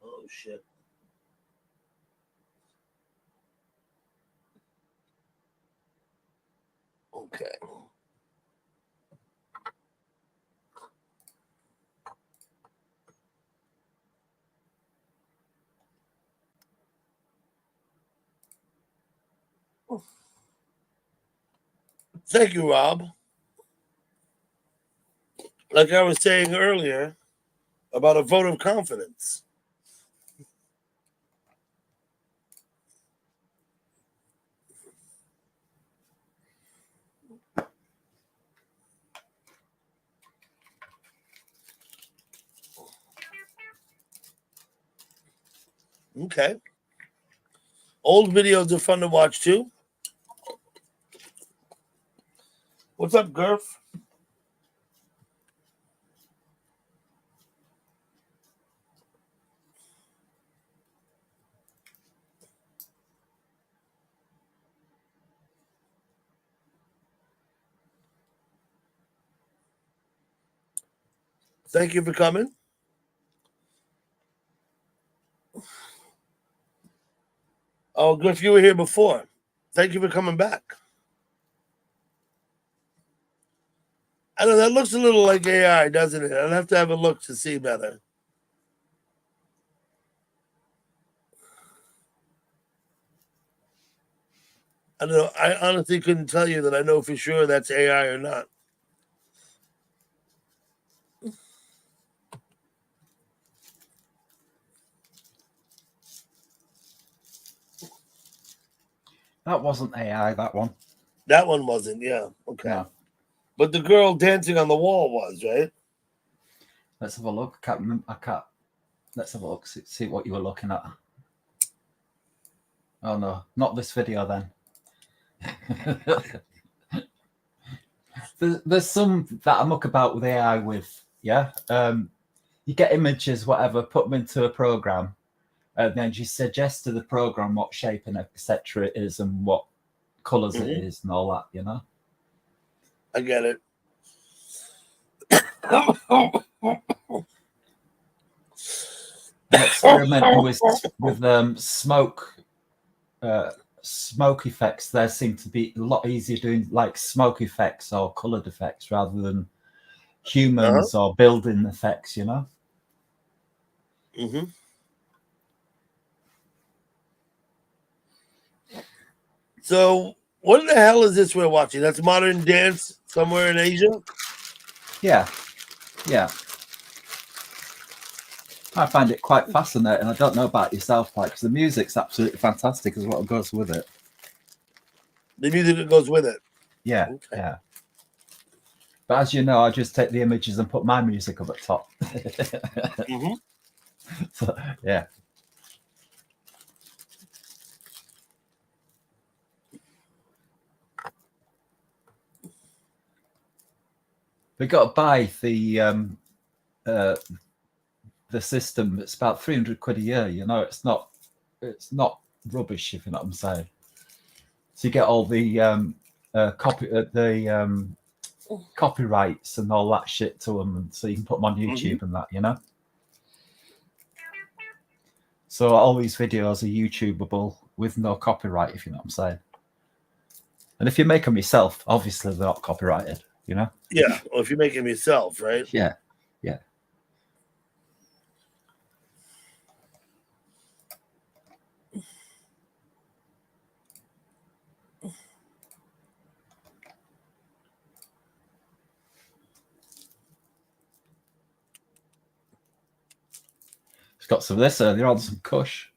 Oh shit. Okay. Thank you, Rob. Like I was saying earlier about a vote of confidence. Okay. Old videos are fun to watch too. What's up, Gurf? Thank you for coming. Oh, Griff, you were here before. Thank you for coming back. I know that looks a little like AI, doesn't it? I'd have to have a look to see better. I don't know. I honestly couldn't tell you that I know for sure that's AI or not. That wasn't AI, that one. That one wasn't, yeah. Okay. No. But the girl dancing on the wall was, right? Let's have a look. I can't remember. I can't. Let's have a look. See what you were looking at. Oh no, not this video then. there's some that I muck about with AI with. Yeah. You get images, whatever, put them into a program, and then you suggest to the program what shape and etc. it is and what colors it is and all that. You know. I get it. Experimenting with smoke effects. There seem to be a lot easier doing like smoke effects or colored effects rather than humans or building effects, you know. So what the hell is this we're watching? That's modern dance somewhere in Asia? Yeah. I find it quite fascinating. I don't know about yourself, like, because the music's absolutely fantastic as what goes with it. The music that goes with it. Yeah, okay. Yeah. But as you know, I just take the images and put my music up at top. So, yeah. We got to buy the system. It's about 300 quid a year. You know, it's not rubbish, if you know what I'm saying. So you get all the copyrights and all that shit to them, and so you can put them on YouTube and that, you know. So all these videos are YouTubeable with no copyright, if you know what I'm saying. And if you make them yourself, obviously they're not copyrighted, you know. Yeah, well, if you make them yourself, right? Yeah. It's got some of this earlier on, some Kush.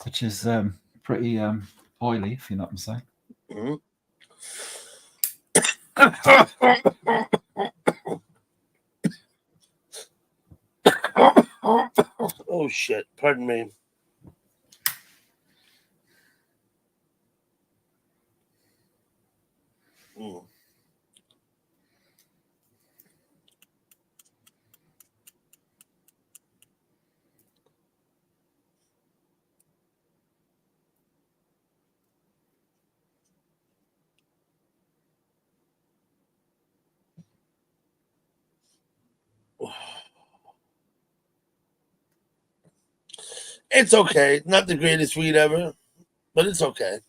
Which is pretty oily, if you know what I'm saying. Oh shit! Pardon me. It's okay. Not the greatest weed ever, but it's okay.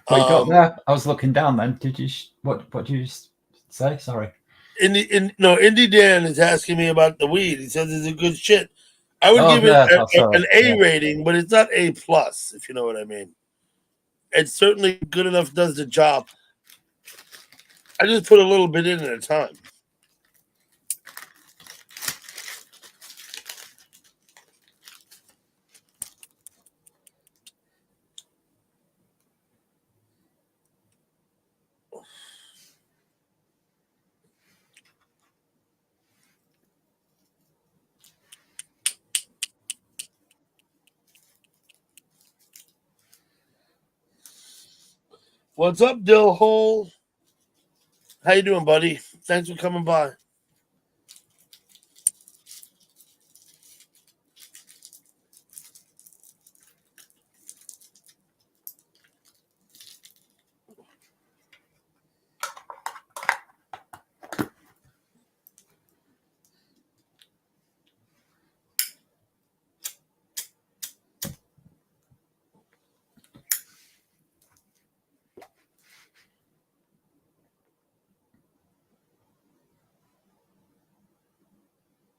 What you got there? I was looking down then. Did you? What did you say? Sorry. Indie Dan is asking me about the weed. He says it's a good shit. I would give it an A rating, but it's not A+, if you know what I mean. It's certainly good enough, does the job. I just put a little bit in at a time. What's up, Dill Hole? How you doing, buddy? Thanks for coming by.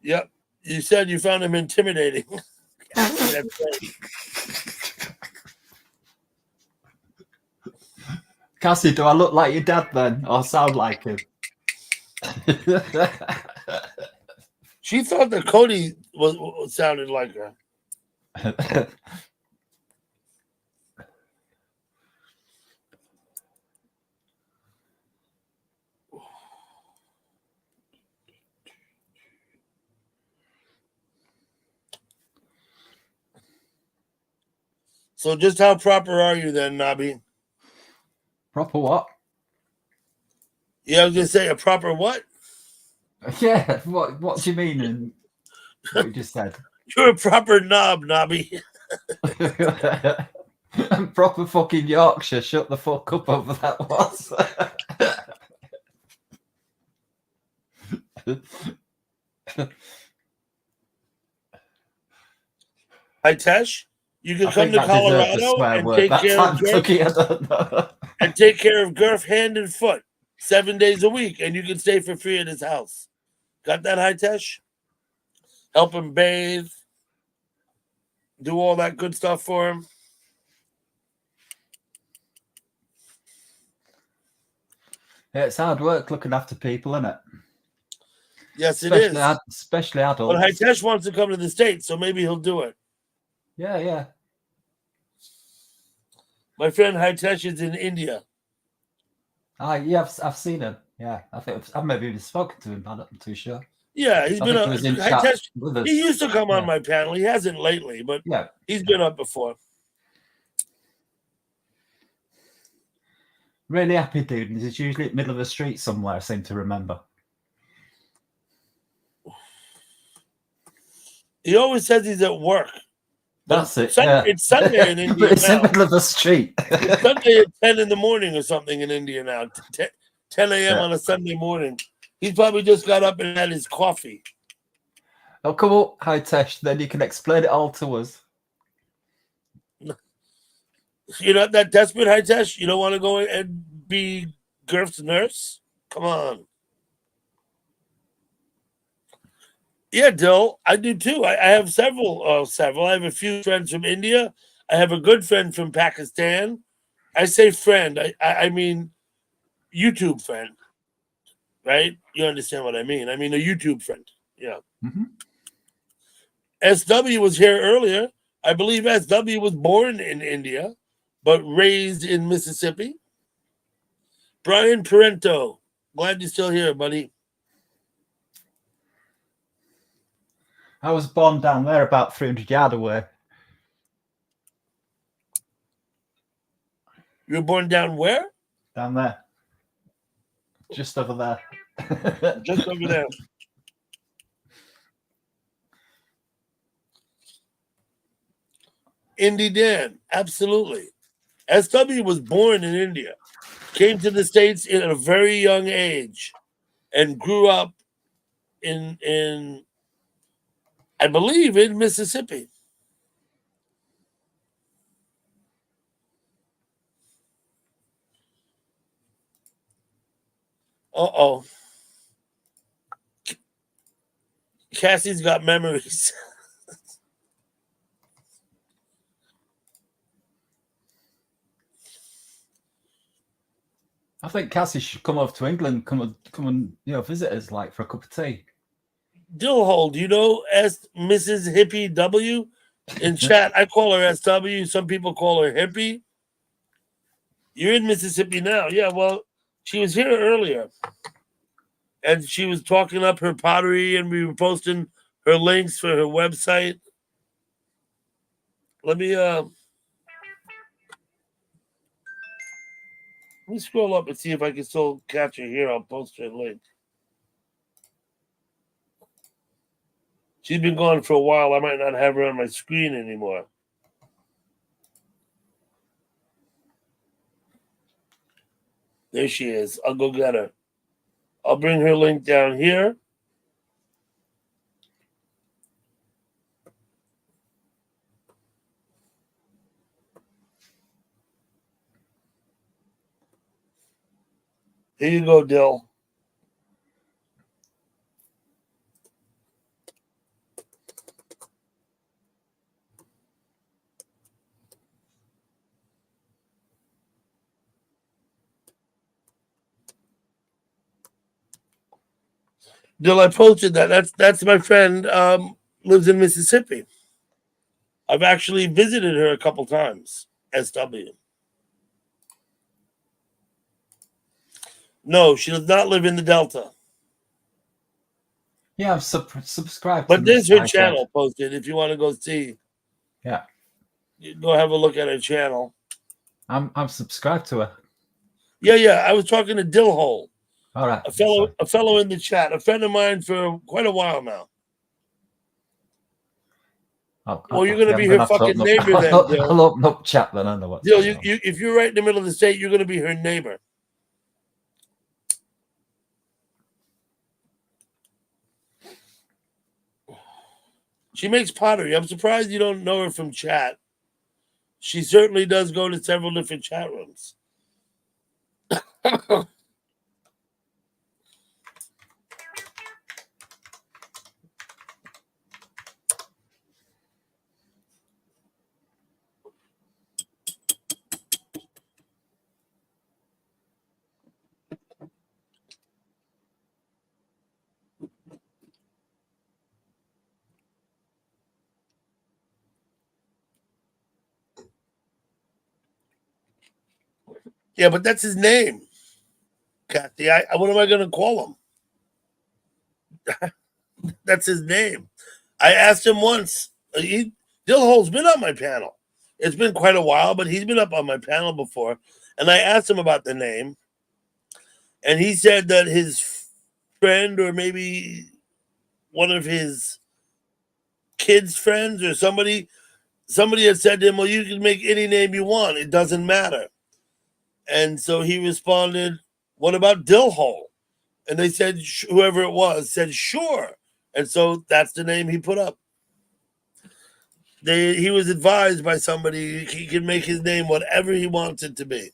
Yep. You said you found him intimidating. That's right. Cassie, do I look like your dad then, or sound like him? She thought that Cody was sounded like her. So just how proper are you then, Nobby? Proper what? Yeah, I was gonna say a proper what? Yeah, what do you mean in what you just said? You're a proper knob, Nobby. Proper fucking Yorkshire. Shut the fuck up over that was. Hi, Tesh. You can I come think to that deserves a Colorado swear and word. take That care time of Gurf, took it, I don't know. and take care of Gurf hand and foot 7 days a week, and you can stay for free at his house. Got that, Hi, Tesh? Help him bathe, do all that good stuff for him. Yeah, it's hard work looking after people, isn't it? Yes, it is. Especially But adults. Hitesh wants to come to the States, so maybe he'll do it. Yeah. My friend Hitesh is in India. Yeah, I've seen him. Yeah, I think I've maybe even spoken to him. I'm not too sure. Yeah, he's I been think up. he was in chat Hitesh, with us. he used to come on Yeah. my panel. He hasn't lately, but Yeah, he's been up before. really happy dude. And he's usually at the middle of the street somewhere. I seem to remember. He always says he's at work. But That's it. It's Sunday in India But it's in now. the middle of the street. It's Sunday at 10 in the morning or something in India now. 10 a.m. Yeah. on a Sunday morning. He's probably just got up and had his coffee. Oh, come on, Hitesh. Then you can explain it all to us. You're not that desperate, Hitesh? You don't want to go and be Gurf's nurse? Come on. Yeah, Dill, I do too. I have several. I have a few friends from India. I have a good friend from Pakistan. I say friend. I mean YouTube friend, right? You understand what I mean? I mean a YouTube friend. Yeah. Mm-hmm. SW was here earlier. I believe SW was born in India, but raised in Mississippi. Brian Parento, glad you're still here, buddy. I was born down there about 300 yards away. You were born down where? Down there. Just over there. Just over there. Indy Dan, absolutely. SW was born in India, came to the States at a very young age, and grew up in I believe in Mississippi. Uh-oh. Cassie's got memories. I think Cassie should come over to England, come and visit us like for a cup of tea. Dillhole, do you know Mrs. Hippie W? In chat, I call her SW. Some people call her Hippie. You're in Mississippi now. Yeah, well, she was here earlier. And she was talking up her pottery, and we were posting her links for her website. Let me Let me scroll up and see if I can still catch her here. I'll post her link. She's been gone for a while. I might not have her on my screen anymore. There she is. I'll go get her. I'll bring her link down here. Here you go, Dill. Dill, I posted that. That's my friend. Lives in Mississippi. I've actually visited her a couple times. SW. No, she does not live in the Delta. Yeah, I'm subscribed. But to there's Miss her Iger. channel posted if you want to go see. Yeah, You go have a look at her channel. I'm subscribed to her. Yeah. I was talking to Dillhole, All right. a fellow in the chat, a friend of mine for quite a while now. Well, you're gonna be her fucking neighbor then, Dill. I'll open up chat then. I know what. Dill, if you're right in the middle of the state, you're gonna be her neighbor. She makes pottery. I'm surprised you don't know her from chat. She certainly does go to several different chat rooms. Yeah, but that's his name, Kathy. What am I going to call him? That's his name. I asked him once. Dillhole's been on my panel. It's been quite a while, but he's been up on my panel before. And I asked him about the name. And he said that his friend, or maybe one of his kids' friends or somebody had said to him, well, you can make any name you want. It doesn't matter. And so he responded, what about Dillhole? And they said, whoever it was said, sure. And so that's the name he put up. He was advised by somebody he can make his name whatever he wants it to be.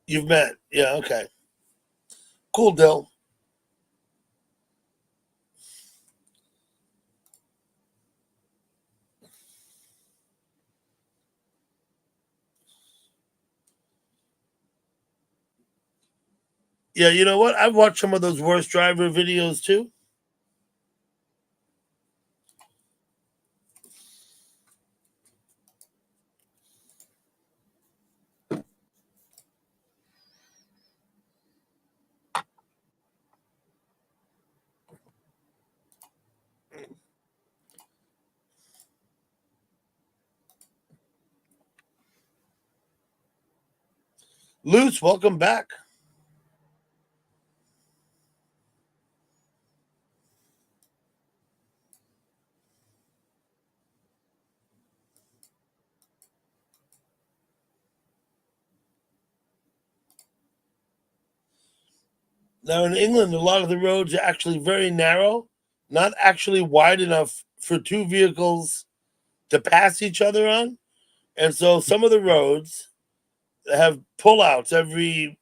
You've met. Yeah, okay. Cool, Dill. Yeah, you know what? I've watched some of those worst driver videos too. Luce, welcome back. Now in England, a lot of the roads are actually very narrow, not actually wide enough for two vehicles to pass each other on. And so some of the roads have pullouts every,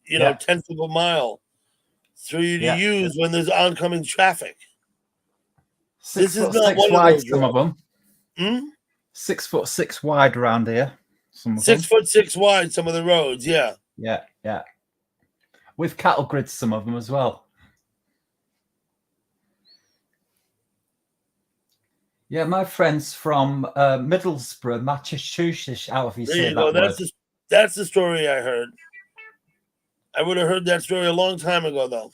tenth of a mile for you to use when there's oncoming traffic. This is not 6 one wide, of some of them. 6'6" wide around here. Some of them. 6'6" wide, some of the roads, yeah. Yeah. With cattle grids, some of them as well. Yeah, my friend's from Middlesbrough, Massachusetts. However you There say you go. that word. That's the story I heard. I would have heard that story a long time ago, though.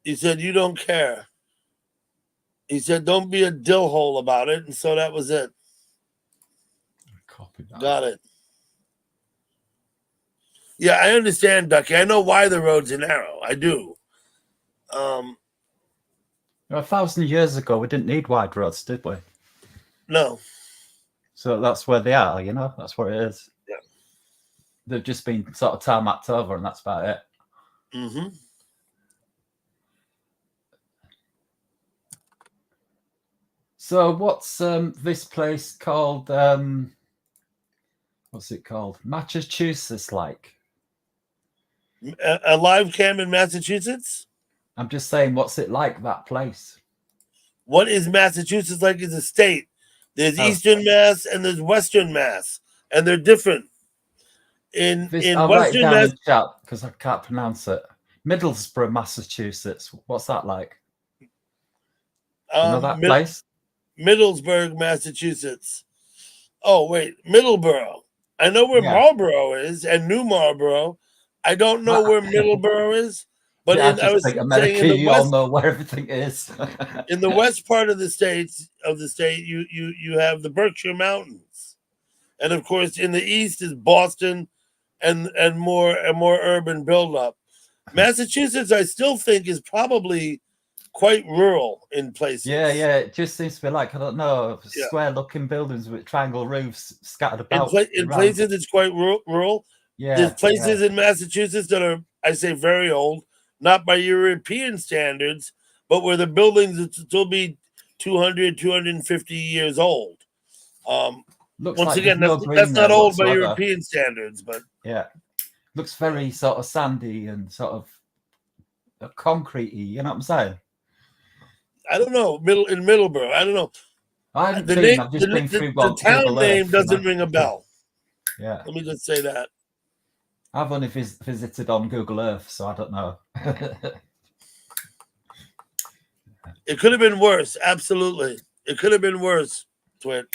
He said, you don't care. He said, "Don't be a dill hole about it," and so that was it. Copy that. Got it. Yeah, I understand, Ducky. I know why the roads are narrow. I do. 1,000 years ago, we didn't need wide roads, did we? No. So that's where they are, you know? That's where it is. Yeah. They've just been sort of tarmacked over, and that's about it. Mm-hmm. So what's this place called? What's it called? Massachusetts like? A live cam in Massachusetts? I'm just saying, what's it like, that place? What is Massachusetts like as a state? There's Eastern Mass and there's Western Mass, and they're different. In I'll write it Western down Mass, in chat because I can't pronounce it. Middlesbrough, Massachusetts. What's that like? You know that place? Middlesburg, Massachusetts. Oh, wait, Middleborough. I know where Marlborough is and New Marlborough. I don't know where Middleborough is, but yeah, I was think America, in the you all know where everything is. In the west part of the state, you have the Berkshire Mountains, and of course in the east is Boston, and more urban buildup. Massachusetts, I still think, is probably quite rural in places. Yeah, it just seems to be like, I don't know, square-looking buildings with triangle roofs scattered about. In places, it's quite rural. Yeah, there's places in Massachusetts that are, I say, very old, not by European standards, but where the buildings would still be 200, 250 years old. Once like again, that's not old by European standards, but yeah, looks very sort of sandy and sort of concretey. You know what I'm saying? I don't know. In Middleborough, I don't know. I've just been through the town name doesn't ring a bell. Yeah, let me just say that. I've only visited on Google Earth, so I don't know. It could have been worse. Absolutely, it could have been worse. Twit.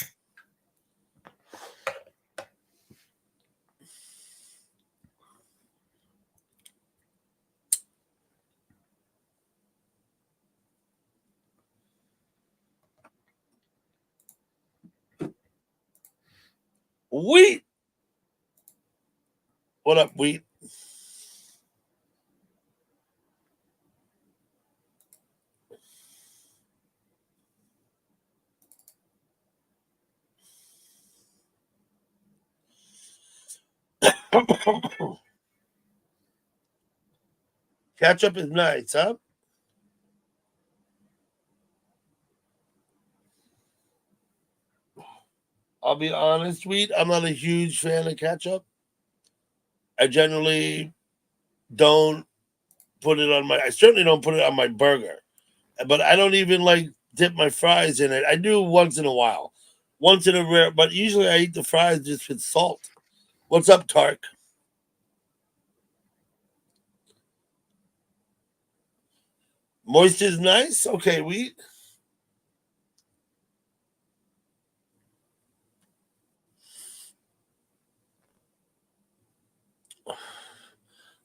Wheat. What up, Wheat? Ketchup is nice, huh? I'll be honest, Wheat, I'm not a huge fan of ketchup. I generally don't put it on I certainly don't put it on my burger. But I don't even like dip my fries in it. I do once in a while. Once in a rare, but usually I eat the fries just with salt. What's up, Tark? Moist is nice? Okay, Wheat.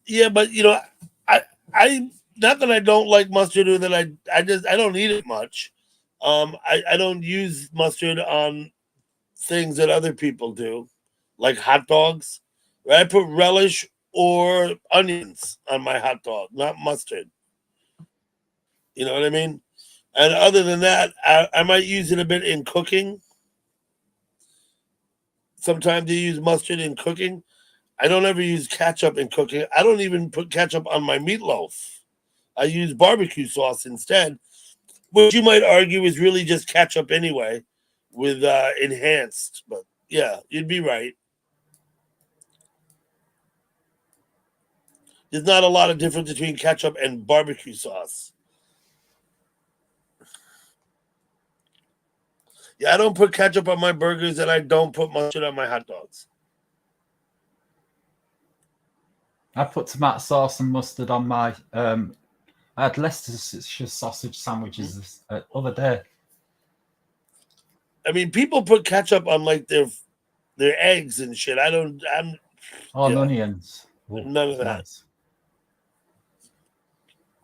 Yeah, but I not that I don't like mustard or that I don't eat it much. I don't use mustard on things that other people do, like hot dogs. I put relish or onions on my hot dog, not mustard. You know what I mean? And other than that, I might use it a bit in cooking. Sometimes you use mustard in cooking. I don't ever use ketchup in cooking. I don't even put ketchup on my meatloaf. I use barbecue sauce instead, which you might argue is really just ketchup anyway, with enhanced. But yeah, you'd be right. There's not a lot of difference between ketchup and barbecue sauce. Yeah, I don't put ketchup on my burgers, and I don't put mustard on my hot dogs. I put tomato sauce and mustard on my. I had Leicestershire sausage sandwiches this other day. I mean, people put ketchup on like their eggs and shit. On onions. None of that. Nice.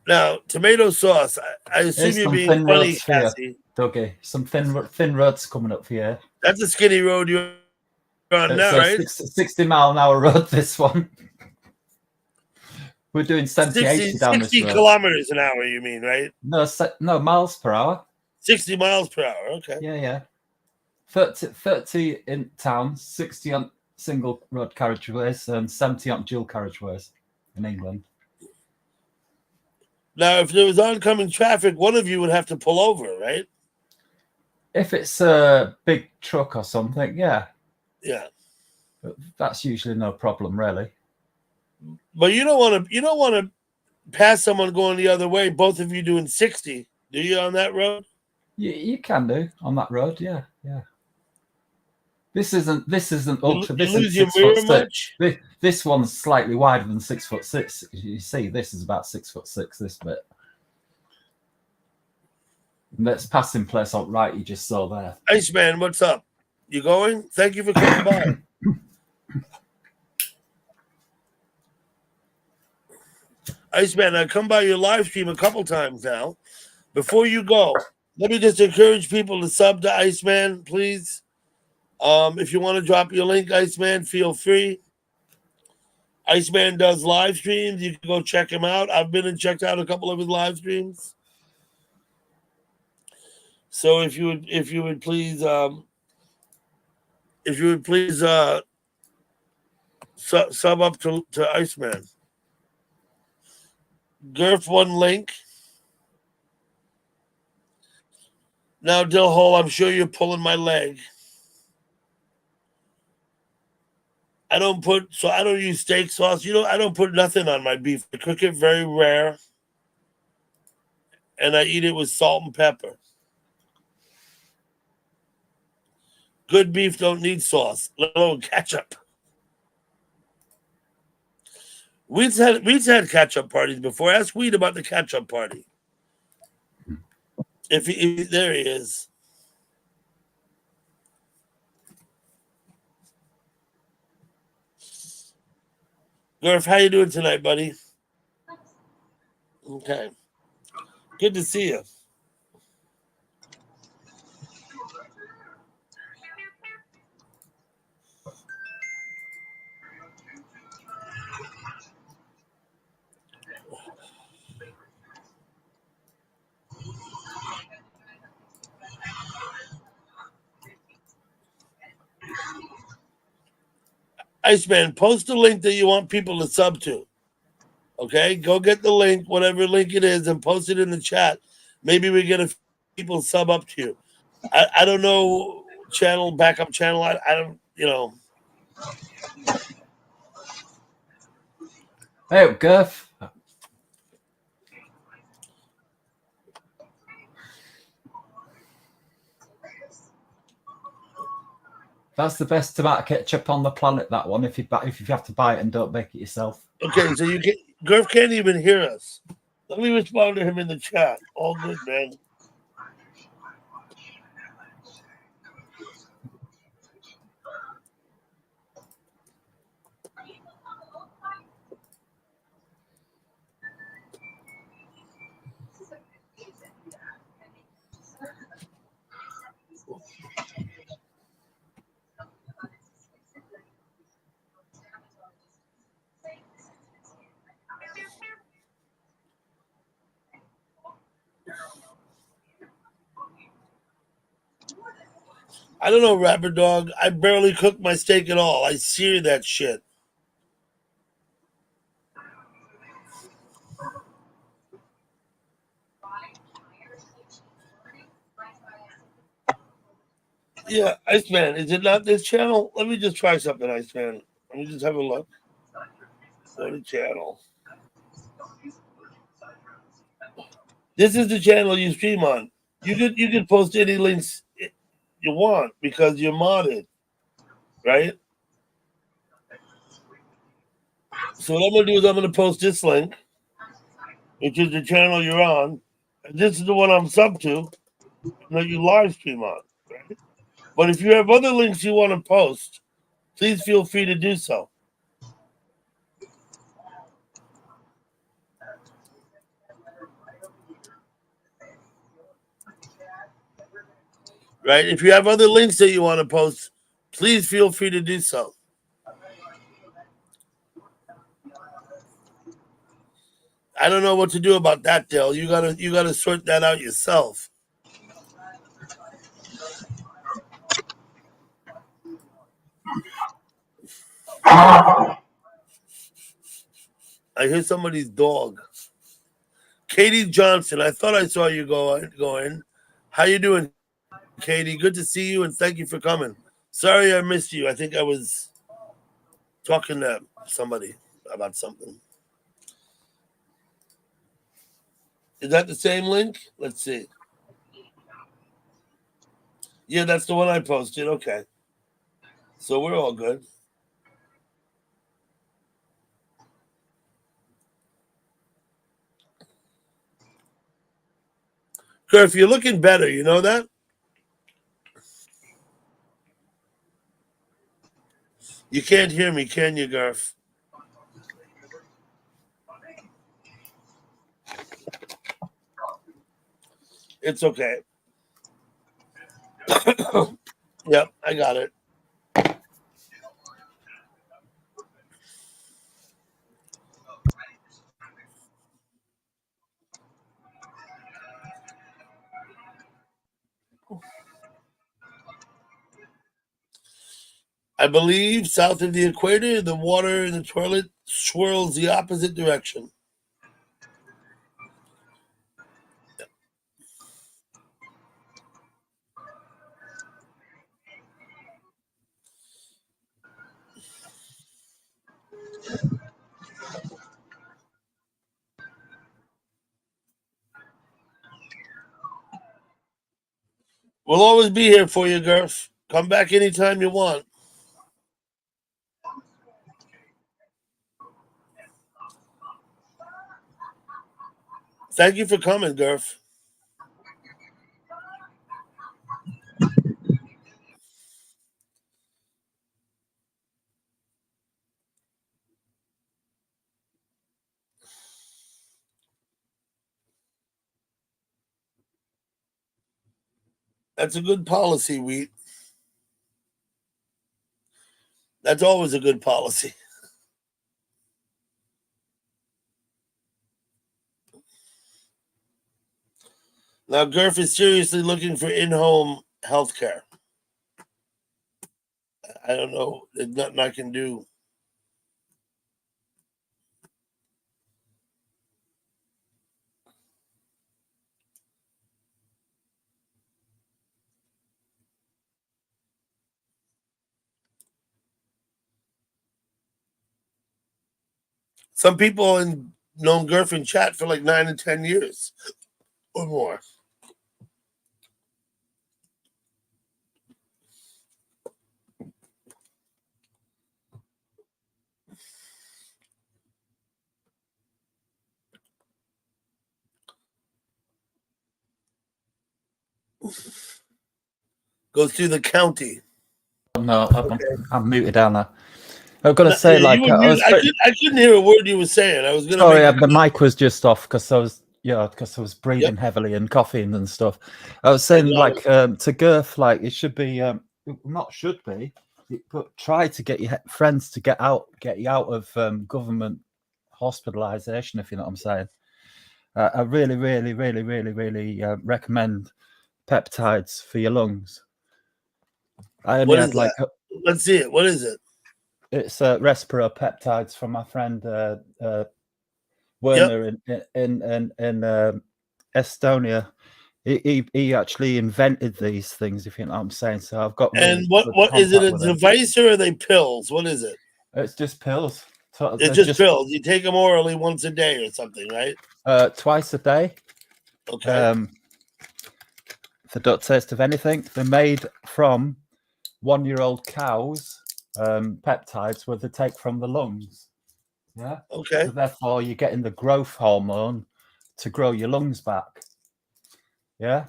Now, tomato sauce. I assume Here's you're some being thin funny, roads for you, Cassie. Dougie. Some thin roads coming up for you. That's a skinny road you're on It's now, a right? 60-mile-an-hour road, this one. We're doing 70, 80 down this 60 road. kilometers an hour, you mean, right? No, miles per hour. 60 miles per hour. Okay. Yeah. 30 in town, 60 on single road carriageways, and 70 on dual carriageways in England. Now, if there was oncoming traffic, one of you would have to pull over, right? If it's a big truck or something, yeah. Yeah. But that's usually no problem, really. But you don't want to pass someone going the other way, both of you doing 60, do you, on that road? You can do on that road, yeah. This isn't ultra. This you lose is your 6 mirror foot much? 6. This one's slightly wider than 6'6". You see, this is about 6'6". This bit. And that's passing place on right. You just saw there. Iceman, what's up? You going? Thank you for coming by. Iceman, I come by your live stream a couple times now. Before you go, let me just encourage people to sub to Iceman, please. If you want to drop your link, Iceman, feel free. Iceman does live streams. You can go check him out. I've been and checked out a couple of his live streams. So if you would please sub up to Iceman. Gurf one link. Now, Dill Hole, I'm sure you're pulling my leg. I don't use steak sauce. I don't put nothing on my beef. I cook it very rare. And I eat it with salt and pepper. Good beef don't need sauce, let alone ketchup. Weed's had ketchup parties before. Ask Weed about the ketchup party. If there he is. Gurf, how you doing tonight, buddy? Okay. Good to see you. Iceman, post the link that you want people to sub to. Okay, go get the link, whatever link it is, and post it in the chat. Maybe we get a few people sub up to you. I don't know backup channel. I don't, Hey, Gurf. That's the best tomato ketchup on the planet. That one, if you have to buy it and don't make it yourself. Okay, so Gurf can't even hear us. Let me respond to him in the chat. All good, man. I don't know, Rapper Dog. I barely cook my steak at all. I sear that shit. Yeah, Iceman, is it not this channel? Let me just try something, Iceman. Let me just have a look. Go to channel. This is the channel you stream on. You could post any links you want because you're modded, right? So what I'm gonna do is I'm gonna post this link, which is the channel you're on. And this is the one I'm sub to that you live stream on, right? But if you have other links you want to post, please feel free to do so. right? If you have other links that you want to post, please feel free to do so. I don't know what to do about that, Dale. You gotta sort that out yourself. I hear somebody's dog. Katie Johnson. I thought I saw you go in. How you doing, Katie? Good to see you, and thank you for coming. Sorry I missed you. I think I was talking to somebody about something. Is that the same link? Let's see. Yeah, that's the one I posted. Okay. So we're all good. Gurf, you're looking better. You know that? You can't hear me, can you, Gurf? It's okay. Yep, I got it. I believe south of the equator, the water in the toilet swirls the opposite direction. We'll always be here for you, Gurf. Come back anytime you want. Thank you for coming, Gurf. That's a good policy, Wheat. That's always a good policy. Now, Gurf is seriously looking for in-home health care. I don't know. There's nothing I can do. Some people have known Gurf in chat for like 9 and 10 years or more. Goes through the county. No, I'm muted down there. I've got to say, like, I couldn't hear a word you were saying. I was gonna. Sorry, the mic was just off because I was breathing heavily and coughing and stuff. I was saying, like, to Gurf, like, it should be not should be, but try to get your friends to get you out of government hospitalization, if you know what I'm saying. I really, really, really, really, really recommend peptides for your lungs. I only had like. Let's see it. What is it? It's Respiro peptides from my friend Werner in Estonia. He actually invented these things, if you know what I'm saying. So I've got. And what is it? A device or are they pills? What is it? It's just pills. It's just pills. You take them orally once a day or something, right? Twice a day. Okay. If they don't taste of anything, they're made from 1-year-old cows. Peptides where they take from the lungs. Yeah. Okay. So therefore, you're getting the growth hormone to grow your lungs back. Yeah.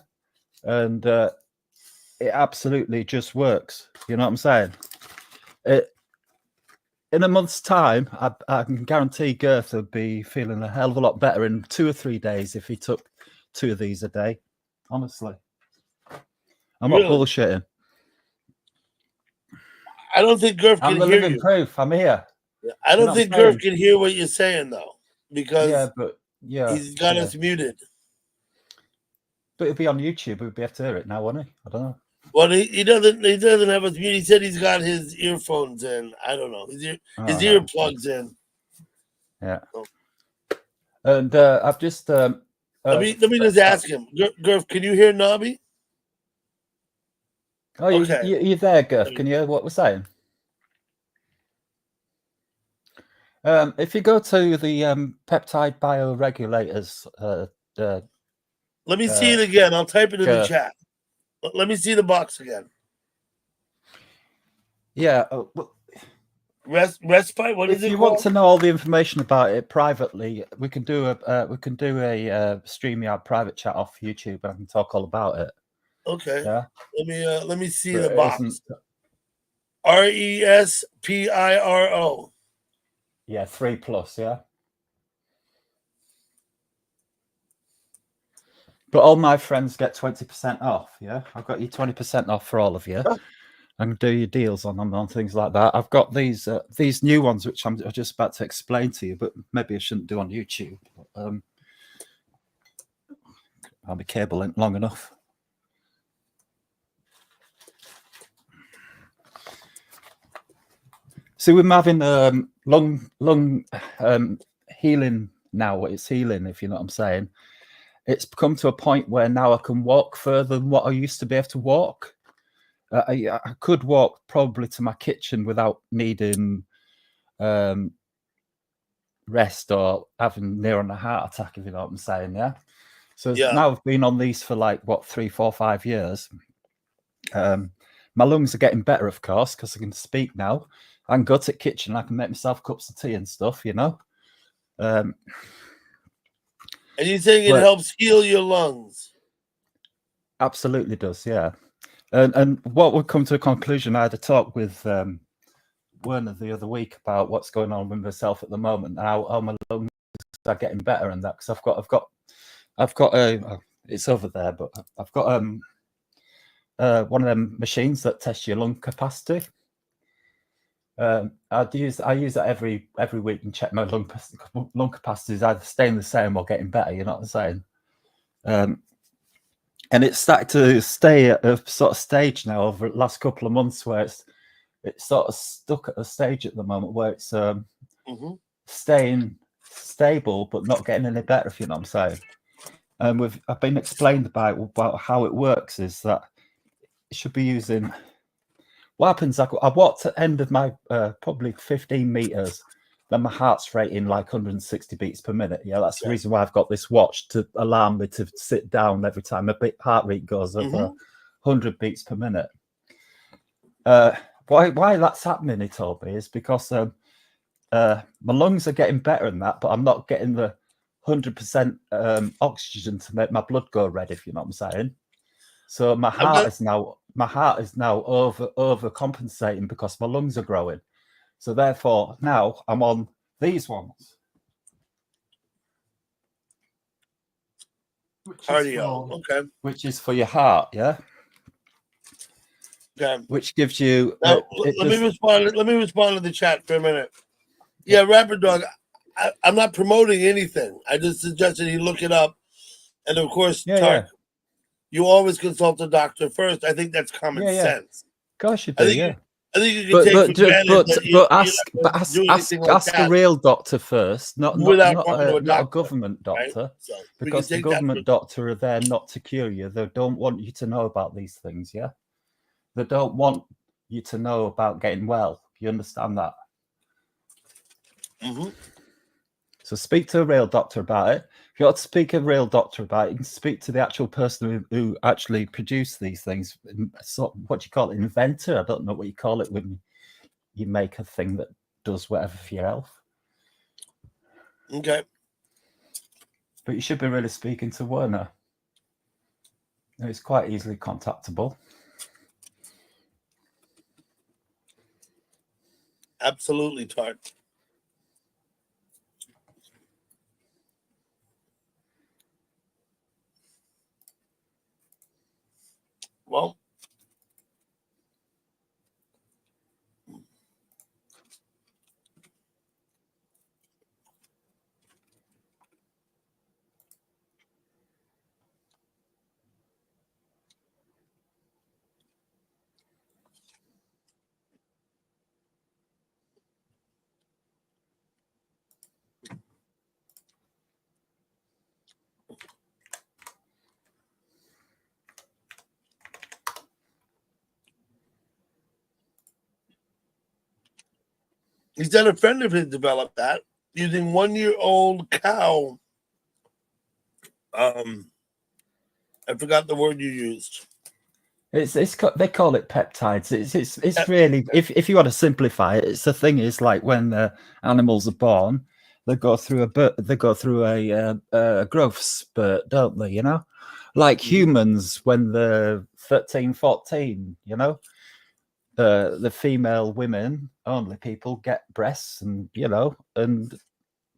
And it absolutely just works. You know what I'm saying? In a month's time, I can guarantee Gurf would be feeling a hell of a lot better in 2 or 3 days if he took 2 of these a day. Honestly. I'm not Really? bullshitting. I don't think Gurf I'm can the hear living you. proof. I'm here. I You know don't what think I'm saying? Gurf can hear what you're saying though, because Yeah, but he's got yeah. us muted. But it'll be on YouTube. We'll be able to hear it now, won't he? I don't know. Well, he doesn't have us muted. He said he's got his earphones in. I don't know. His Oh, earplugs in. Yeah. Oh. And I've just Let me just ask him. Gurf, can you hear Nobby? Oh, Okay. you're there, Gurf. Can you hear what we're saying? If you go to the peptide bioregulators, Let me see it again. I'll type it in the Gurf. chat. Let me see the box again. Yeah. Respite. What is If it you called? want to know all the information about it privately, we can do a StreamYard private chat off YouTube, and I can talk all about it. Okay. Yeah. Let me see But the it box. isn't- RESPIRO. Yeah, 3+. Yeah. But all my friends get 20% off. Yeah, I've got you 20% off for all of you. I can do your deals on them on things like that. I've got these new ones which I'm just about to explain to you, but maybe I shouldn't do on YouTube. I'll be cable linked long enough. So we're having lung healing now. It's healing, if you know what I'm saying. It's come to a point where now I can walk further than what I used to be able to walk. I could walk probably to my kitchen without needing rest or having near on a heart attack, if you know what I'm saying. Yeah. So now I've been on these for like 3, 4, 5 years. My lungs are getting better, of course, because I can speak now. I can go to the kitchen, I can make myself cups of tea and stuff, you know. And you're saying it helps heal your lungs? Absolutely does, yeah. And what would come to a conclusion, I had a talk with Werner the other week about what's going on with myself at the moment, and how my lungs are getting better, and that because I've got a it's over there, but I've got one of them machines that tests your lung capacity. I use that every week and check my lung capacity is either staying the same or getting better. You know what I'm saying? And it's started to stay at a sort of stage now over the last couple of months where it's sort of stuck at a stage at the moment where it's staying stable but not getting any better. If you know what I'm saying? And I've been explained about how it works is that it should be using. What happens? I walked at the end of my probably 15 meters, then my heart's rating like 160 beats per minute. Yeah, that's the reason why I've got this watch to alarm me to sit down every time my heart rate goes over 100 beats per minute. Why that's happening, he told me, is because my lungs are getting better than that, but I'm not getting the 100% oxygen to make my blood go red, if you know what I'm saying. So my heart is now overcompensating because my lungs are growing. So therefore now I'm on these ones. Cardio. Which is for your heart, yeah. Okay. Which gives you let me respond to the chat for a minute. Yeah, Rapper Dog, I'm not promoting anything. I just suggested he look it up. And of course, Tark, you always consult a doctor first. I think that's common sense. Of course you do, I think you can take for granted ask a real doctor first, not a government doctor, right? So because the government doctor are there not to cure you. They don't want you to know about these things, yeah? They don't want you to know about getting well. You understand that? So speak to a real doctor about it. If you want to speak to a real doctor about it, you can speak to the actual person who actually produced these things. So, what do you call it? Inventor? I don't know what you call it when you make a thing that does whatever for your health. Okay. But you should be really speaking to Werner. It's quite easily contactable. Absolutely, Tark. Well, He said a friend of his developed that using 1-year-old cow. I forgot the word you used. They call it peptides. It's really, if you want to simplify it, it's the thing is like when the animals are born, they go through a growth spurt, don't they? You know, like humans when they're 13, 14, you know, the female women only people get breasts, and you know, and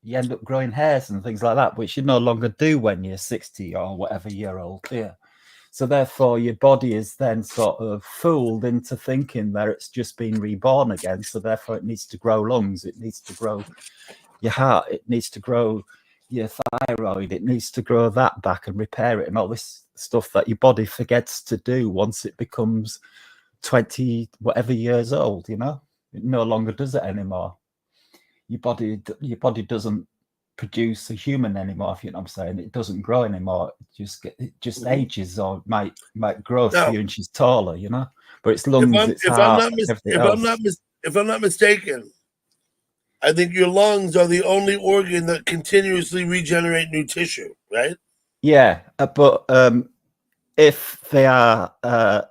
you end up growing hairs and things like that, which you no longer do when you're 60 or whatever year old. Yeah. So therefore, your body is then sort of fooled into thinking that it's just been reborn again. So therefore, it needs to grow lungs, it needs to grow your heart, it needs to grow your thyroid, it needs to grow that back and repair it, and all this stuff that your body forgets to do once it becomes 20 whatever years old. You know, it no longer does it anymore. Your body doesn't produce a human anymore, if you know what I'm saying. It doesn't grow anymore. It just ages, or might grow a few inches taller, you know. But it's lungs, it's heart, if I'm not mistaken, I think your lungs are the only organ that continuously regenerate new tissue, right? Yeah, but if they are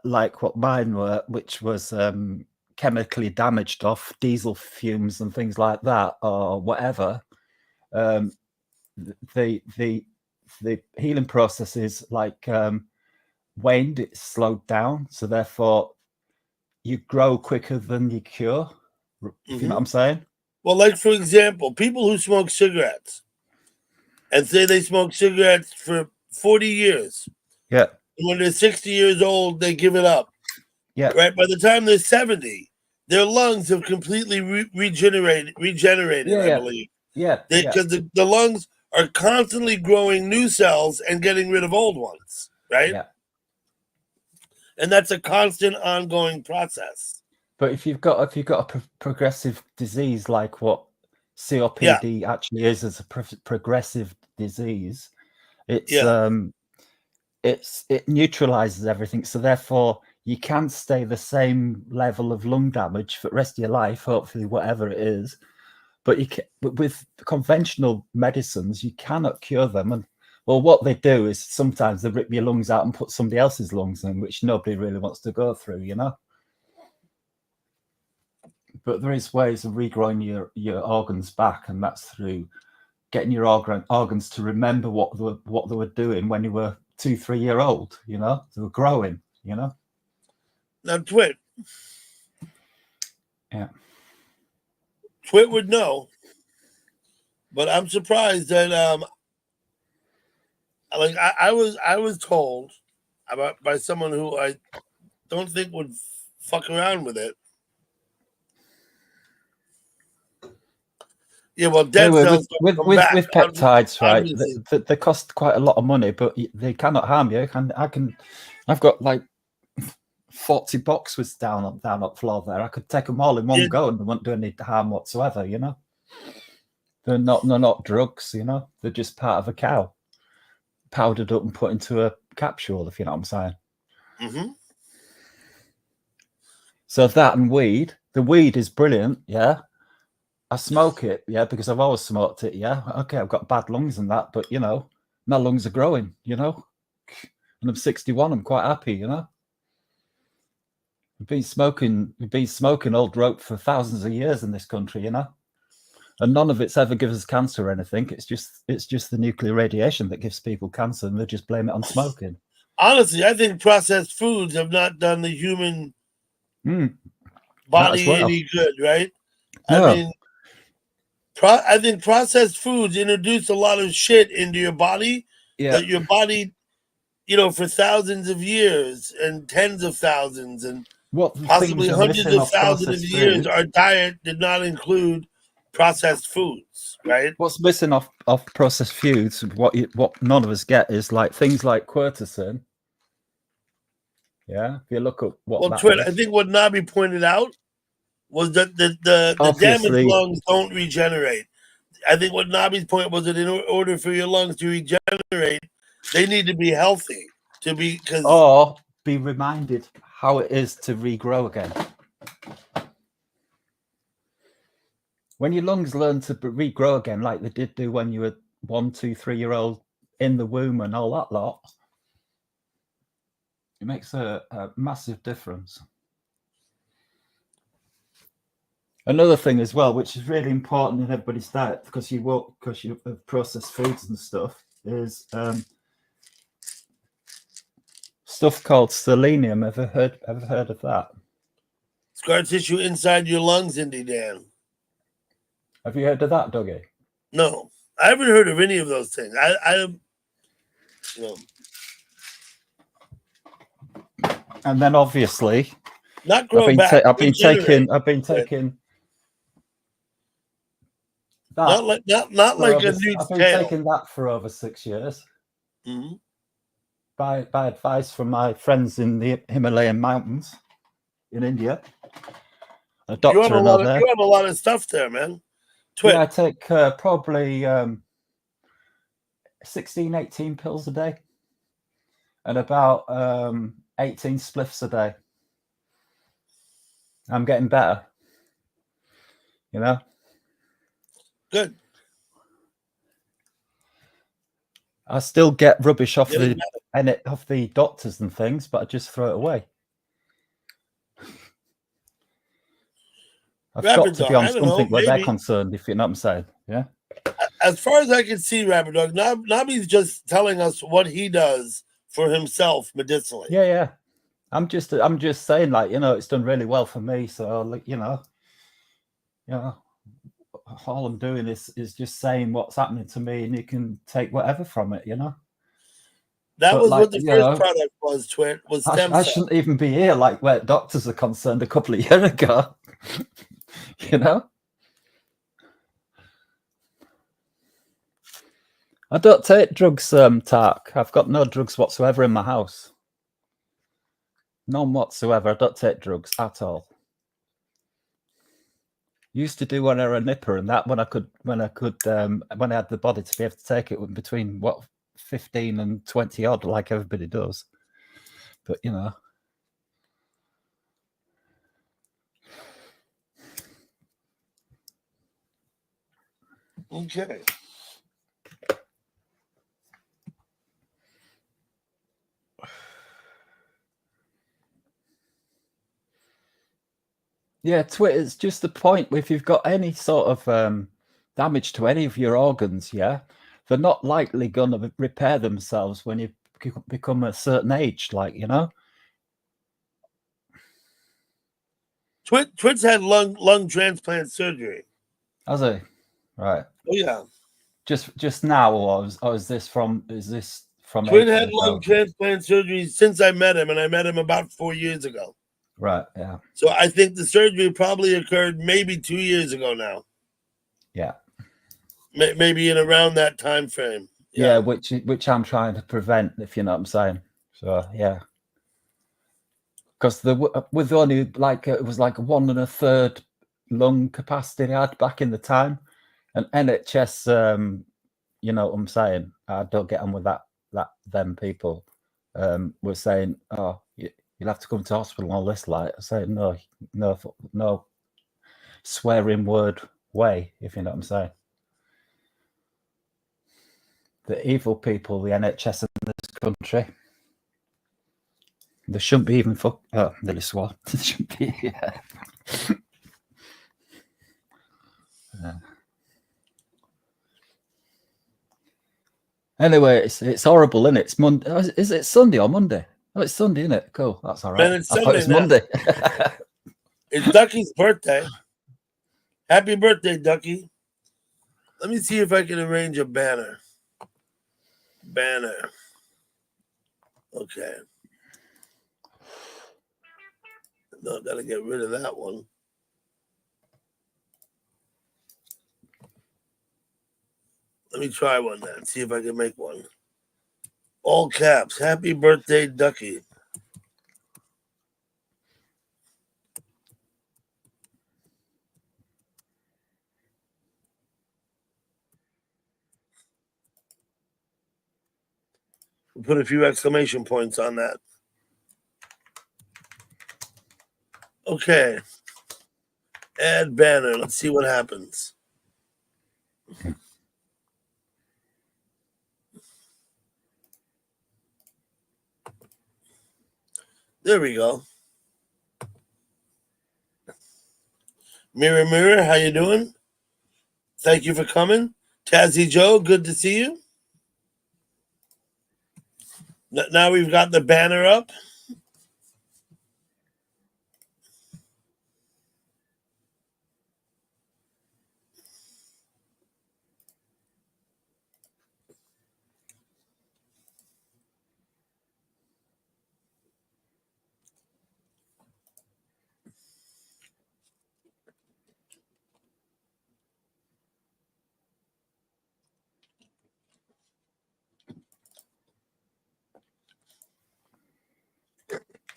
like what mine were, which was chemically damaged off diesel fumes and things like that, or whatever, the healing process is like waned, it's slowed down, so therefore you grow quicker than you cure. If you know what I'm saying? Well, like for example, people who smoke cigarettes and say they smoke cigarettes for 40 years. Yeah. And when they're 60 years old, they give it up. Yeah. Right. By the time they're 70, their lungs have completely regenerated, I believe. Yeah. Because the lungs are constantly growing new cells and getting rid of old ones. Right. Yeah. And that's a constant ongoing process. But if you've got a progressive disease like what COPD actually is, as a progressive disease, it neutralizes everything. So therefore, you can stay the same level of lung damage for the rest of your life, hopefully, whatever it is. But with conventional medicines, you cannot cure them. And well, what they do is sometimes they rip your lungs out and put somebody else's lungs in, which nobody really wants to go through, you know. But there is ways of regrowing your organs back, and that's through getting your organs to remember what they were doing when you were 2-3 years old. You know, they were growing. You know. Now, Twit. Yeah. Twit would know, but I'm surprised that I was told by someone who I don't think would fuck around with it. Yeah, well, dead cells with peptides, right? They cost quite a lot of money, but they cannot harm you. I've got like 40 boxes down on the floor there. I could take them all in one go, and they won't do any harm whatsoever. You know, they're not drugs. You know, they're just part of a cow, powdered up and put into a capsule. If you know what I'm saying. Mm-hmm. So that and weed. The weed is brilliant. Yeah. I smoke it, because I've always smoked it, Okay, I've got bad lungs and that, but, you know, my lungs are growing, you know. And I'm 61, I'm quite happy, you know. We've been smoking old rope for thousands of years in this country, you know. And none of it's ever gives us cancer or anything. It's just the nuclear radiation that gives people cancer, and they just blame it on smoking. Honestly, I think processed foods have not done the human body any good, right? No. I mean, I think processed foods introduce a lot of shit into your body that your body, you know, for thousands of years and tens of thousands and possibly hundreds of thousands of years, our diet did not include processed foods, right? What's missing off processed foods, what none of us get, is like things like quercetin. Yeah, if you look at what that is. I think what Nabi pointed out was that the damaged lungs don't regenerate. I think what Nabi's point was that in order for your lungs to regenerate, they need to be healthy or be reminded how it is to regrow again. When your lungs learn to regrow again, like they did do when you were 1, 2, 3-year-old in the womb and all that lot, it makes a massive difference. Another thing as well, which is really important in everybody's diet, because you have processed foods and stuff, is stuff called selenium. Ever heard of that? Scar tissue inside your lungs, Indy Dan. Have you heard of that, Dougie? No, I haven't heard of any of those things. And then obviously, not growing back. I've been taking that. Not like a new I've been tail. taking that for over 6 years. Mm-hmm. By advice from my friends in the Himalayan mountains in India. A doctor. You have a lot of stuff there, man. Yeah, I take probably 16, 18 pills a day and about 18 spliffs a day. I'm getting better. You know? Good. I still get rubbish off the doctors and things, but I just throw it away. I've got to be on something where they're concerned, if you know what I'm saying. Yeah. As far as I can see, Rapid Dog, Nobby's just telling us what he does for himself medicinally. Yeah. I'm just saying, like, you know, it's done really well for me. So, like, you know, all I'm doing is just saying what's happening to me, and you can take whatever from it, you know. That was what the first product was, Twit, was stem cells. I shouldn't even be here, like, where doctors are concerned a couple of years ago. You know? I don't take drugs, Tark. I've got no drugs whatsoever in my house. None whatsoever. I don't take drugs at all. Used to do when I was a nipper, and that when I had the body to be able to take it between 15 and 20 odd, like everybody does. But you know. Okay. Yeah, Twitter's just the point. If you've got any sort of damage to any of your organs, yeah, they're not likely going to repair themselves when you become a certain age, like, you know. Twit's had lung transplant surgery. Has he? Right. Oh yeah. Just now, or is this from? Twit had lung transplant surgery since I met him, and I met him about 4 years ago. Right. Yeah. So I think the surgery probably occurred maybe 2 years ago now. Yeah. Maybe in around that time frame. Yeah, which I'm trying to prevent, if you know what I'm saying. So yeah. Because with only like it was like 1 1/3 lung capacity I had back in the time, and NHS, you know what I'm saying. I don't get on with that. Them people were saying, "Oh, you'll have to come to hospital and all this." Like I say, no swearing word way, if you know what I'm saying. The evil people, the NHS in this country. There shouldn't be even nearly swore. There shouldn't be. Yeah. Anyway, it's horrible, isn't it? It's Monday. Is it Sunday or Monday? Oh, it's Sunday, isn't it? Cool. That's all right. Man, it's Sunday, it's Monday. It's Ducky's birthday. Happy birthday, Ducky. Let me see if I can arrange a banner. Okay. No, gotta get rid of that one. Let me try one then. See if I can make one. All caps. Happy birthday, Ducky. We'll put a few exclamation points on that. Okay. Add banner. Let's see what happens. There we go. Mirror, mirror, how you doing? Thank you for coming. Tazzy Joe, good to see you. Now we've got the banner up.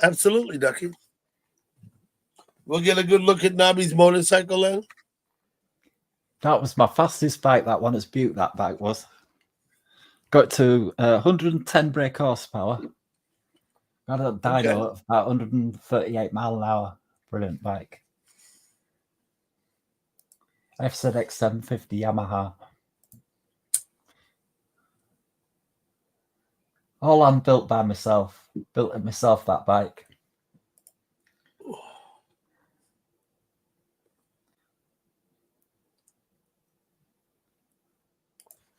Absolutely, Ducky. We'll get a good look at Nobby's motorcycle then. That was my fastest bike, that one. It's Butte, that bike was. Got to 110 brake horsepower. Got a dyno of about 138 mile an hour. Brilliant bike. FZX 750 Yamaha. All I'm built by myself. Built it myself, that bike.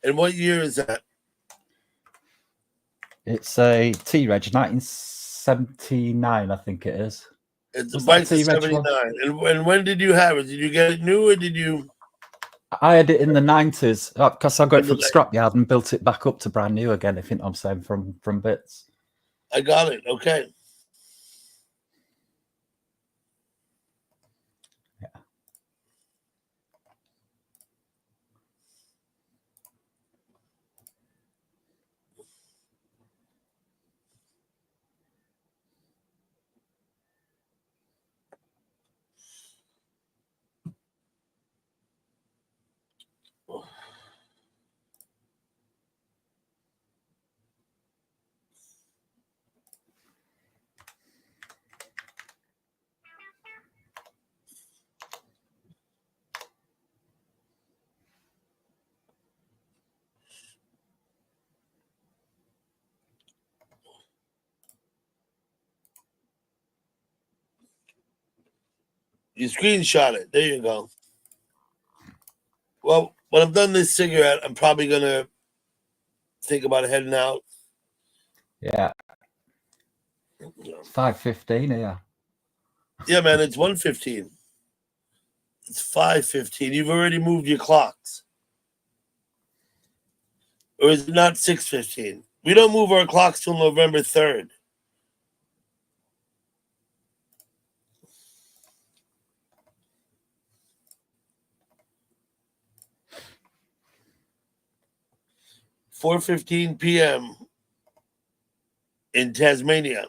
And what year is that? It's a T-Reg, 1979, I think it is. It's a Was bike that from T-Reg 79. And when did you have it? Did you get it new or did you? I had it in the 90s because I got it from Like- scrapyard and built it back up to brand new again, if you know what I'm saying, from bits. I got it. Okay. You screenshot it. There you go. Well, when I'm done this cigarette, I'm probably gonna think about heading out. Yeah. 5:15 here. Yeah, man, it's 1:15. It's 5:15. You've already moved your clocks. Or is it not 6:15? We don't move our clocks till November 3rd. (4:15 p.m. in Tasmania.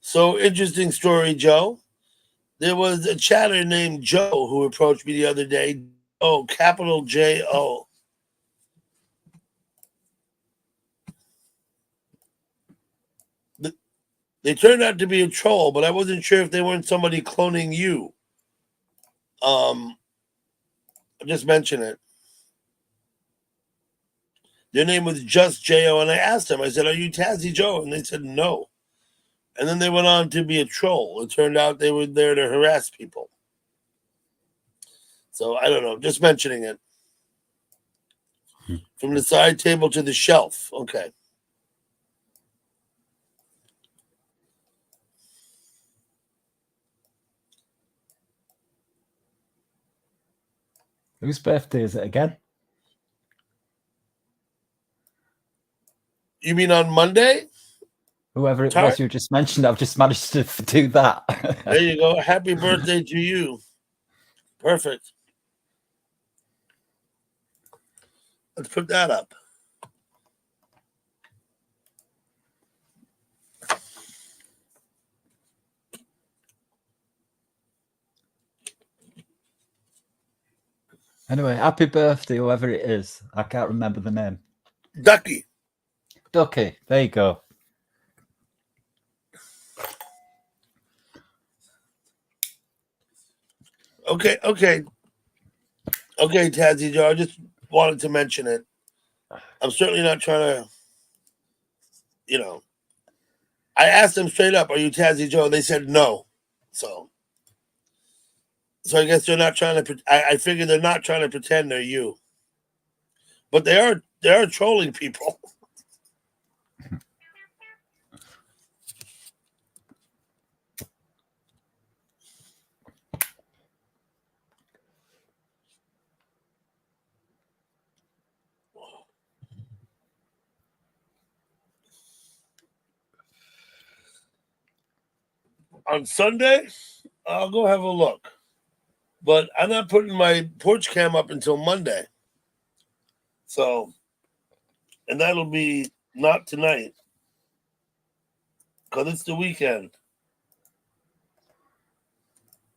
So, interesting story, Joe. There was a chatter named Joe who approached me the other day. Oh, capital J-O. They turned out to be a troll, but I wasn't sure if they weren't somebody cloning you. I'll just mention it. Their name was just J-O, and I asked them, I said, are you Tazzy Joe? And they said no. And then they went on to be a troll. It turned out they were there to harass people. So I don't know, just mentioning it. From the side table to the shelf. Okay. Whose birthday is it again? You mean on Monday? Whoever it was you just mentioned, I've just managed to do that. There you go. Happy birthday to you. Perfect. Let's put that up. Anyway, happy birthday, whoever it is. I can't remember the name. Ducky. Ducky, there you go. Okay, Tazzy Joe. I just wanted to mention it. I'm certainly not trying to, I asked them straight up, "Are you Tazzy Joe?" They said no. So I guess they're not trying to. I figure they're not trying to pretend they're you, but they are trolling people. On Sunday, I'll go have a look. But I'm not putting my porch cam up until Monday. So, and that'll be not tonight because it's the weekend.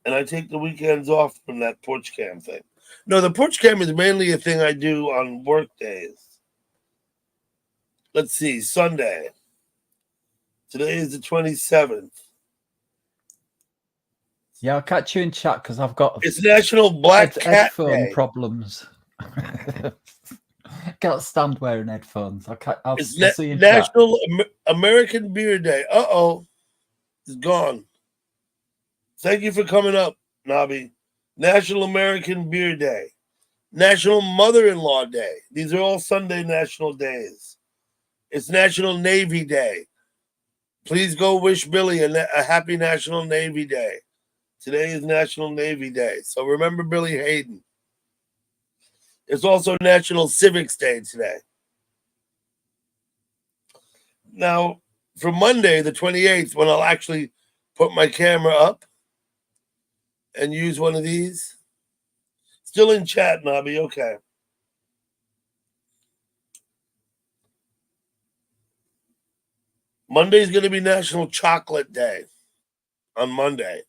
And I take the weekends off from that porch cam thing. No, the porch cam is mainly a thing I do on work days. Let's see, Sunday. Today is the 27th. Yeah, I'll catch you in chat because I've got It's National Black Cat headphone Day. problems. Can't stand wearing headphones. I'll It's see you in chat. National American Beer Day. It's gone. Thank you for coming up, Nobby. National American Beer Day. National Mother-in-Law Day. These are all Sunday national days. It's National Navy Day. Please go wish Billy a happy National Navy Day. Today is National Navy Day. So remember Billy Hayden. It's also National Civics Day today. Now, for Monday, the 28th, when I'll actually put my camera up and use one of these. Still in chat, Nobby. Okay. Monday's going to be National Chocolate Day on Monday.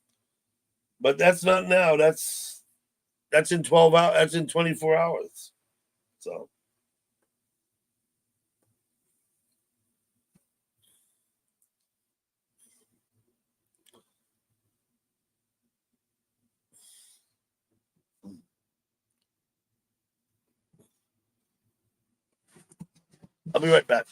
But that's not now. That's in 12 hours. That's in 24 hours. So. I'll be right back.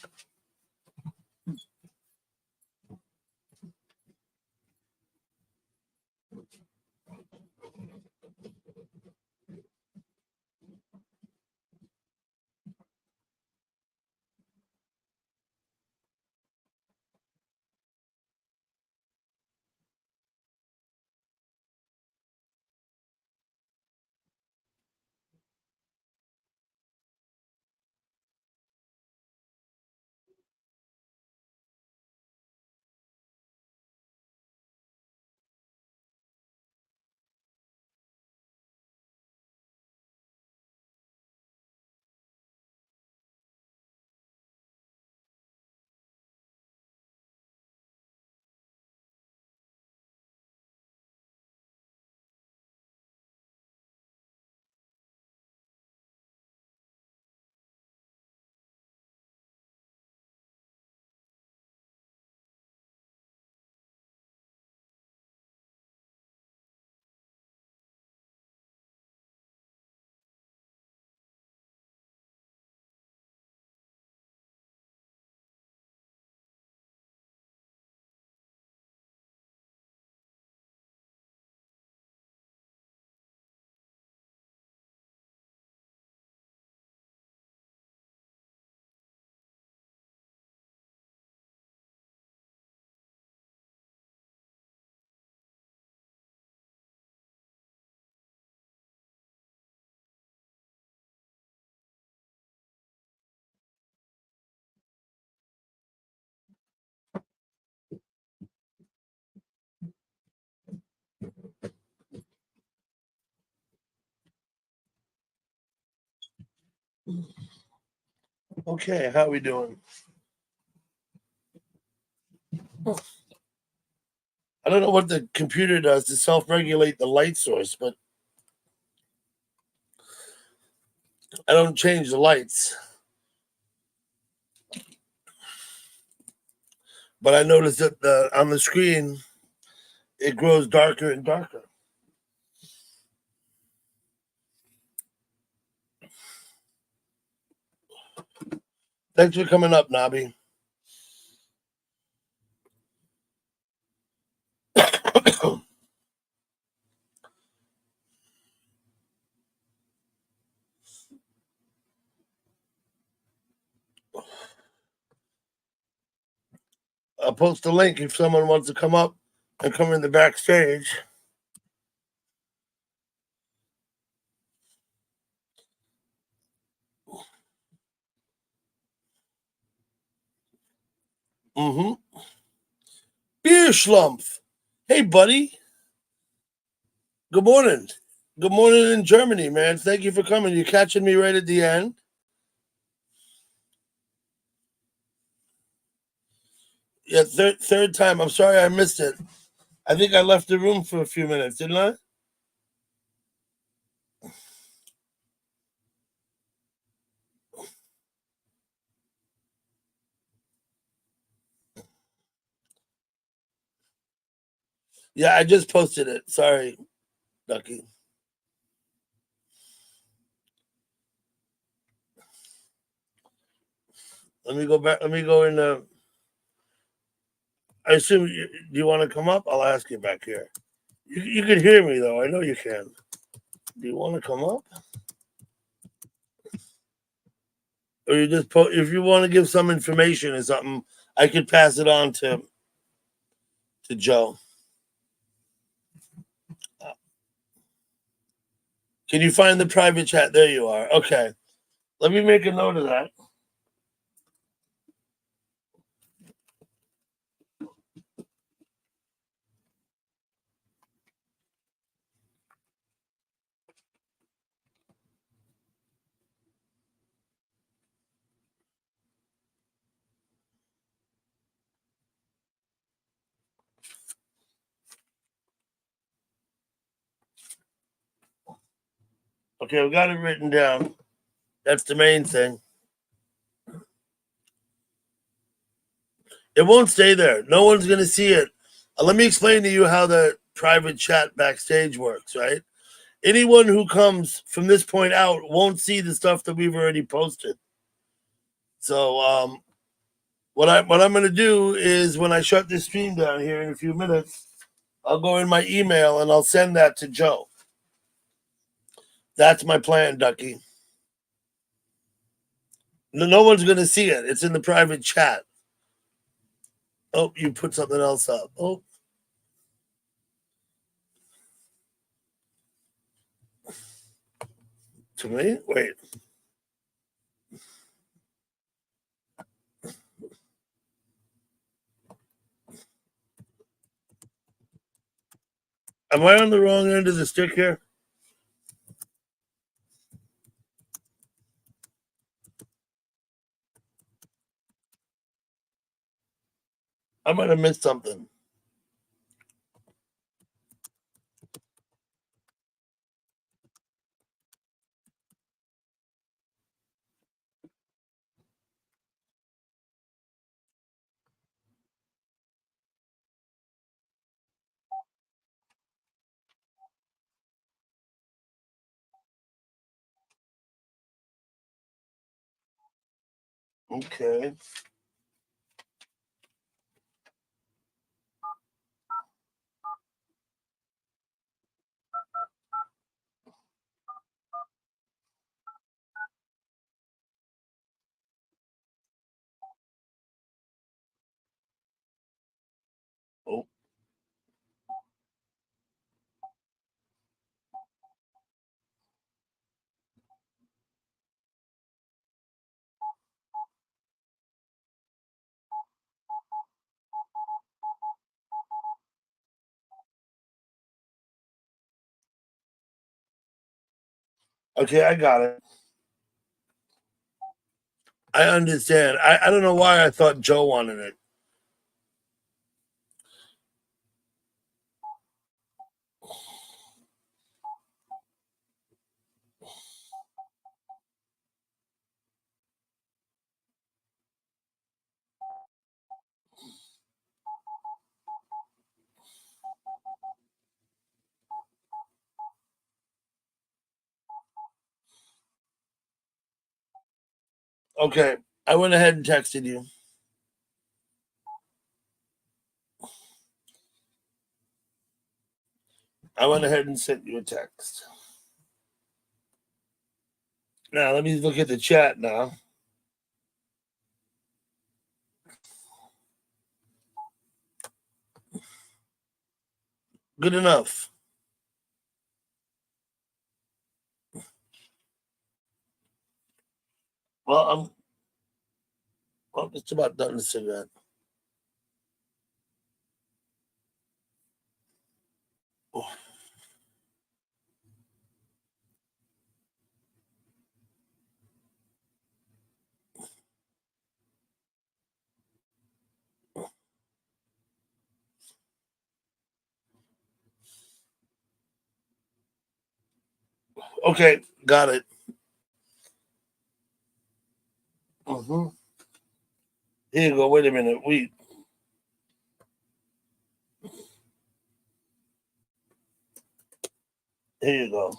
Okay, how are we doing? I don't know what the computer does to self-regulate the light source, but I don't change the lights. But I noticed that on the screen, it grows darker and darker. Thanks for coming up, Nobby. I'll post a link if someone wants to come up and come in the backstage. Mm-hmm. Beer Schlumpf. Hey, buddy. Good morning. Good morning in Germany, man. Thank you for coming. You're catching me right at the end. Yeah, third time. I'm sorry I missed it. I think I left the room for a few minutes, didn't I? Yeah, I just posted it. Sorry, Ducky. Let me go back. Let me go in. I assume do you want to come up? I'll ask you back here. You can hear me though. I know you can. Do you want to come up? Or you just if you want to give some information or something, I could pass it on to Joe. Can you find the private chat? There you are. Okay. Let me make a note of that. Okay, I've got it written down. That's the main thing. It won't stay there. No one's going to see it. Let me explain to you how the private chat backstage works, right? Anyone who comes from this point out won't see the stuff that we've already posted. So what I'm going to do is when I shut this stream down here in a few minutes, I'll go in my email and I'll send that to Joe. That's my plan, Ducky. No one's going to see it. It's in the private chat. Oh, you put something else up. Oh. To me? Wait. Am I on the wrong end of the stick here? I might have missed something. Okay. Oh. Okay, I got it. I understand. I don't know why I thought Joe wanted it. Okay. I went ahead and texted you. I went ahead and sent you a text. Now, let me look at the chat now. Good enough. Well, I'm just about done the cigarette. Oh. Okay, got it. Mm-hmm. Here you go. Wait a minute. Here you go.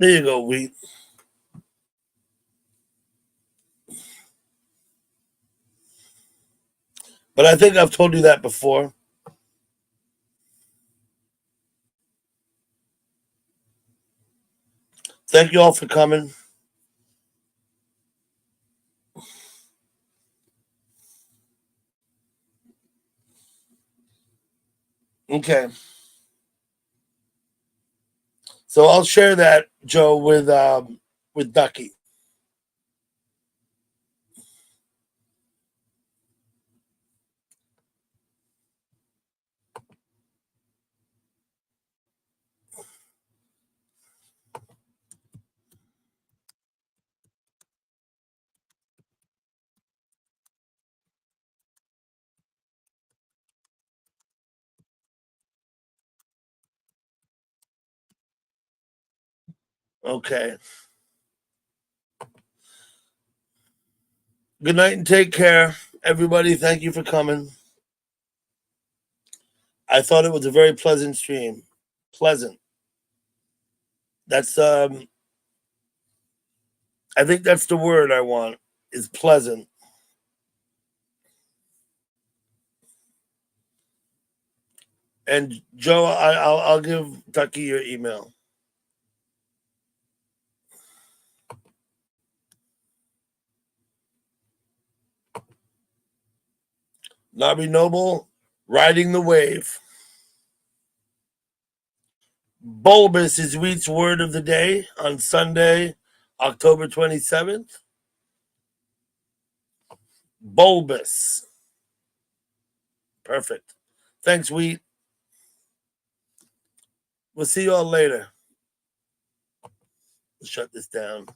There you go, Wheat. But I think I've told you that before. Thank you all for coming. Okay. So I'll share that, Joe, with Ducky. Okay. Good night and take care. Everybody, thank you for coming. I thought it was a very pleasant stream. Pleasant. That's I think that's the word I want, is pleasant. And Joe, I'll give Ducky your email. Nobby Noble, riding the wave. Bulbous is Wheat's word of the day on Sunday, October 27th. Bulbous. Perfect. Thanks, Wheat. We'll see you all later. Let's shut this down.